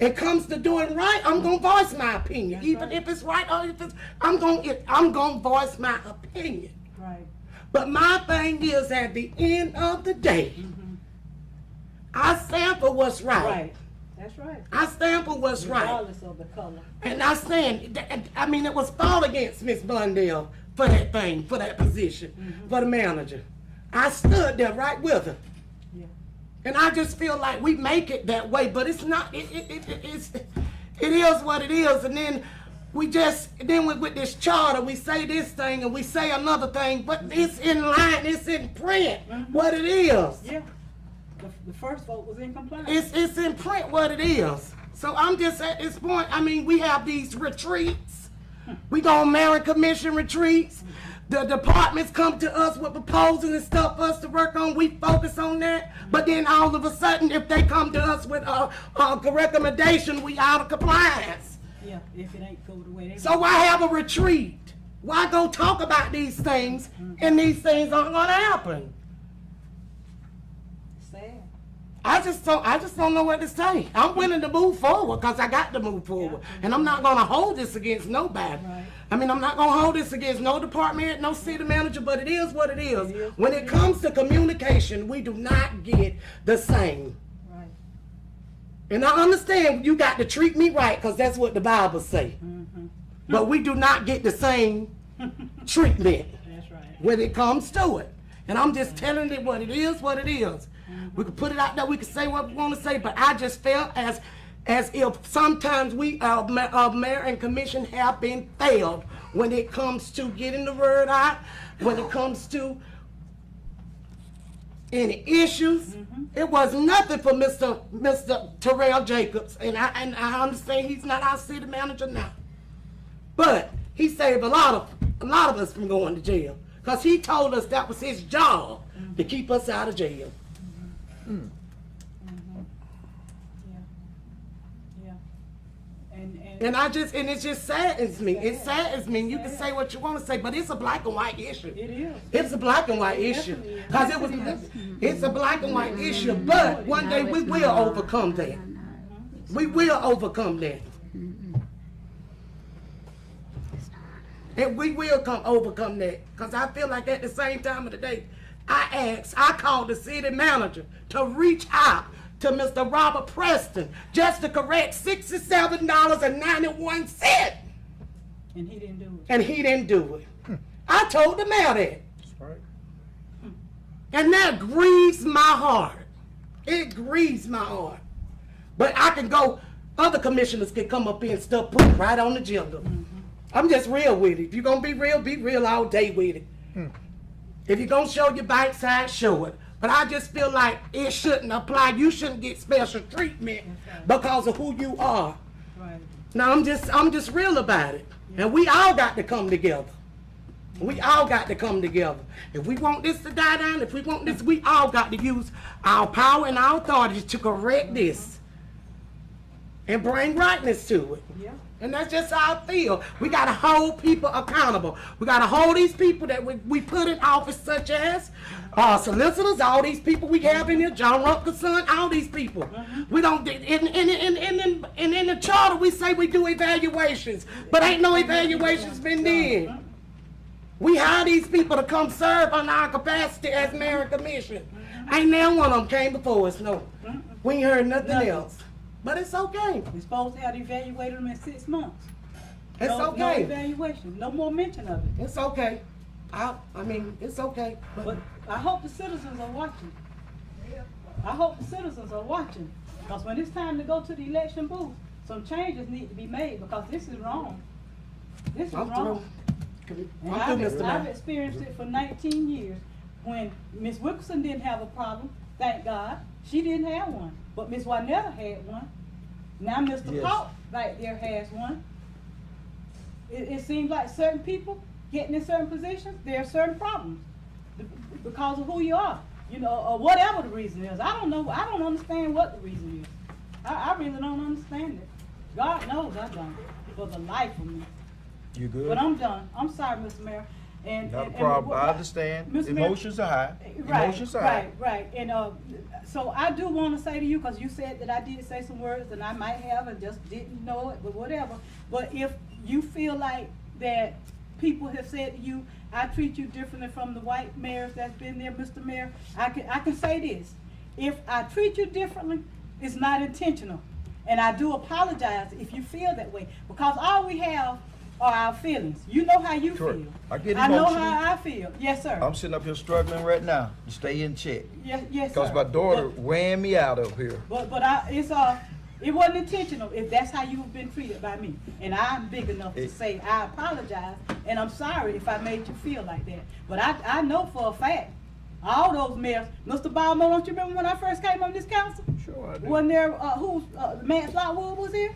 it comes to doing right, I'm gonna voice my opinion. Even if it's right or if it's, I'm gonna voice my opinion. Right. But my thing is, at the end of the day, I stand for what's right. Right. That's right. I stand for what's right. Regardless of the color. And I stand, I mean, it was fought against Miss Blundell for that thing, for that position, for the manager. I stood there right with her. Yeah. And I just feel like we make it that way, but it's not, it is what it is. And then with this charter, we say this thing and we say another thing, but it's in line, it's in print, what it is. Yeah. The first vote was in compliance. It's in print what it is. So I'm just at this point, I mean, we have these retreats. We go on Mayor and Commission retreats. The departments come to us with proposals and stuff for us to work on. We focus on that. But then all of a sudden, if they come to us with a recommendation, we out of compliance. Yeah, if it ain't go the way they So why have a retreat? Why go talk about these things and these things aren't gonna happen? sad. I just don't know what to say. I'm willing to move forward because I got to move forward. And I'm not gonna hold this against nobody. I mean, I'm not gonna hold this against no department, no city manager, but it is what it is. When it comes to communication, we do not get the same. Right. And I understand you got to treat me right because that's what the Bible say. But we do not get the same treatment That's right. when it comes to it. And I'm just telling it what it is, what it is. We can put it out there, we can say what we want to say, but I just felt as if sometimes we, mayor and commission have been failed when it comes to getting the word out, when it comes to any issues. It was nothing for Mr. Terrell Jacobs, and I understand he's not our city manager now. But he saved a lot of us from going to jail, because he told us that was his job to keep us out of jail. And it just saddens me. It saddens me. You can say what you want to say, but it's a black and white issue. It is. It's a black and white issue. Because it's a black and white issue, but one day we will overcome that. We will overcome that. And we will overcome that. Because I feel like at the same time of the day, I called the city manager to reach out to Mr. Robert Preston just to correct $67.91. And he didn't do it. And he didn't do it. I told the mayor that. That's right. And that grieves my heart. It grieves my heart. But I can go, other commissioners can come up here and stuff put right on the agenda. I'm just real with it. If you're going to be real all day with it. If you're going to show your backside, show it. But I just feel like it shouldn't apply. You shouldn't get special treatment because of who you are. Right. Now I'm just real about it. And we all got to come together. We all got to come together. If we want this to die down, if we want this, we all got to use our power and our authority to correct this and bring rightness to it. Yeah. And that's just how I feel. We got to hold people accountable. We got to hold these people that we put in office, such as solicitors, all these people we have in here, John Rucker's son, all these people. We don't, in the charter, we say we do evaluations, but ain't no evaluations been done. We hire these people to come serve on our capacity as mayor and commission. Ain't now one of them came before us, no. We ain't heard nothing else. But it's okay. We're supposed to have evaluated them in 6 months. It's No okay. evaluation, no more mention of it. It's okay. I mean, it's okay. But I hope the citizens are watching. I hope the citizens are watching. Because when it's time to go to the election booth, some changes need to be made, because this is wrong. This is wrong. And I've experienced it for 19 years. When Ms. Wilkerson didn't have a problem, thank God, she didn't have one. But Ms. Juanetta had one. Now Mr. Paul right there has one. It seems like certain people getting in certain positions, there are certain problems because of who you are, or whatever the reason is. I don't know. I don't understand what the reason is. I really don't understand it. God knows I don't, for the life of me. You good? But I'm done. I'm sorry, Mr. Mayor. Not a problem. I understand. Emotions are high. Emotions are high. Right. And so I do want to say to you, because you said that I did say some words and I might have and just didn't know it, but whatever. But if you feel like that people have said to you, I treat you differently from the white mayors that's been there, Mr. Mayor, I can say this. If I treat you differently, it's not intentional. And I do apologize if you feel that way, because all we have are our feelings. You know how you feel. I get I know emotional. how I feel. Yes, sir. I'm sitting up here struggling right now. You stay in check. Yes, sir. Because my daughter ran me out of here. But it wasn't intentional if that's how you've been treated by me. And I'm big enough to say I apologize, and I'm sorry if I made you feel like that. But I know for a fact, all those mayors, Mr. Balmo, don't you remember when I first came on this council? Sure I do. Wasn't there, Matt Lockwood was here?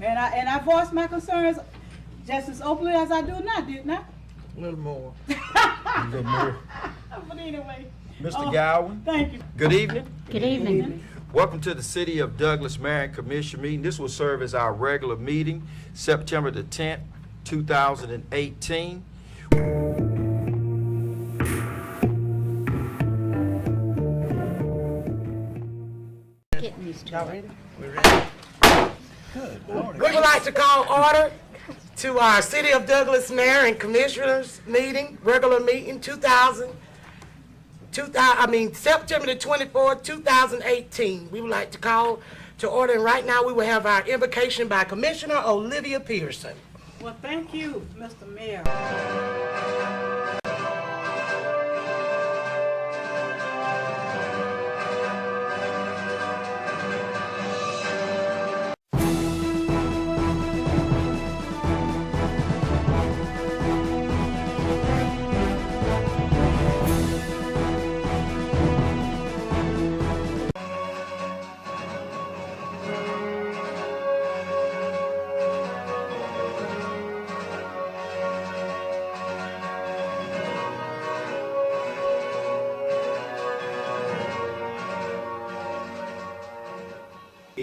And I voiced my concerns just as openly as I do now, didn't I? A little more. A little more. But anyway. Mr. Gowan. Thank you. Good evening. Good evening. Welcome to the City of Douglas Mayor and Commission meeting. This will serve as our regular meeting, September the 10th, 2018. Getting used to it. We're ready? Good. We would like to call order to our City of Douglas Mayor and Commissioners meeting, regular meeting, September the 24th, 2018. We would like to call to order, and right now we will have our invocation by Commissioner Olivia Peterson. Well, thank you, Mr. Mayor.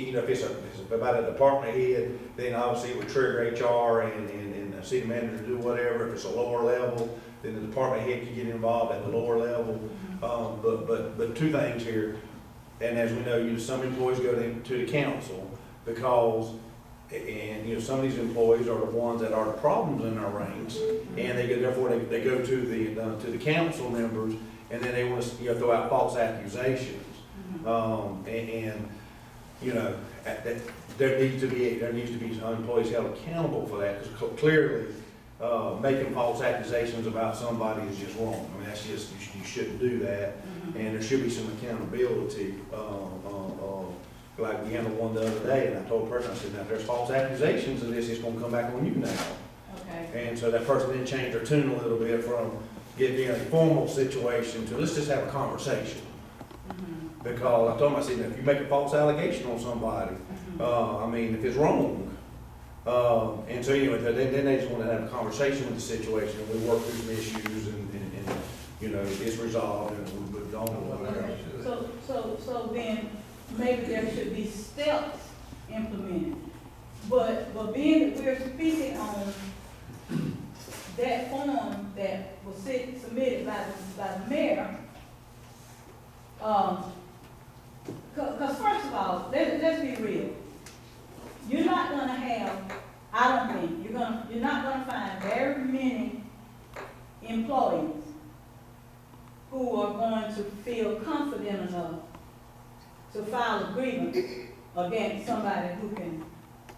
if it's about a department head, then obviously it would trigger HR and the city manager to do whatever. If it's a lower level, then the department head can get involved at the lower level. But two things here, and as we know, some employees go to the council because, and some of these employees are the ones that are the problems in our ranks, and therefore they go to the council members, and then they want to throw out false accusations. There needs to be employees held accountable for that, because clearly making false accusations about somebody is just wrong. I mean, that's just, you shouldn't do that, and there should be some accountability. Like we handled one the other day, and I told the person, I said, now if there's false accusations of this, it's going to come back on you now. Okay. And so that person did change their tune a little bit from getting in a formal situation to let's just have a conversation. Because I told him, I said, if you make a false allegation on somebody, I mean, if it's wrong, and so anyway, then they just want to have a conversation with the situation, and we work through some issues, and it's resolved, and we moved on. Okay. So then maybe there should be steps implemented. But being that we're speaking on that form that was submitted by the mayor, because first of all, let's be real. You're not going to have, I don't think, you're not going to find very many employees who are going to feel confident enough to file a grievance against somebody who can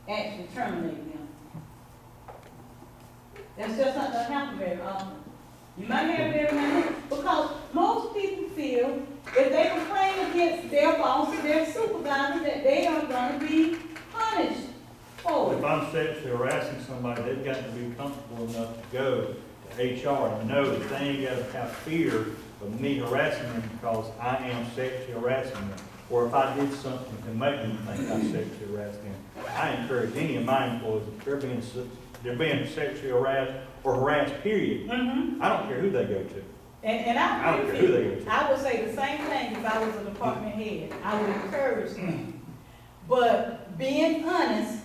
actually terminate them. That's just not going to happen very often. You might have very many, because most people feel if they complain against their boss or their supervisor that they are going to be punished for it. If I'm sexually harassing somebody, they've got to be comfortable enough to go to HR and know that they ain't got to have fear of me harassing them because I am sexually harassing them. Or if I did something to make them think I sexually harassed them. I encourage any of my employees, if they're being sexually harassed or harassed, period, I don't care who they go to. And I don't care who they go to. I would say the same thing if I was a department head. I would encourage them. But being honest,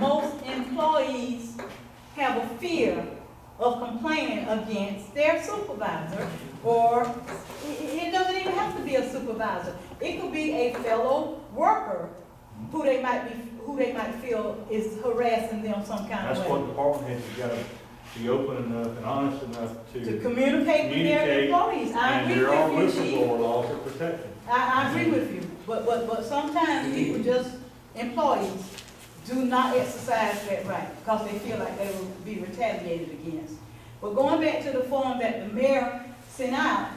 most employees have a fear of complaining against their supervisor, or it doesn't even have to be a supervisor. It could be a fellow worker who they might feel is harassing them some kind of way. That's what department heads have got to be open enough and honest enough to communicate with their employees. I agree with you, and there are whistleblower laws that protect them. I agree with you, but sometimes people employees do not exercise that right because they feel like they will be retaliated against. But going back to the form that the mayor sent out,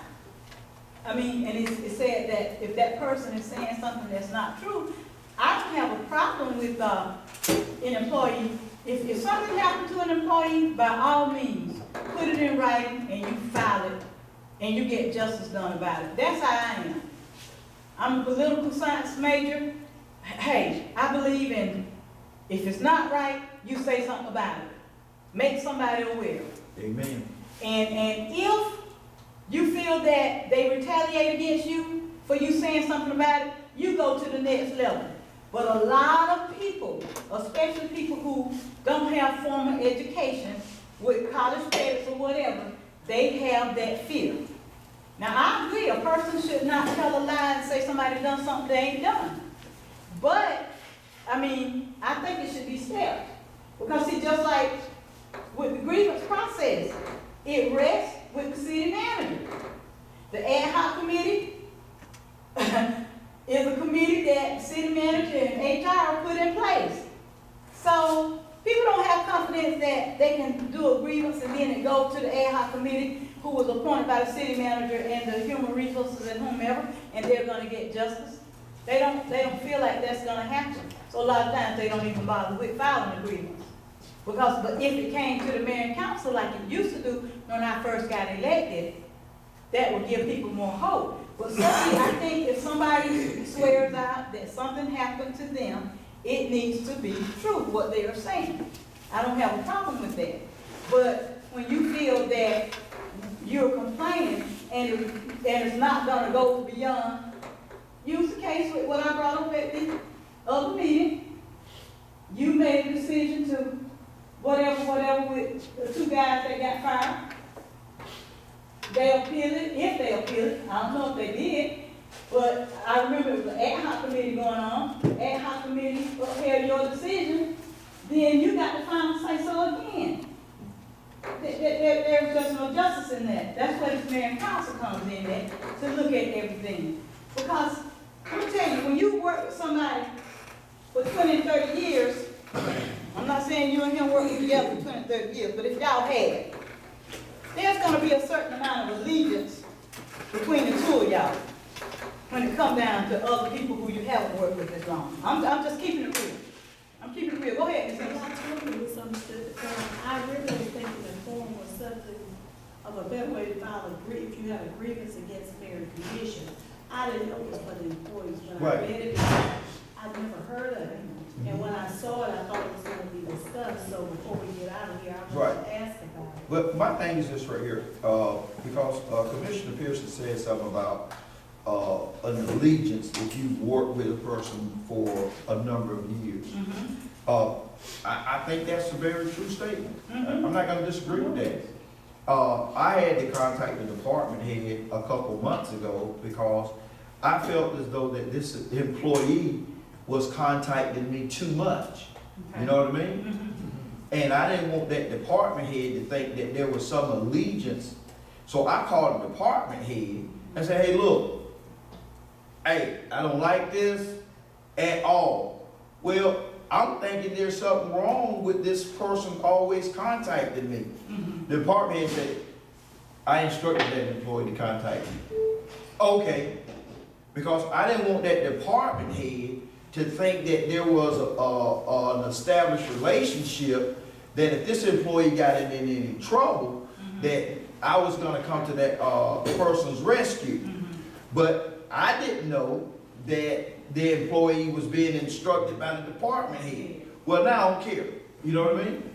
I mean, and it said that if that person is saying something that's not true, I don't have a problem with an employee. If something happened to an employee, by all means, put it in writing and you file it and you get justice done about it. That's how I am. I'm a political science major. Hey, I believe in if it's not right, you say something about it. Make somebody aware. Amen. And if you feel that they retaliate against you for you saying something about it, you go to the next level. But a lot of people, especially people who don't have formal education with college credits or whatever, they have that fear. Now I agree, a person should not tell a lie and say somebody done something they ain't done. But, I mean, I think it should be stepped. Because see, just like with the grievance process, it rests with the city manager. The ad hoc committee is a committee that the city manager and HR put in place. So people don't have confidence that they can do a grievance and then it goes to the ad hoc committee who was appointed by the city manager and the human resources and whomever, and they're going to get justice. They don't feel like that's going to happen. So a lot of times they don't even bother with filing a grievance. But if it came to the mayor and council like it used to do when I first got elected, that would give people more hope. But certainly I think if somebody swears out that something happened to them, it needs to be true, what they are saying. I don't have a problem with that. But when you feel that you're complaining and it's not going to go beyond, use the case with what I brought up at the of the meeting, you made a decision to whatever with the two guys that got fired. They appealed it, if they appealed it, I don't know if they did, but I remember it was an ad hoc committee going on, ad hoc committee upheld your decision, then you got the final say so again. There's just no justice in that. That's where the mayor and council comes in there, to look at everything. Because, I'm gonna tell you, when you work with somebody for 20 and 30 years, I'm not saying you and him working together for 20 and 30 years, but if y'all had, there's gonna be a certain amount of allegiance between the two of y'all when it comes down to other people who you haven't worked with as long. I'm just keeping it real. I'm keeping it real. Go ahead, Ms. Anderson. I totally misunderstood the term. I really was thinking the form was something of a better way to file a grievance, if you had a grievance against mayor and commission. I didn't know it was for the employees, but I read it, I'd never heard of it. And when I saw it, I thought it was going to be discussed, so before we get out of here, I want to ask about it. But my thing is this right here, because Commissioner Pearson said something about an allegiance if you've worked with a person for a number of years. I think that's a very true statement. I'm not gonna disagree with that. I had to contact the department head a couple months ago because I felt as though that this employee was contacting me too much. You know what I mean? And I didn't want that department head to think that there was some allegiance. So I called the department head and said, hey, look, hey, I don't like this at all. Well, I'm thinking there's something wrong with this person always contacting me. The department head said, I instructed that employee to contact me. Okay, because I didn't want that department head to think that there was an established relationship, that if this employee got in any trouble, that I was gonna come to that person's rescue. But I didn't know that the employee was being instructed by the department head. Well, now I don't care. You know what I mean?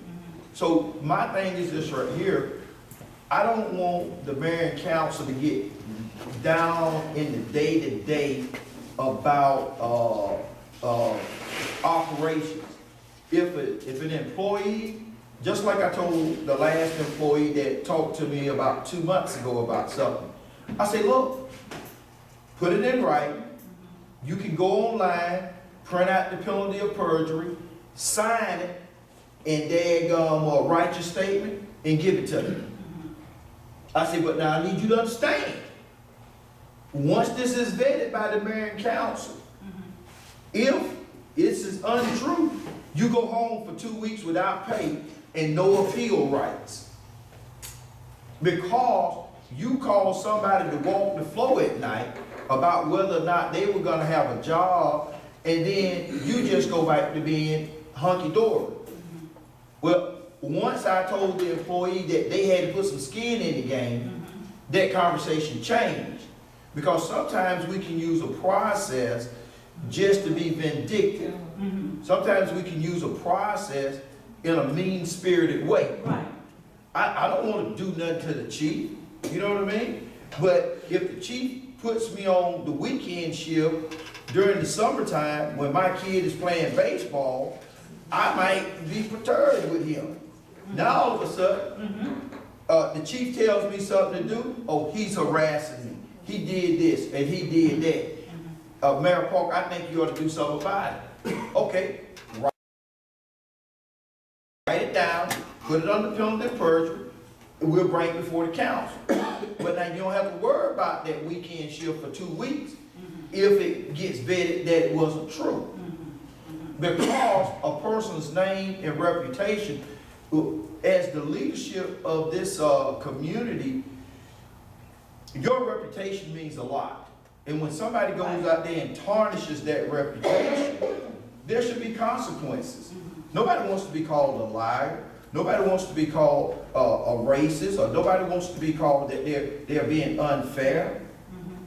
So my thing is this right here. I don't want the mayor and council to get down in the day-to-day about operations. If an employee, just like I told the last employee that talked to me about 2 months ago about something, I say, look, put it in writing. You can go online, print out the penalty of perjury, sign it, and write your statement and give it to me. I say, but now I need you to understand. Once this is vetted by the mayor and council, if this is untrue, you go home for 2 weeks without pay and no appeal rights. Because you call somebody to walk the floor at night about whether or not they were gonna have a job, and then you just go back to being hunky-dory. Well, once I told the employee that they had to put some skin in the game, that conversation changed. Because sometimes we can use a process just to be vindictive. Sometimes we can use a process in a mean-spirited way. I don't want to do nothing to the chief, you know what I mean? But if the chief puts me on the weekend shift during the summertime when my kid is playing baseball, I might be perturbed with him. Now all of a sudden, the chief tells me something to do, oh, he's harassing me. He did this and he did that. Mayor Park, I think you ought to do something about it. Okay, write it down, put it on the penalty of perjury, and we'll bring it before the council. But now you don't have to worry about that weekend shift for 2 weeks if it gets vetted that it wasn't true. Because a person's name and reputation, as the leadership of this community, your reputation means a lot. And when somebody goes out there and tarnishes that reputation, there should be consequences. Nobody wants to be called a liar. Nobody wants to be called a racist, or nobody wants to be called that they're being unfair.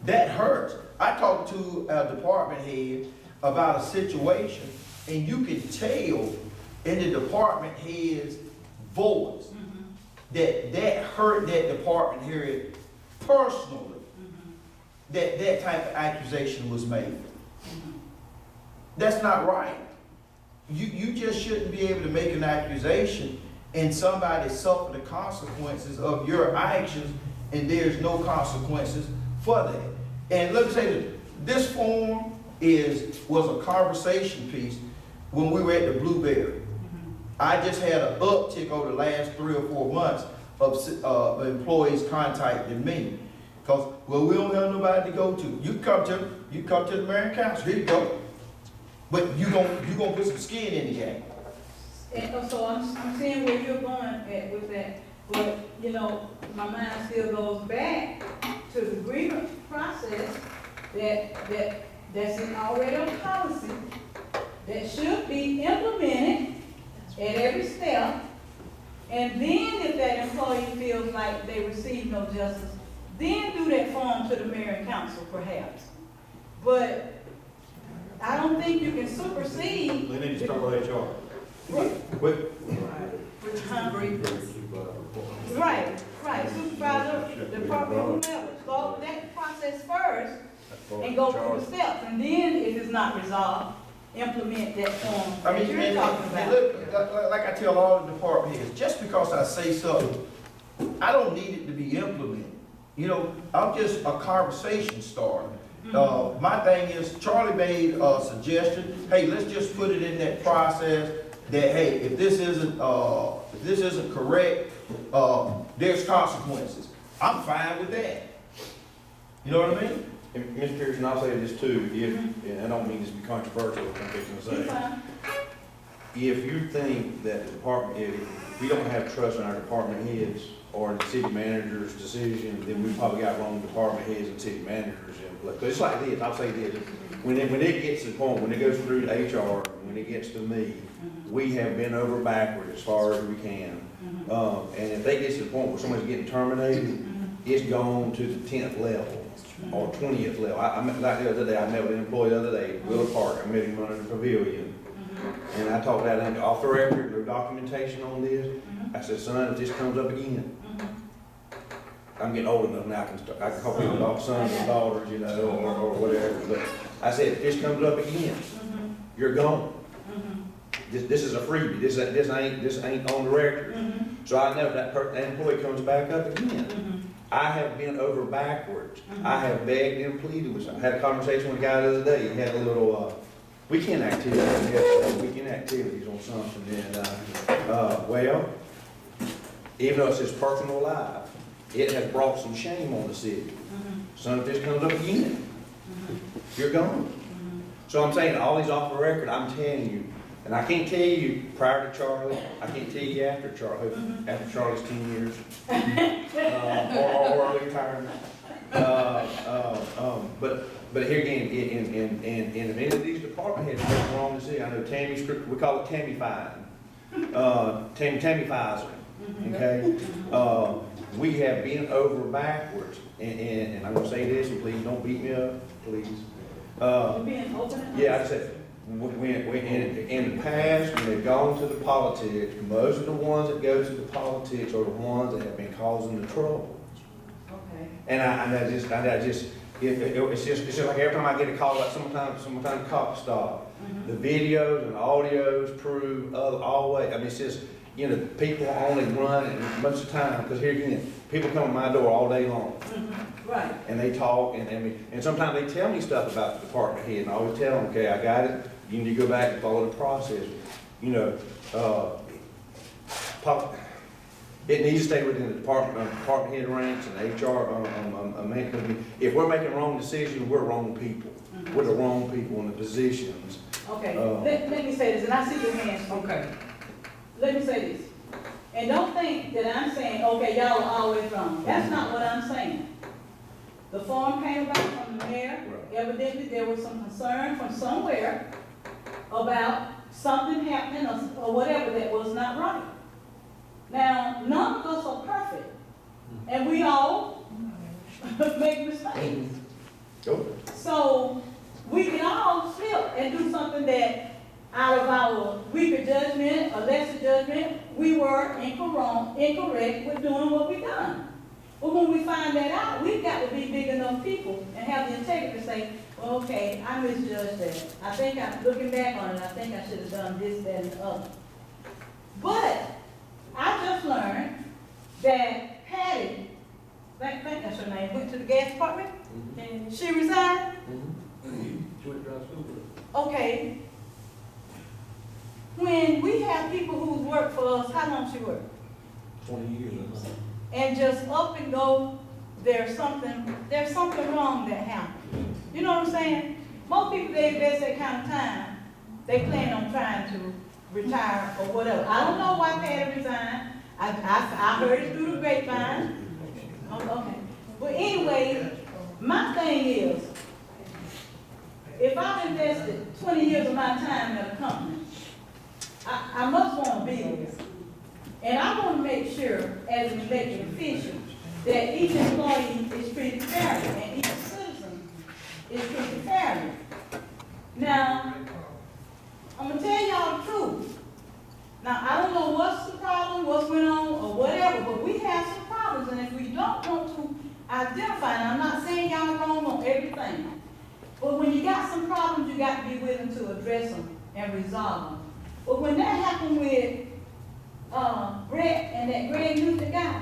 That hurts. I talked to a department head about a situation, and you can tell in the department head's voice that hurt that department head personally, that type of accusation was made. That's not right. You just shouldn't be able to make an accusation and somebody suffer the consequences of your actions and there's no consequences for that. And let me say this form was a conversation piece when we were at the Blueberry. I just had an uptick over the last 3 or 4 months of employees contacting me. Because, well, we don't have nobody to go to. You come to the Marion Council, here you go. But you gonna put some skin in the game. And so I'm seeing where you're going at with that, but, you know, my mind still goes back to the grievance process that's already on policy, that should be implemented at every step. And then if that employee feels like they receive no justice, then do that form to the mayor and council perhaps. But I don't think you can supersede. They need to start with HR. Right, supervisor, department, whoever, go that process first and go through the steps. And then if it's not resolved, implement that form I mean, that you're talking about. look, like I tell all the department heads, just because I say something, I don't need it to be implemented. You know, I'm just a conversation starter. My thing is, Charlie made a suggestion, hey, let's just put it in that process that, hey, if this isn't correct, there's consequences. I'm fine with that. You know what I mean? And Ms. Pearson, I'll say this too, and I don't mean this to be controversial, what I'm fixing to say. If you think that the department, if we don't have trust in our department heads or the city manager's decision, then we probably got wrong department heads and city managers in place. But it's like this, I'll say this, when it gets to the point, when it goes through to HR, when it gets to me, we have been over backward as far as we can. And if they get to the point where somebody's getting terminated, it's gone to the 10th level or 20th level. I met, like the other day, I met with an employee the other day, Will Park, I met him under the pavilion. And I talked about it off the record, there's documentation on this. I said, son, if this comes up again, I'm getting old enough now, I can call people sons and daughters, you know, or whatever. But I said, if this comes up again, you're gone. This is a freebie. This ain't on the record. So I know that employee comes back up again. I have been over backwards. I have begged and pleaded with them. I had a conversation with a guy the other day. He had a little weekend activity. Weekend activities on something. And well, even though it's his personal life, it has brought some shame on the city. So if this comes up again, you're gone. So I'm saying all these off the record, I'm telling you, and I can't tell you prior to Charlie, I can't tell you after Charlie's 10 years, or early retirement. But here again, in any of these department heads make the wrong decision, I know Tammy's, we call it Tammifying, Tammifying, okay? We have been over backwards, and I'm gonna say this, and please don't beat me up, please. Yeah, I said, in the past, when they've gone to the politics, most of the ones that go to the politics are the ones that have been causing the trouble. Okay. And it's just like every time I get a call, like sometimes cop stop, the videos and audios prove always. I mean, it's just, you know, people only run and most of the time, because here again, people come to my door all day long. Right. And they talk, and sometimes they tell me stuff about the department head, and I always tell them, okay, I got it, you need to go back and follow the process. You know, it needs to stay within the department head ranks and HR. If we're making wrong decisions, we're wrong people. We're the wrong people in the positions. Okay, let me say this, and I see your hands. Okay. Let me say this. And don't think that I'm saying, okay, y'all are always wrong. That's not what I'm saying. The form came about from the mayor. Evidently, there was some concern from somewhere about something happening or whatever that was not right. Now, none of us are perfect. And we all make mistakes. So, we can all slip and do something that out of our weaker judgment or lesser judgment, we were incorrect with doing what we done. But when we find that out, we've got to be big enough people and have the integrity to say, well, okay, I misjudged that. I think I'm looking back on it, I think I should have done this, that, and the other. But I just learned that Patty, I think that's her name, went to the gas department, and she resigned. She went to drive school. Okay. When we have people who's worked for us, how long she worked? 20 years. And just up and go, there's something wrong that happened. You know what I'm saying? Most people, they invest that kind of time, they plan on trying to retire or whatever. I don't know why Patty resigned. I heard it through the grapevine. Okay. But anyway, my thing is, if I've invested 20 years of my time in a company, I must want to build. And I want to make sure, as an elected official, that each employee is treated fairly and each citizen is treated fairly. Now, I'm going to tell y'all the truth. Now, I don't know what's the problem, what's going on, or whatever, but we have some problems, and if we don't want to identify, and I'm not saying y'all wrong on everything, but when you got some problems, you got to be willing to address them and resolve them. But when that happened with Brett and that Greg Newton guy,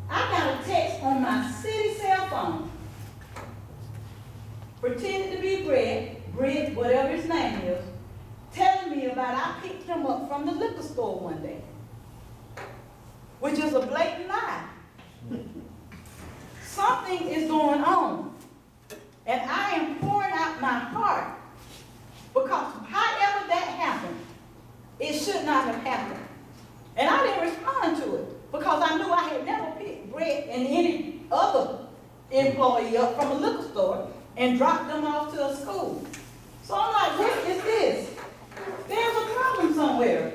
I got a text on my city cell phone, pretending to be Brett, whatever his name is, telling me about I picked him up from the liquor store one day, which is a blatant lie. Something is going on, and I am pouring out my heart, because however that happened, it should not have happened. And I didn't respond to it, because I knew I had never picked Brett and any other employee up from a liquor store and dropped them off to a school. So I'm like, what is this? There's a problem somewhere.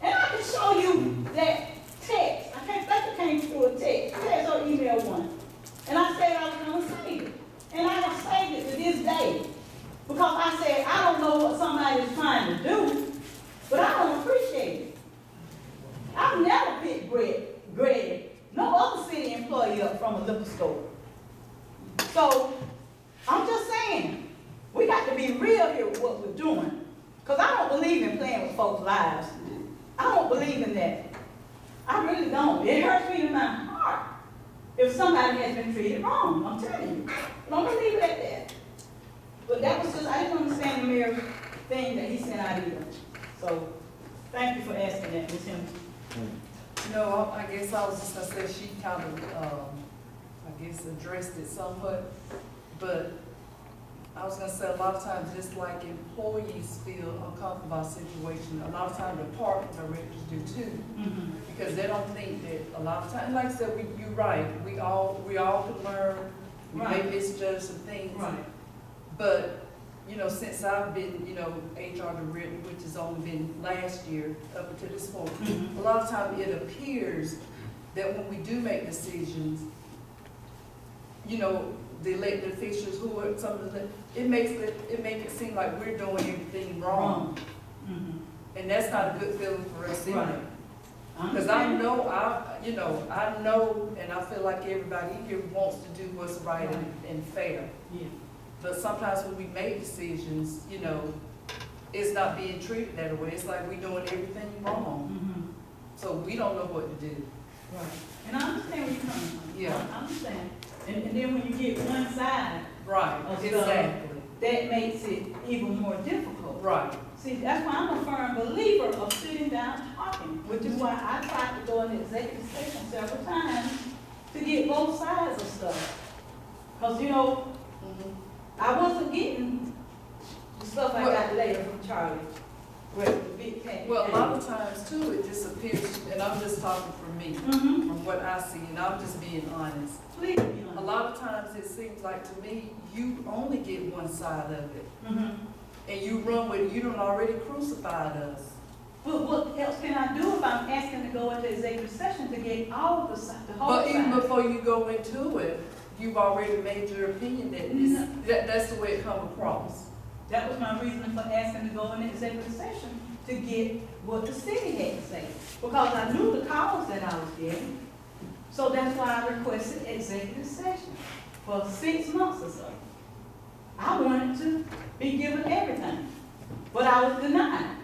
And I can show you that text. I can't think it came through a text or email one. And I said I was going to save it. And I have saved it to this day. Because I said, I don't know what somebody is trying to do, but I don't appreciate it. I've never picked Greg, no other city employee up from a liquor store. So, I'm just saying, we got to be real here with what we're doing. Because I don't believe in playing with folks' lives. I don't believe in that. I really don't. It hurts me in my heart if somebody has been treated wrong, I'm telling you. But I'm going to leave it at that. But that was just, I didn't understand the mayor's thing that he sent out either. So, thank you for asking that, Ms. Henderson. No, I guess I was just going to say she kind of, I guess, addressed it somewhat. But I was going to say a lot of times, just like employees feel uncomfortable about a situation, a lot of times department directors do too. Mm-hmm. Because they don't think that a lot of times, like I said, you're right, we all can learn, we may misjudge some things. Right. But, you know, since I've been, you know, HR director, which has only been last year up until this point, a lot of times it appears that when we do make decisions, you know, the elected officials who are some of the, it makes it seem like we're doing everything wrong. And that's not a good feeling for us either. Because I know, and I feel like everybody here wants to do what's right and fair. Yeah. But sometimes when we make decisions, you know, it's not being treated that way. It's like we're doing everything wrong. So we don't know what to do. Right. And I understand where you're coming from. Yeah. I understand. And then when you get one side of stuff, that makes it even more difficult. Right. See, that's why I'm a firm believer of sitting down talking, which is why I tried to go in the executive session several times to get both sides of stuff. Because, you know, I wasn't getting the stuff I got later from Charlie. With the big package. Well, a lot of times too, it just appears, and I'm just talking for me, from what I see, and I'm just being honest. Please be honest. A lot of times it seems like to me, you only get one side of it. And you run with it, you done already crucified us. But what else can I do if I'm asking to go into executive session to get all of the whole But even side? before you go into it, you've already made your opinion that that's the way it come across. That was my reason for asking to go into executive session, to get what the city had to say. Because I knew the calls that I was getting. So that's why I requested executive session for 6 months or so. I wanted to be given everything, but I was denied.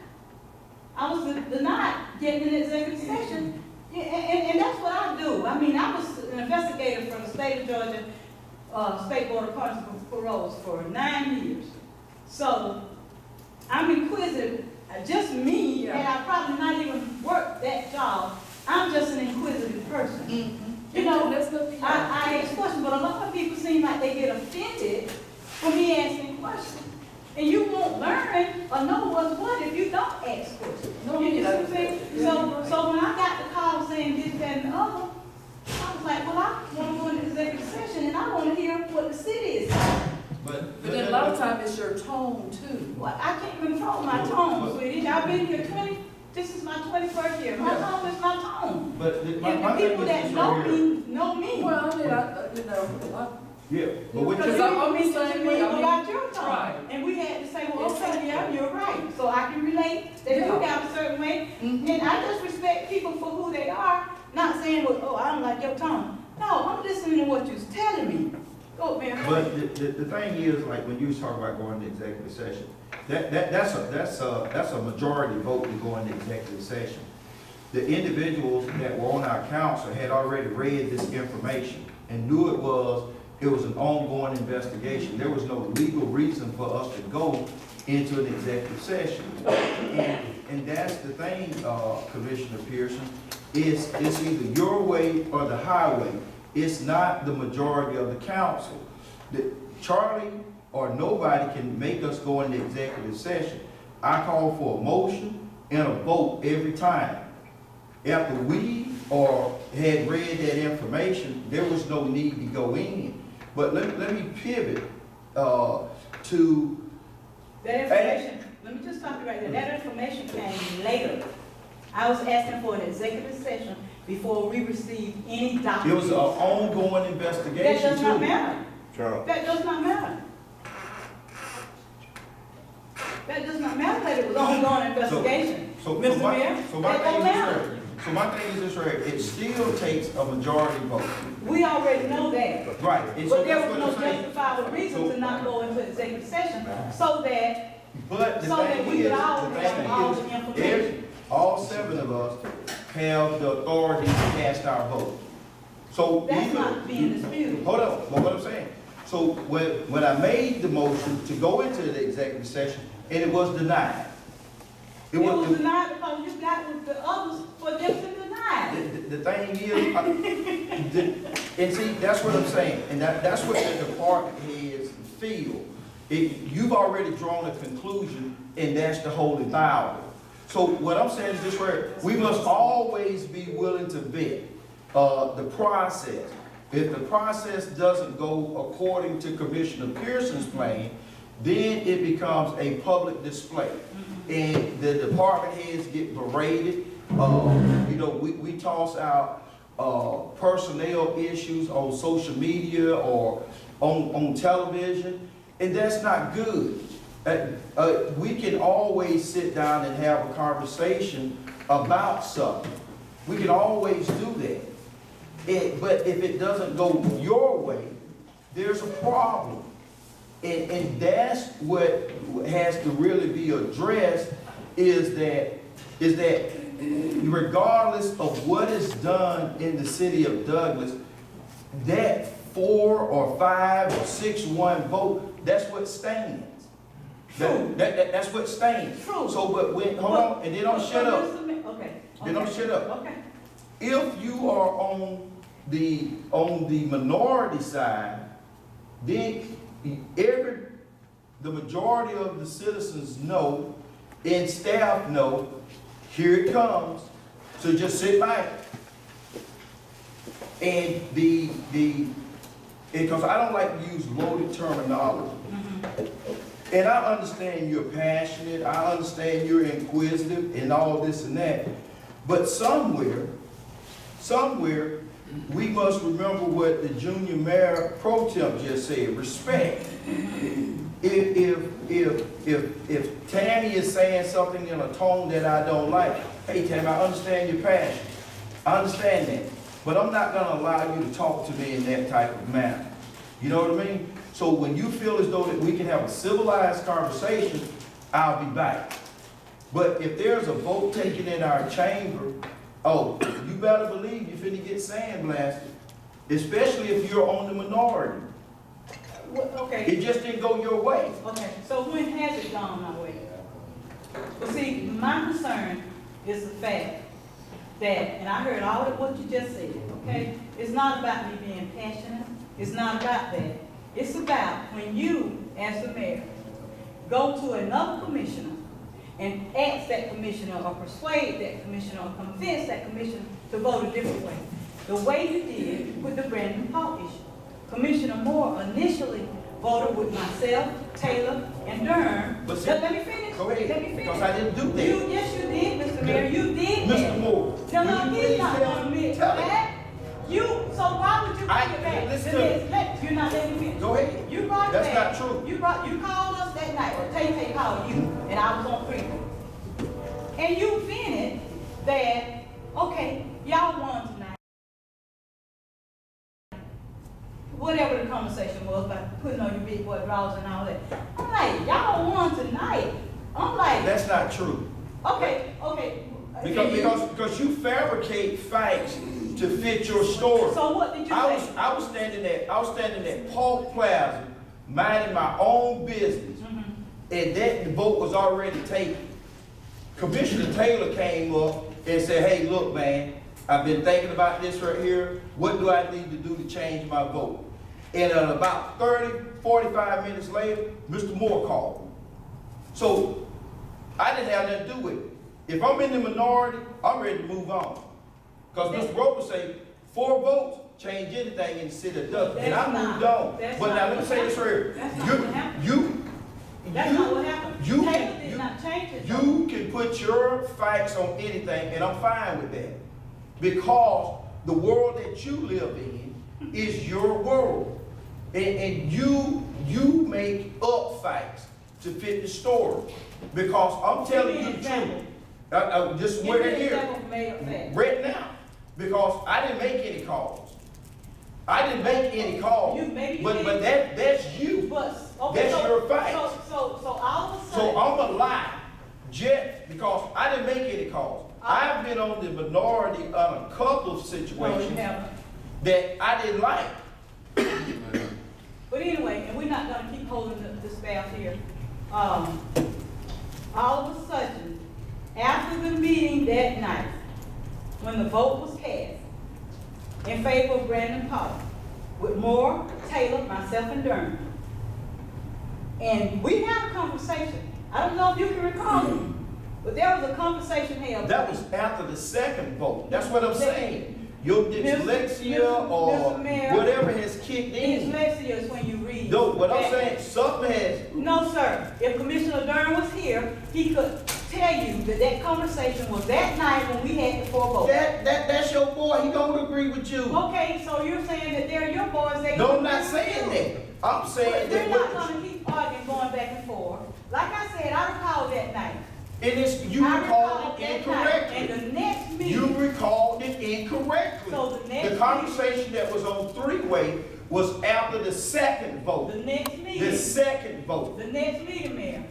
I was denied getting an executive session, and that's what I do. I mean, I was an investigator for the state of Georgia, State Board of Paroles for 9 years. So I'm inquisitive, just me, and I probably not even worked that job. I'm just an inquisitive person. You know, I ask questions, but a lot of people seem like they get offended for me asking questions. And you won't learn or know what's what if you don't ask questions. You know what I'm saying? So when I got the call saying this, that, and the other, I was like, well, I want to go into executive session and I want to hear what the city is saying. But then a lot of times it's your tone too. Well, I can't control my tone, sweetie. I've been here this is my 21st year. My tone is my tone. But And the people that know me. Well, I mean, yeah, but what Because you you mentioned to me about your tone. Right. And we had to say, well, okay, yeah, you're right. So I can relate that you got a certain way. And I just respect people for who they are, not saying, well, oh, I don't like your tone. No, I'm listening to what you're telling me. Go, man. But the thing is, like, when you was talking about going to executive session, that's a majority vote to go into executive session. The individuals that were on our council had already read this information and knew it was an ongoing investigation. There was no legal reason for us to go into an executive session. And that's the thing, Commissioner Pearson, it's either your way or the highway. It's not the majority of the council. Charlie or nobody can make us go into executive session. I call for a motion and a vote every time. After we had read that information, there was no need to go in. But let me pivot to that information. Let me just stop you right there. That information came later. I was asking for an executive session before we received any documents. It was an ongoing investigation. That does not matter. Charles. That does not matter. That does not matter that it was ongoing investigation. Mr. Mayor, that don't matter. So my thing is this, right? It still takes a majority vote. We already know that. Right. And so But there that's was what no I'm saying. justifiable reason to not go into executive session so that But we could all have all the information. All 7 of us have the authority to cast our vote. So That's not being disputed. Hold on, but what I'm saying. So when I made the motion to go into the executive session, and it was denied. It was denied because you got with the others for them to deny it. The thing is, and see, that's what I'm saying, and that's what the department heads feel. You've already drawn a conclusion, and that's the holy Bible. So what I'm saying is this, right? We must always be willing to vet the process. If the process doesn't go according to Commissioner Pearson's plan, then it becomes a public display. And the department heads get berated. We toss out personnel issues on social media or on television, and that's not good. We can always sit down and have a conversation about something. We can always do that. But if it doesn't go your way, there's a problem. And that's what has to really be addressed is that regardless of what is done in the city of Douglas, that 4 or 5 or 6-1 vote, that's what stands. That's what stands. True. So, but hold on, and then don't shut up. Okay. Then don't shut up. Okay. If you are on the minority side, then the majority of the citizens know and staff know, here it comes. So just sit back. And because I don't like to use loaded terminology. And I understand you're passionate, I understand you're inquisitive and all this and that. But somewhere, we must remember what the junior mayor pro temp just said, respect. If Tammy is saying something in a tone that I don't like, hey Tammy, I understand your passion. I understand that. but I'm not gonna allow you to talk to me in that type of manner. You know what I mean? So when you feel as though that we can have a civilized conversation, I'll be back. But if there's a vote taken in our chamber, oh, you better believe you're finna get sandblasted, especially if you're on the minority. Okay. It just didn't go your way. Okay, so when has it gone my way? Well, see, my concern is the fact that, and I heard all of what you just said, okay? It's not about me being passionate. It's not about that. It's about when you, as the mayor, go to another commissioner and ask that commissioner or persuade that commissioner or convince that commissioner to vote a different way. The way you did with the Brandon Paul issue. Commissioner Moore initially voted with myself, Taylor, and Durham. But see, Let me finish. go ahead, Let me finish. because I didn't do that. Yes, you did, Mr. Mayor. You did that. Mr. Moore, No, will you he's please not tell going to me? admit Tell me. that. So why would you bring it back? Listen. You're not letting me finish. Go ahead. You brought it That's back. not true. You called us that night, or Tay called you, and I was on freedom. And you vented that, okay, y'all won tonight. Whatever the conversation was about putting on your big boy drawers and all that. I'm like, y'all won tonight. I'm like, That's not true. okay. Because you fabricate facts to fit your story. So what did you say? I was standing at Park Plaza, minding my own business, and that the vote was already taken. Commissioner Taylor came up and said, hey, look, man, I've been thinking about this right here. What do I need to do to change my vote? And about 30, 45 minutes later, Mr. Moore called me. So I didn't have nothing to do with it. If I'm in the minority, I'm ready to move on. Because Mr. Roper say 4 votes change anything in the city of Douglas. And I moved on. But now let me say this right here. That's not what happened. That's not what happened. Taylor did not change it. You can put your facts on anything, and I'm fine with that. Because the world that you live in is your world. And you make up facts to fit the story. Because I'm telling you the truth. Just wait it here. Right now. Because I didn't make any calls. But that's you. That's your facts. So all of a sudden. So I'm a lie. Just because I didn't make any calls. I've been on the minority on a couple of situations that I didn't like. But anyway, and we're not gonna keep holding the staff here. All of a sudden, after the meeting that night, when the vote was cast in favor of Brandon Paul, with Moore, Taylor, myself, and Durham, and we had a conversation. I don't know if you can recall it, but there was a conversation held. That was after the second vote. That's what I'm saying. Your dyslexia or whatever has kicked in. Dyslexia is when you read. No, what I'm saying, something has. No, sir. If Commissioner Durham was here, he could tell you that that conversation was that night when we had the 4 votes. That's your boy. He don't agree with you. Okay, so you're saying that they're your boys. No, I'm not saying that. I'm saying that. We're not going to keep arguing, going back and forth. Like I said, I recall that night. And you recalled it incorrectly. And the next meeting. You recalled it incorrectly. So the next conversation that was on 3-way was after the second vote. The next meeting. The second vote. The next meeting, Mayor.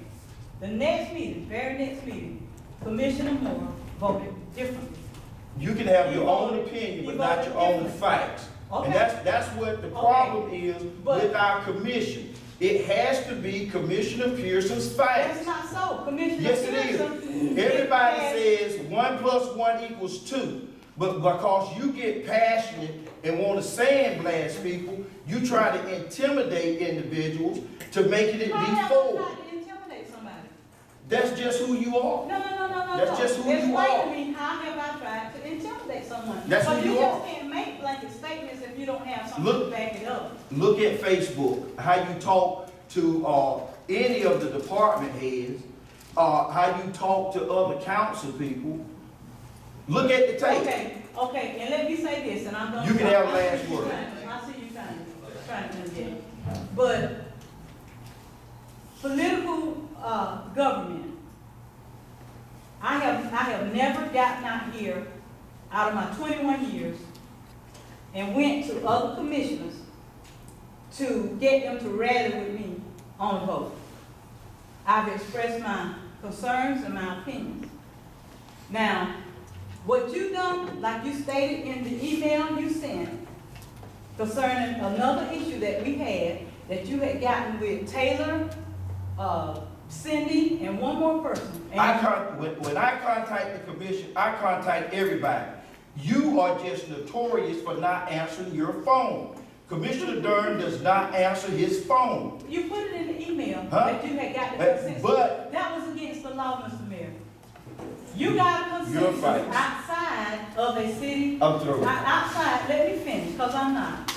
The next meeting, very next meeting, Commissioner Moore voted differently. You can have your own opinion, but not your own facts. Okay. And that's what the problem is with our commission. It has to be Commissioner Pearson's facts. That's not so. Commissioner Yes, it is. Everybody says 1 + 1 = 2. But because you get passionate and want to sandblast people, you try to intimidate individuals to make it be 4. Not to intimidate somebody. That's just who you are. No. That's just who you Explain are. to me, how have I tried to intimidate someone? That's who you you are. just can't make blanket statements if you don't have something to back it up. Look at Facebook, how you talk to any of the department heads, how you talk to other council people. Look at the tape. Okay, and let me say this, and I'm going to. You can have last word. I see you trying to interject. But political government, I have never gotten out here, out of my 21 years, and went to other commissioners to get them to rally with me on the vote. I've expressed my concerns and my opinions. Now, what you done, like you stated in the email you sent, concerning another issue that we had, that you had gotten with Taylor, Cindy, and one more person. When I contact the commission, I contact everybody. You are just notorious for not answering your phone. Commissioner Dern does not answer his phone. You put it in the email that you had got the consensus. But that was against the law, Mr. Mayor. You got a consensus outside of a city. I'm through. Outside, let me finish, because I'm not.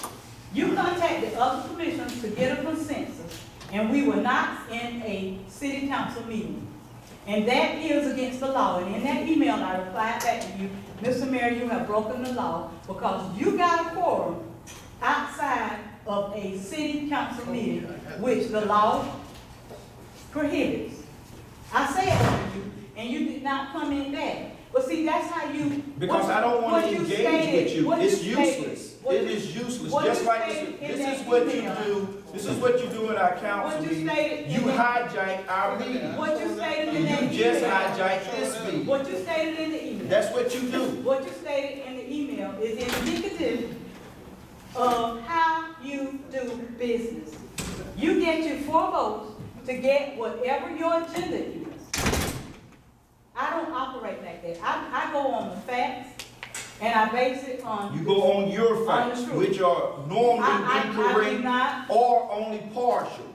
You contacted other commissioners to get a consensus, and we were not in a city council meeting. And that is against the law. And in that email, I replied back to you, Mr. Mayor, you have broken the law because you got a quorum outside of a city council meeting, which the law prohibits. I said to you, and you did not come in back. But see, that's how you... Because I don't want to engage with you. It's useless. It is useless. Just like this is what you do. This is what you do in our council meeting. You hijack our meeting. What you stated in that email. You just hijack this meeting. What you stated in the email. That's what you do. What you stated in the email is indicative of how you do business. You get your 4 votes to get whatever your agenda is. I don't operate like that. I go on the facts, and I base it on... You go on your facts, which are normally incorrect or only partial.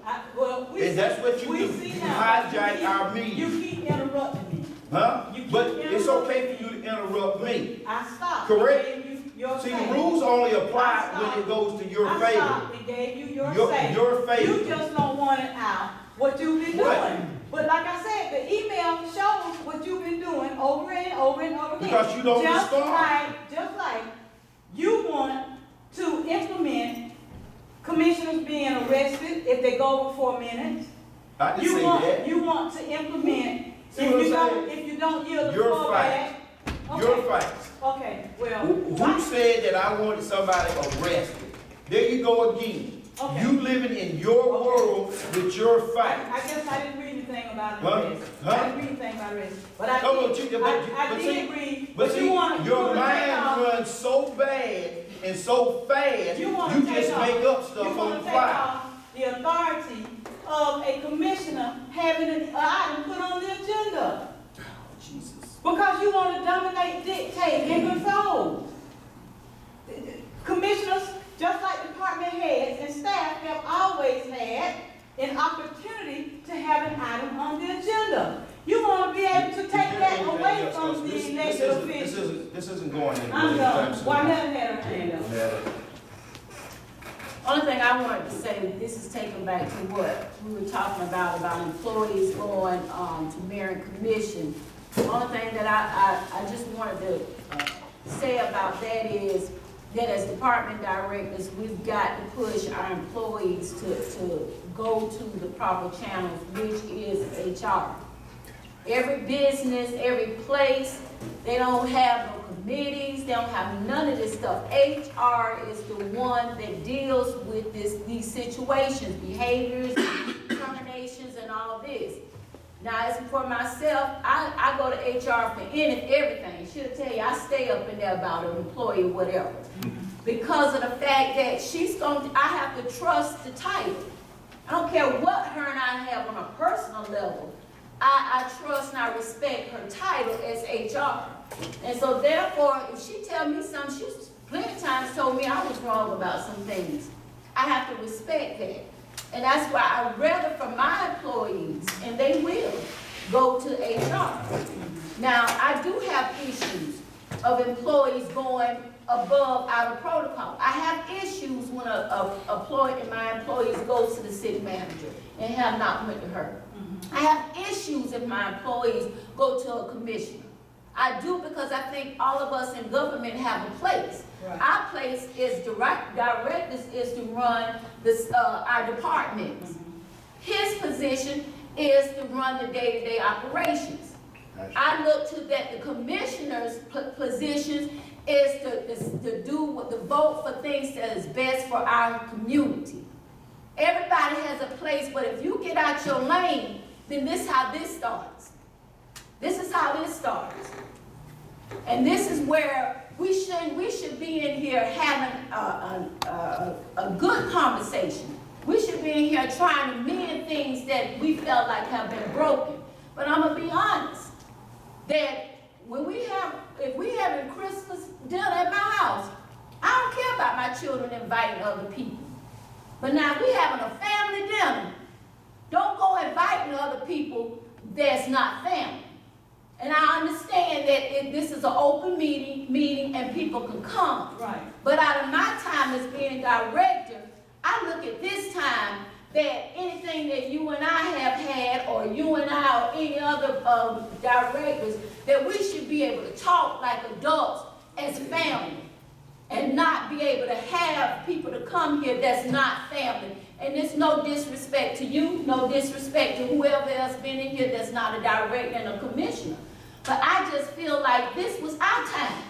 And that's what you do. You hijack our meeting. You keep interrupting me. Huh? But it's okay for you to interrupt me. I stopped. Correct? See, the rules only apply when it goes to your favor. I stopped and gave you your favor. You just don't want it out, what you've been doing. But like I said, the email shows what you've been doing over and over and over again. Because you don't respond. Just like you want to implement commissioners being arrested if they go over 4 minutes. I didn't say that. You want to implement, if you don't yield the floor back. Your facts. Okay, well. Who said that I wanted somebody arrested? There you go again. Okay. You living in your world with your facts. I guess I didn't read anything about arrest. I didn't read anything about arrest. But I did read. But see, your mind runs so bad and so fast, you just make up stuff on the fly. The authority of a commissioner having an item put on the agenda. Jesus. Because you want to dominate, dictate, and control. Commissioners, just like department heads and staff, have always had an opportunity to have an item on the agenda. You want to be able to take that away from the elected officials. This isn't going anywhere. I'm done. Why never had a hand up? Only thing I wanted to say, this is taken back to what we were talking about employees going to mayor and commission. The only thing that I just wanted to say about that is that as department directors, we've got to push our employees to go to the proper channels, which is HR. Every business, every place, they don't have no committees, they don't have none of this stuff. HR is the one that deals with these situations, behaviors, terminations, and all this. Now, as for myself, I go to HR for everything. She'll tell you, I stay up in there about an employee or whatever. Because of the fact that I have to trust the title. I don't care what her and I have on a personal level. I trust and I respect her title as HR. And so therefore, if she tell me something, she's plenty of times told me I was wrong about some things. I have to respect that. And that's why I'd rather for my employees, and they will, go to HR. Now, I do have issues of employees going above our protocol. I have issues when my employees go to the city manager and have not went to her. I have issues if my employees go to a commissioner. I do because I think all of us in government have a place. Right. Our place is directors is to run our departments. His position is to run the day-to-day operations. I look to that the commissioner's positions is to vote for things that is best for our community. Everybody has a place, but if you get out your lane, then this is how this starts. This is how this starts. And this is where we should be in here having a good conversation. We should be in here trying to mend things that we felt like have been broken. But I'm gonna be honest, that when if we having Christmas dinner at my house, I don't care about my children inviting other people. But now if we having a family dinner, don't go inviting other people that's not family. And I understand that this is an open meeting and people can come. Right. But out of my time as being director, I look at this time that anything that you and I have had, or you and I, or any other directors, that we should be able to talk like adults as family, and not be able to have people to come here that's not family. And there's no disrespect to you, no disrespect to whoever else been in here that's not a director and a commissioner. But I just feel like this was our time.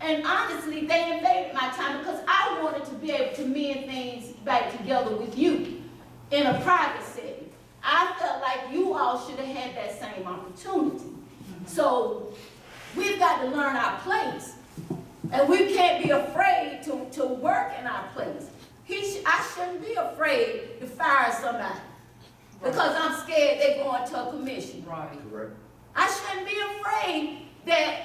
And honestly, they invaded my time because I wanted to be able to mend things back together with you in a private setting. I felt like you all should have had that same opportunity. So we've got to learn our place. And we can't be afraid to work in our place. I shouldn't be afraid to fire somebody because I'm scared they're going to a commission. Right. Correct. I shouldn't be afraid that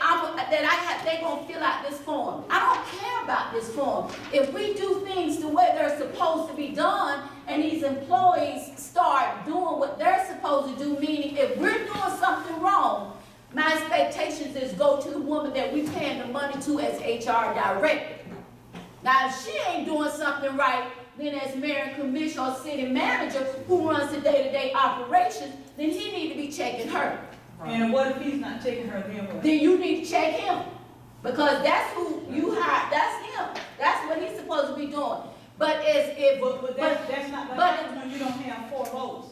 they're gonna fill out this form. I don't care about this form. If we do things the way they're supposed to be done, and these employees start doing what they're supposed to do, meaning if we're doing something wrong, my expectations is go to the woman that we paying the money to as HR director. Now, if she ain't doing something right, then as mayor and commissioner or city manager who runs the day-to-day operations, then he need to be checking her. And what if he's not checking her, then what? Then you need to check him. Because that's who you hired, that's him. That's what he's supposed to be doing. But that's not gonna happen when you don't have 4 votes.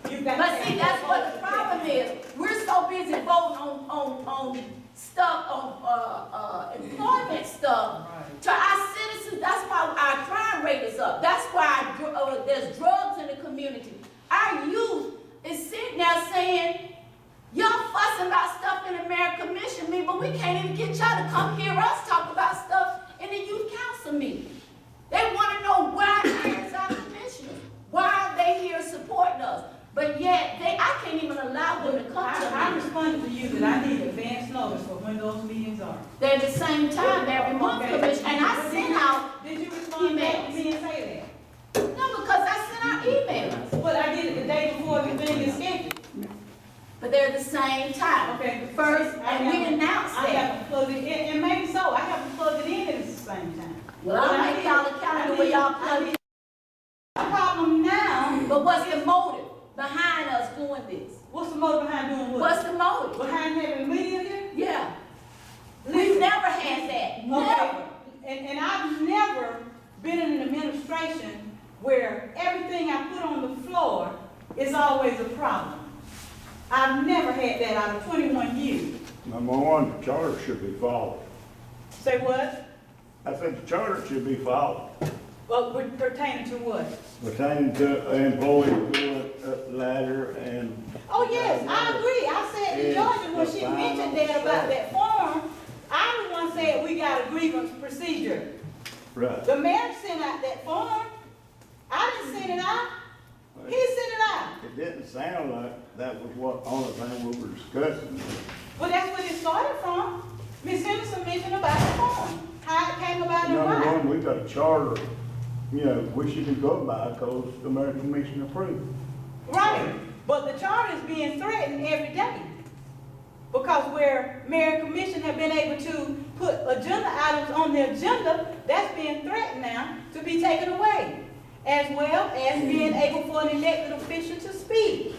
But see, that's what the problem is. We're so busy voting on stuff, on employment stuff to our citizens. That's why our crime rate is up. That's why there's drugs in the community. Our youth is sitting there saying, y'all fussing about stuff in the mayor commission meeting, but we can't even get y'all to come hear us talk about stuff in the youth council meeting. They want to know why is our commissioners? Why are they here supporting us? But yet, I can't even allow them to come to me. I responded to you that I need advance notice for when those meetings are. They're the same time every month, Commissioner, and I sent out Did you respond back to me and say that? No, because I sent out emails. But I did it the day before the thing is scheduled. But they're the same time. Okay. First, and we announced I that. haven't plugged it in, and maybe so. I haven't plugged it in at the same time. Well, I'll make y'all a calendar where y'all plug it in. The problem now. But what's the motive behind us doing this? What's the motive behind doing what? What's the motive? Behind having media here? Yeah. We've never had that. Never. And I've never been in an administration where everything I put on the floor is always a problem. I've never had that out of 21 years. Number one, the charter should be followed. Say what? I think the charter should be followed. Well, pertaining to what? Pertaining to employees going up the ladder and. Oh, yes, I agree. I said to Georgia when she mentioned that about that form, I the one said we got a grievance procedure. Right. The mayor sent out that form. I didn't send it out. He sent it out. It didn't sound like that was what, only thing we were discussing. Well, that's where it started from. Ms. Henderson mentioned about the form, how it came about and Number why. one, we got a charter, you know, we should go by because the mayor and commission approved. Right, but the charter is being threatened every day. Because where mayor and commission have been able to put agenda items on the agenda, that's being threatened now to be taken away. As well as being able for an elected official to speak.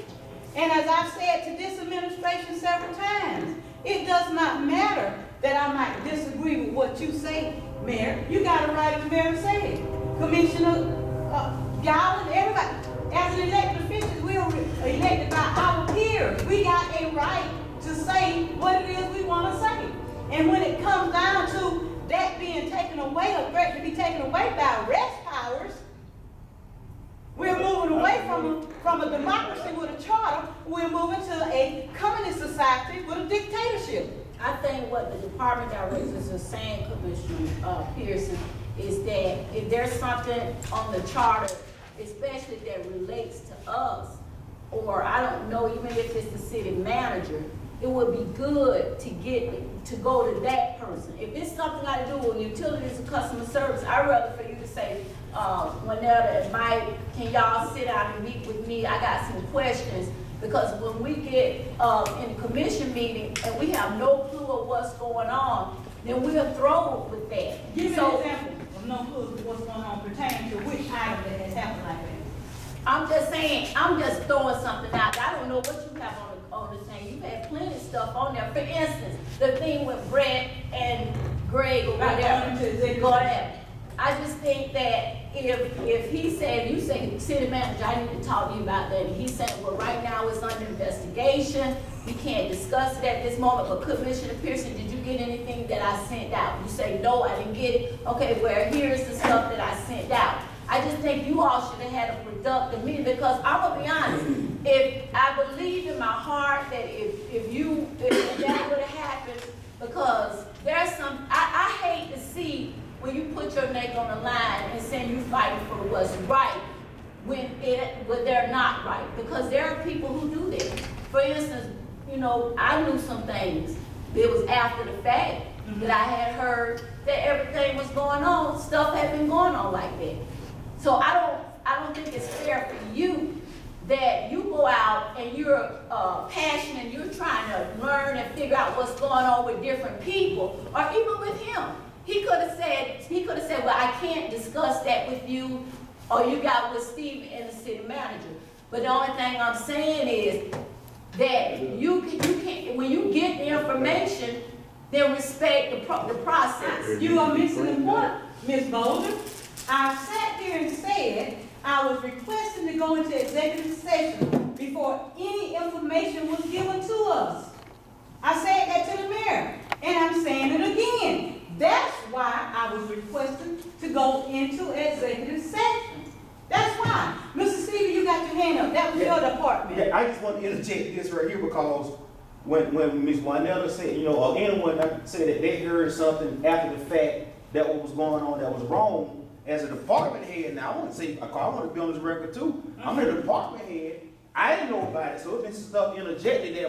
And as I've said to this administration several times, it does not matter that I might disagree with what you say, Mayor. You got a right, as the mayor said. Commissioner Gowland, everybody. As an elected official, we are elected by our peers. We got a right to say what it is we want to say. And when it comes down to that being taken away, or threat to be taken away by arrest powers, we're moving away from a democracy with a charter. We're moving to a communist society with a dictatorship. I think what the department directors are saying, Commissioner Pearson, is that if there's something on the charter, especially that relates to us, or I don't know, even if it's the city manager, it would be good to go to that person. If it's something got to do with utilities and customer service, I'd rather for you to say, Winetta and Mike, can y'all sit down and meet with me? I got some questions. Because when we get in a commission meeting and we have no clue of what's going on, then we're thrown with that. Give me an example of no clue of what's going on pertaining to which item that has happened like that. I'm just saying, I'm just throwing something out there. I don't know what you have on the thing. You've had plenty of stuff on there. For instance, the thing with Brett and Greg or whatever. I just think that if he said, you say, city manager, I need to talk to you about that. And he said, well, right now it's under investigation. We can't discuss it at this moment. But Commissioner Pearson, did you get anything that I sent out? You say, no, I didn't get it. Okay, well, here's the stuff that I sent out. I just think you all should have had a productive meeting, because I'm gonna be honest, if I believe in my heart that if that would have happened, because there's some, I hate to see when you put your neck on the line and saying you fighting for what's right when they're not right, because there are people who do that. For instance, you know, I knew some things. It was after the fact that I had heard that everything was going on. Stuff had been going on like that. So I don't think it's fair for you that you go out and you're passionate, you're trying to learn and figure out what's going on with different people, or even with him. He could have said, well, I can't discuss that with you, or you got with Steve and the city manager. But the only thing I'm saying is that you can't, when you get the information, then respect the process. You are missing the point, Ms. Bolden. I sat there and said I was requesting to go into executive session before any information was given to us. I said that to the mayor, and I'm saying it again. That's why I was requesting to go into executive session. That's why. Mr. Stevie, you got your hand up. That was your department. Yeah, I just want to interject this right here, because when Ms. Winetta said, you know, or anyone said that they heard something after the fact that what was going on that was wrong, as a department head, now I want to say, I want to be on this record too. I'm a department head. I didn't know about it, so it's been stuff interjected that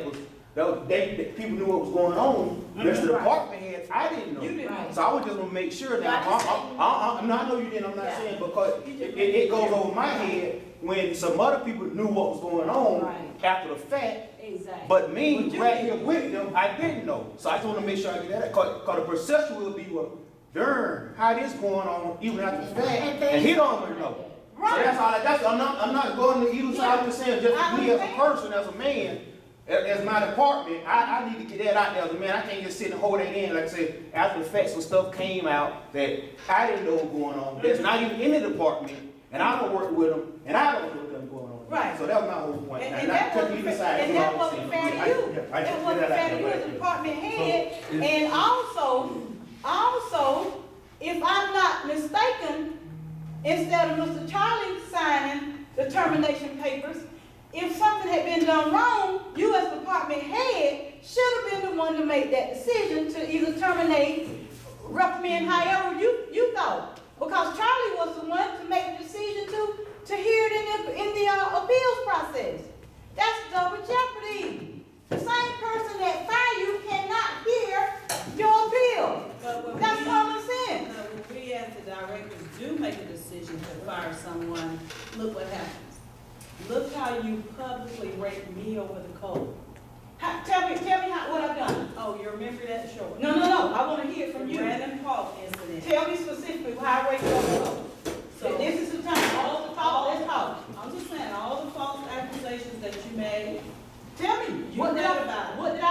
people knew what was going on. There's the department head, I didn't know. You didn't. So I was just gonna make sure that I know you didn't. I'm not saying, because it goes over my head when some other people knew what was going on after the fact. Exactly. But me, right here with them, I didn't know. So I just want to make sure I get that. Because the perception will be, well, darn, how this going on even after the fact, and he don't even know. Right. So that's all. I'm not going to either side. I'm just saying, just me as a person, as a man, as my department, I need to get that out there as a man. I can't just sit and hold that in. Like I said, after the fact, some stuff came out that I didn't know what was going on. That's not even in the department, and I don't work with them, and I don't know what them going on. Right. So that was my whole point. And that wasn't fair to you. That wasn't fair to you as a department head. And also, if I'm not mistaken, instead of Mr. Charlie signing the termination papers, if something had been done wrong, you as department head should have been the one to make that decision to either terminate, reprimand, however you thought. Because Charlie was the one to make the decision to hear it in the appeals process. That's double jeopardy. The same person that fired you cannot hear your appeal. That's common sense. When we as the directors do make a decision to fire someone, look what happens. Look how you publicly rate me over the code. Tell me what I've done. Oh, you remember that short? No. I want to hear from you. Brandon Park incident. Tell me specifically how I rate you over the code. So this is the time. All the false. Let's talk. I'm just saying, all the false accusations that you made. Tell me. What did I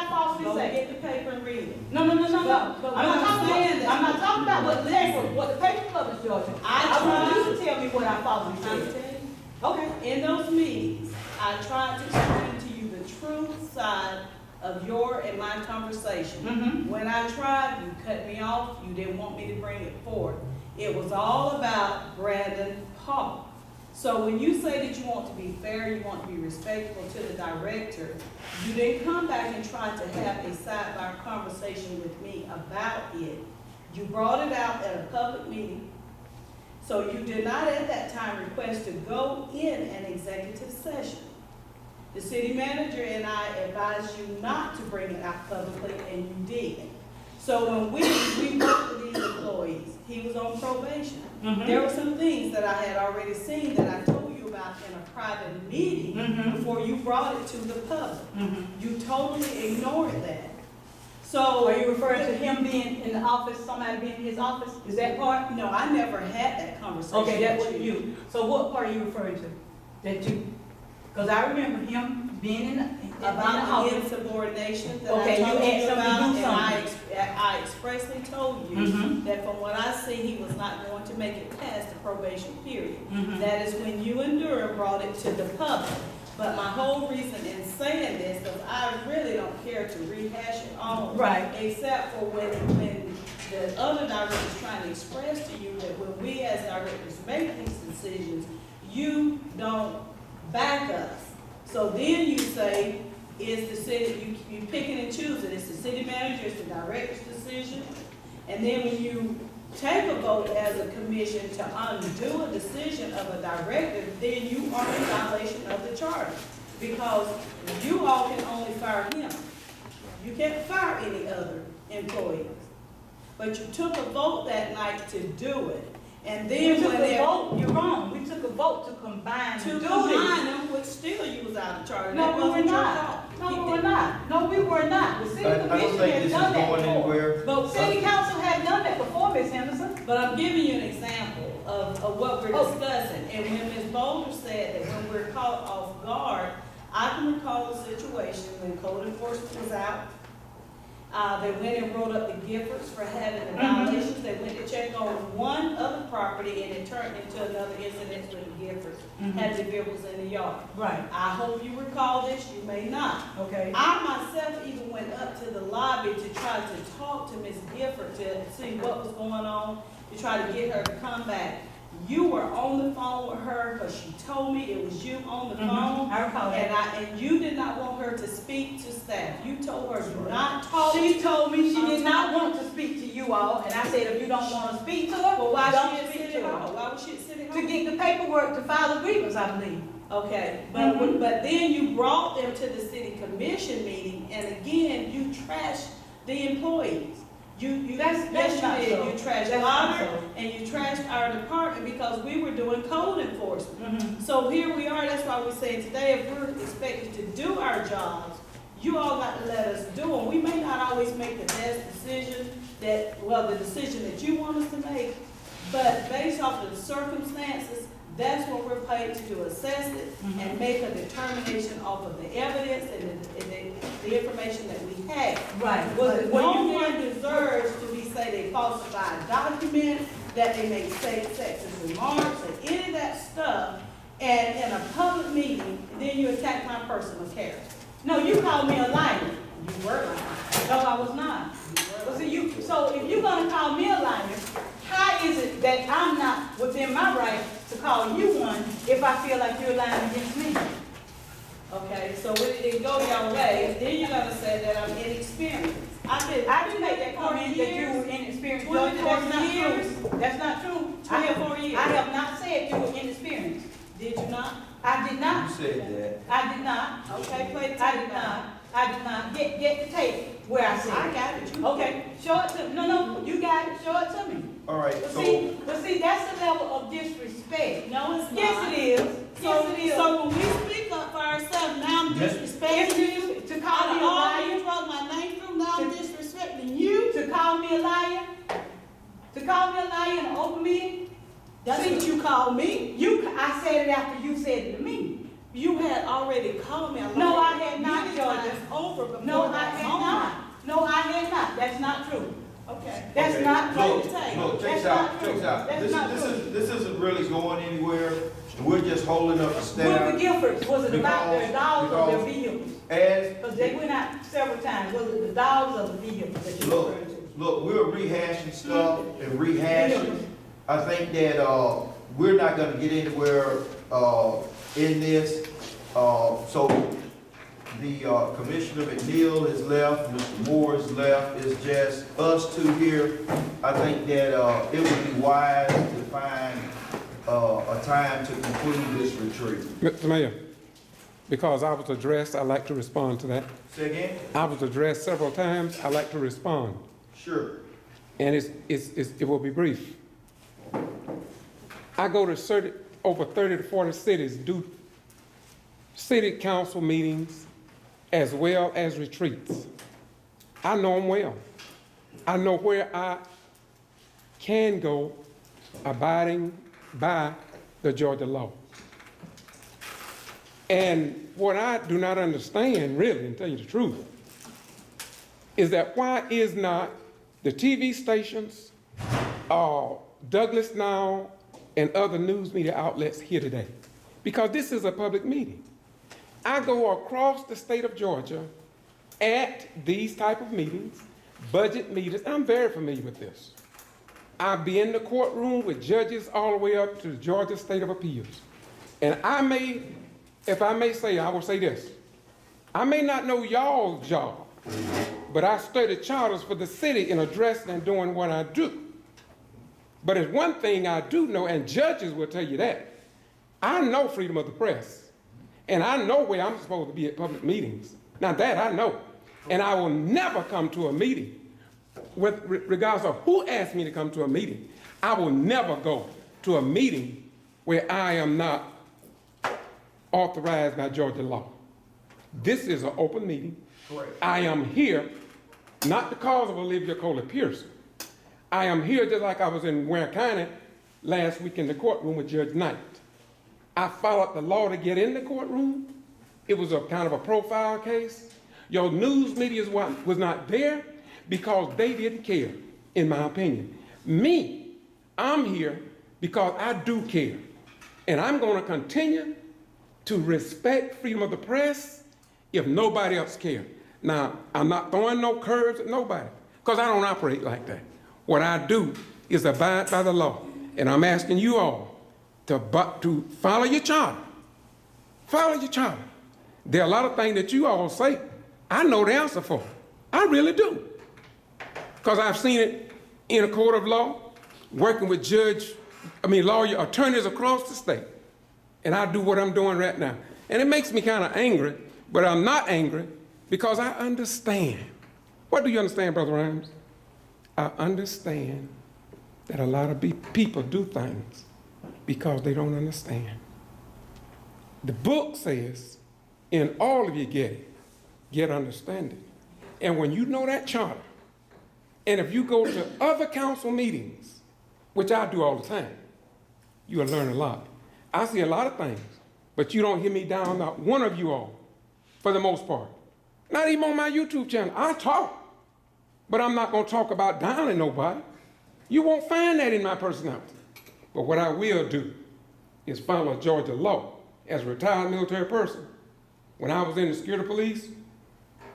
falsely Go say? get the paper and read it. No. But I'm not talking about what the paper published, Georgia. I want you to tell me what I falsely said. Okay. In those meetings, I tried to explain to you the true side of your and my conversation. When I tried, you cut me off, you didn't want me to bring it forth. It was all about Brandon Paul. So when you say that you want to be fair, you want to be respectful to the director, you didn't come back and try to have a sidebar conversation with me about it. You brought it out at a public meeting. So you did not at that time request to go in an executive session. The city manager and I advised you not to bring it out publicly, and you did. So when we worked with these employees, he was on probation. There were some things that I had already seen that I told you about in a private meeting before you brought it to the public. You totally ignored that. So Are you referring to him being in the office, somebody being in his office? Is that part? No, I never had that conversation. Okay, that's with what you. So what part are you referring to? That you, because I remember him being in the About the office. insubordination that Okay, I you told asked you him to about, do and I expressly told you Mhm. that from what I see, he was not going to make it past the probation period. Mhm. That is when you and Durham brought it to the public. But my whole reason in saying this, because I really don't care to rehash it all. Right. Except for when the other director is trying to express to you that when we as directors make these decisions, you don't back us. So then you say, is the city, you picking and choosing, it's the city manager, it's the director's decision. And then when you take a vote as a commission to undo a decision of a director, then you are in violation of the charter. Because you all can only fire him. You can't fire any other employees. But you took a vote that night to do it. And We then took when a vote, you're wrong. We took a vote to combine to the duties. combine them, which still you was out of charter. No, That we were wasn't your not. fault. No, we were not. No, we were not. The city I don't commission think has this is done that going before. anywhere. But city council had done that before, Ms. Henderson. But I'm giving you an example of what we're discussing. And when Ms. Boulder said that when we're caught off guard, I can recall a situation when code enforcement was out. They went and wrote up the Giffords for having the violations. They went to check on one other property and it turned into another incident with the Giffords. Had the vehicles in the yard. Right. I hope you recall this, you may not. Okay. I myself even went up to the lobby to try to talk to Ms. Gifford to see what was going on, to try to get her to come back. You were on the phone with her because she told me it was you on the phone. I recall that. And you did not want her to speak to staff. You told her do not talk. She told me she I'm did not talking- want to speak to you all, and I said, if you don't want to speak to her, Well, why don't she at speak City to her. Hall? Why was she at City Hall? To get the paperwork to file a grievance, I believe. Okay, but then you brought them to the city commission meeting, and again, you trashed the employees. That's Yes, not you did. so. You trashed That's not Otter, so. and you trashed our department because we were doing code enforcement. So here we are, that's why we're saying today, if we're expected to do our jobs, you all got to let us do them. We may not always make the best decision the decision that you want us to make, but based off of the circumstances, that's what we're paid to do, assess it and make a determination off of the evidence and the information that we have. Right. But no one deserves to be say they falsified a document, that they make sexist remarks, or any of that stuff, and in a public meeting, then you attack my personal character. No, you called me a liar. You were lying. No, I was not. Well, see, so if you're gonna call me a liar, how is it that I'm not within my right to call you one if I feel like you're lying against me? Okay, so when it didn't go your way, then you're gonna say that I'm inexperienced. I didn't make that comment that you were inexperienced. Georgia. That's not true. That's not true. 24 years. I have not said you were inexperienced. Did you not? I did not. You said that. I did not. Okay, play the tape. I did not. I did not. Get the tape where I said. I got it. Okay, show it to me. No, you got it. Show it to me. All right, But so, see, that's the level of disrespect. No, it's not. Yes, it is. Yes, it is. So when we speak up for ourselves, now I'm disrespecting you. To call me a liar. You drug my name through, now I'm disrespecting you. To call me a liar. To call me a liar in an open meeting. That's what you called me. I said it after you said it to me. You had already called me a liar. No, I had not, Many Georgia. times over before No, I that had moment. not. No, I had not. That's not true. Okay. That's not true. Look, check this out, check this out. That's not true. This isn't really going anywhere, We're just holding up the staff. With the Giffords, was it about their dogs or their because vehicles? As, Because they went out several times, was it the dogs or the vehicles that you look, referred to? look, we're rehashing stuff and rehashing. I think that, we're not gonna get anywhere, in this. So the, Commissioner McNeil is left, Mr. Moore is left, it's just us two here. I think that, it would be wise to find, a time to conclude this retreat. Mr. Mayor, because I was addressed, I'd like to respond to that. Say again? I was addressed several times, I'd like to respond. Sure. And it will be brief. I go to over 30 to 40 cities, do city council meetings as well as retreats. I know them well. I know where I can go abiding by the Georgia law. And what I do not understand, really, and tell you the truth, is that why is not the TV stations, Douglas Now, and other news media outlets here today? Because this is a public meeting. I go across the state of Georgia at these type of meetings, budget meetings. I'm very familiar with this. I'll be in the courtroom with judges all the way up to the Georgia State of Appeals. And I may, if I may say, I will say this. I may not know y'all's job, but I studied charters for the city in addressing and doing what I do. But it's one thing I do know, and judges will tell you that. I know freedom of the press, and I know where I'm supposed to be at public meetings. Now that I know. And I will never come to a meeting, regardless of who asked me to come to a meeting. I will never go to a meeting where I am not authorized by Georgia law. This is an open meeting. Correct. I am here not because of Olivia Coley-Pearson. I am here just like I was in Ware County last week in the courtroom with Judge Knight. I followed the law to get in the courtroom. It was a kind of a profile case. Your news media was not there because they didn't care, in my opinion. Me, I'm here because I do care. And I'm going to continue to respect freedom of the press if nobody else cares. Now, I'm not throwing no curves at nobody because I don't operate like that. What I do is abide by the law. And I'm asking you all to follow your charter. Follow your charter. There are a lot of things that you all say I know the answer for. I really do. Because I've seen it in a court of law, working with lawyer attorneys across the state. And I do what I'm doing right now. And it makes me kind of angry, but I'm not angry because I understand. What do you understand, Brother Rhymes? I understand that a lot of people do things because they don't understand. The book says, in all of you get understanding. And when you know that charter, and if you go to other council meetings, which I do all the time, you will learn a lot. I see a lot of things, but you don't hear me down, not one of you all, for the most part. Not even on my YouTube channel. I talk, but I'm not going to talk about downing nobody. You won't find that in my personality. But what I will do is follow Georgia law. As a retired military person, when I was in the security police,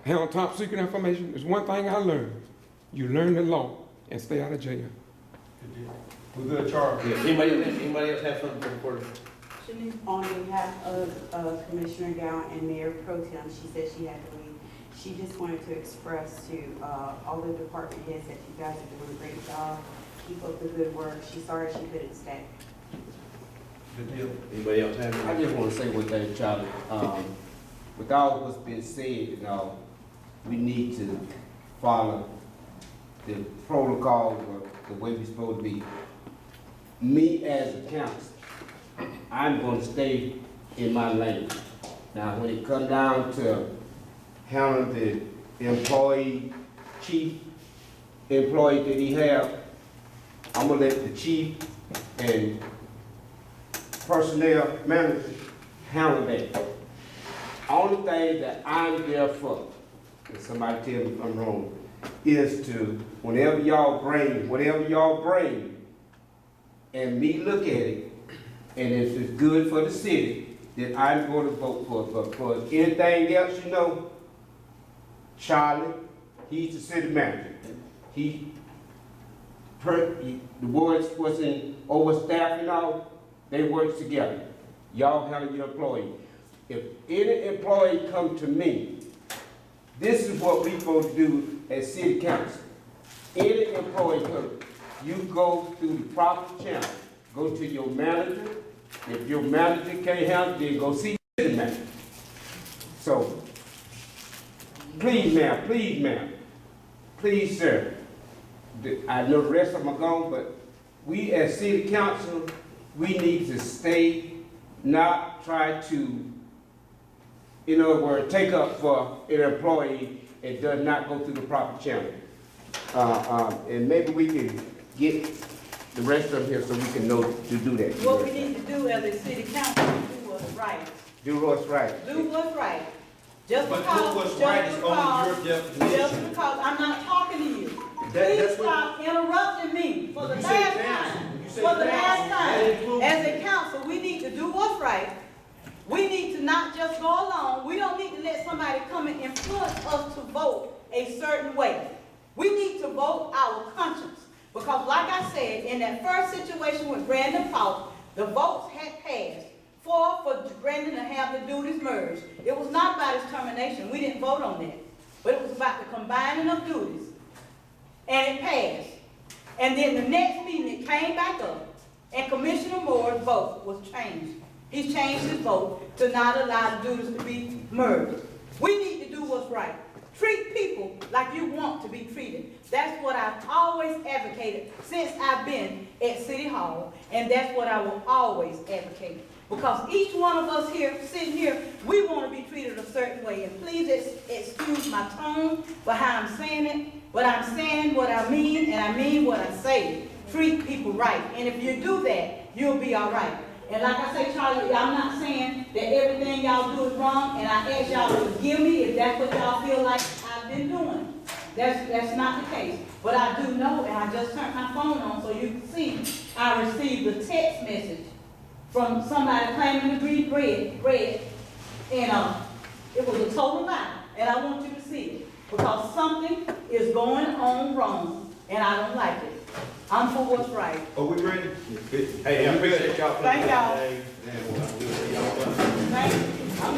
handling top secret information, there's one thing I learned. You learn the law and stay out of jail. We're good, Charles. Yeah. Anybody else have something for the On behalf of Commissioner Gowan and Mayor Pro Tem, she said she had to leave. She just wanted to express to all the department heads that you guys are doing a great job. Keep up the good work. She's sorry she couldn't stay. Good deal. Anybody else have I just want to say one thing, Charlie. With all what's been said, we need to follow the protocol the way we're supposed to be. Me as a counsel, I'm going to stay in my lane. Now, when it comes down to handling the chief employee that he have, I'm going to let the chief and personnel manager handle that. Only thing that I'm there for, and somebody tell me if I'm wrong, is to, whenever y'all bring, whatever y'all bring, and me look at it, and if it's good for the city, then I'm going to vote for it. But for anything else, you know, Charlie, he's the city manager. The boys wasn't overstaffed and all, they work together. Y'all handle your employee. If any employee come to me, this is what we supposed to do as city council. Any employee come, you go through the proper channel. Go to your manager. If your manager can't handle it, then go see the city manager. So, please ma'am, please sir, I know the rest of them are gone, but we as city council, we need to stay, not try to, in other words, take up for an employee and does not go through the proper channel. And maybe we can get the rest of them here so we can know to do that. What we need to do as a city council is do what's right. Do what's right. Do what's right. Just But because, do what's just right is because, only your definition. just because, I'm not talking to you. That's Please what- stop interrupting me for the You last said time. council. You said For the council. last That time. includes As you. a council, we need to do what's right. We need to not just go along. We don't need to let somebody come and influence us to vote a certain way. We need to vote our conscience. Because like I said, in that first situation with Brandon Paul, the votes had passed for Brandon to have the duties merged. It was not about his termination. We didn't vote on that. But it was about the combining of duties. And it passed. And then the next meeting, it came back up. And Commissioner Moore's vote was changed. He's changed his vote to not allow the duties to be merged. We need to do what's right. Treat people like you want to be treated. That's what I've always advocated since I've been at City Hall, and that's what I will always advocate. Because each one of us here, sitting here, we want to be treated a certain way. And please excuse my tone for how I'm saying it, but I'm saying what I mean, and I mean what I say. Treat people right. And if you do that, you'll be all right. And like I say, Charlie, I'm not saying that everything y'all do is wrong, and I ask y'all to forgive me if that's what y'all feel like I've been doing. That's not the case. But I do know, and I just turned my phone on so you can see, I received a text message from somebody claiming to be bread, and it was a total lie, and I want you to see it. Because something is going on wrong, and I don't like it. I'm for what's right. Are we ready? Hey, I appreciate y'all. Thank y'all. And we'll see y'all. Thank you. I'm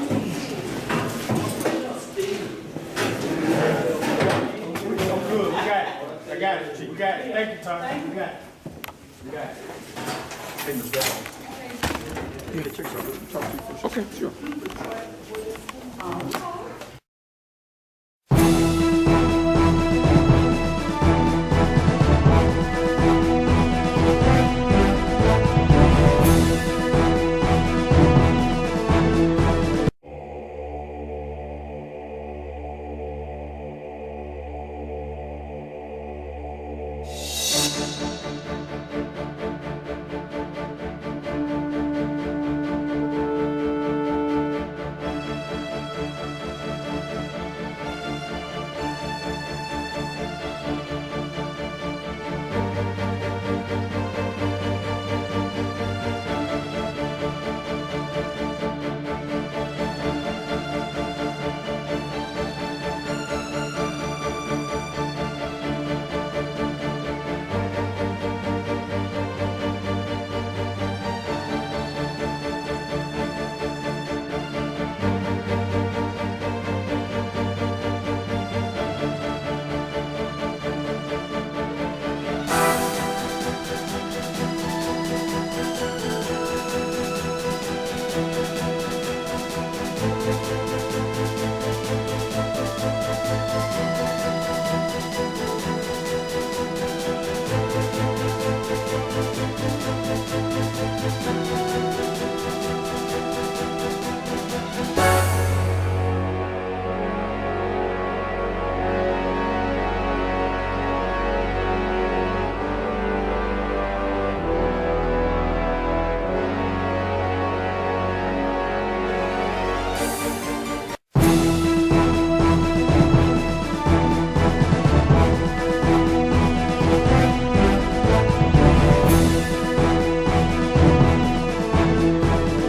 I'm good, we got it. I got it, we got it. Thank you, Tom. We got it.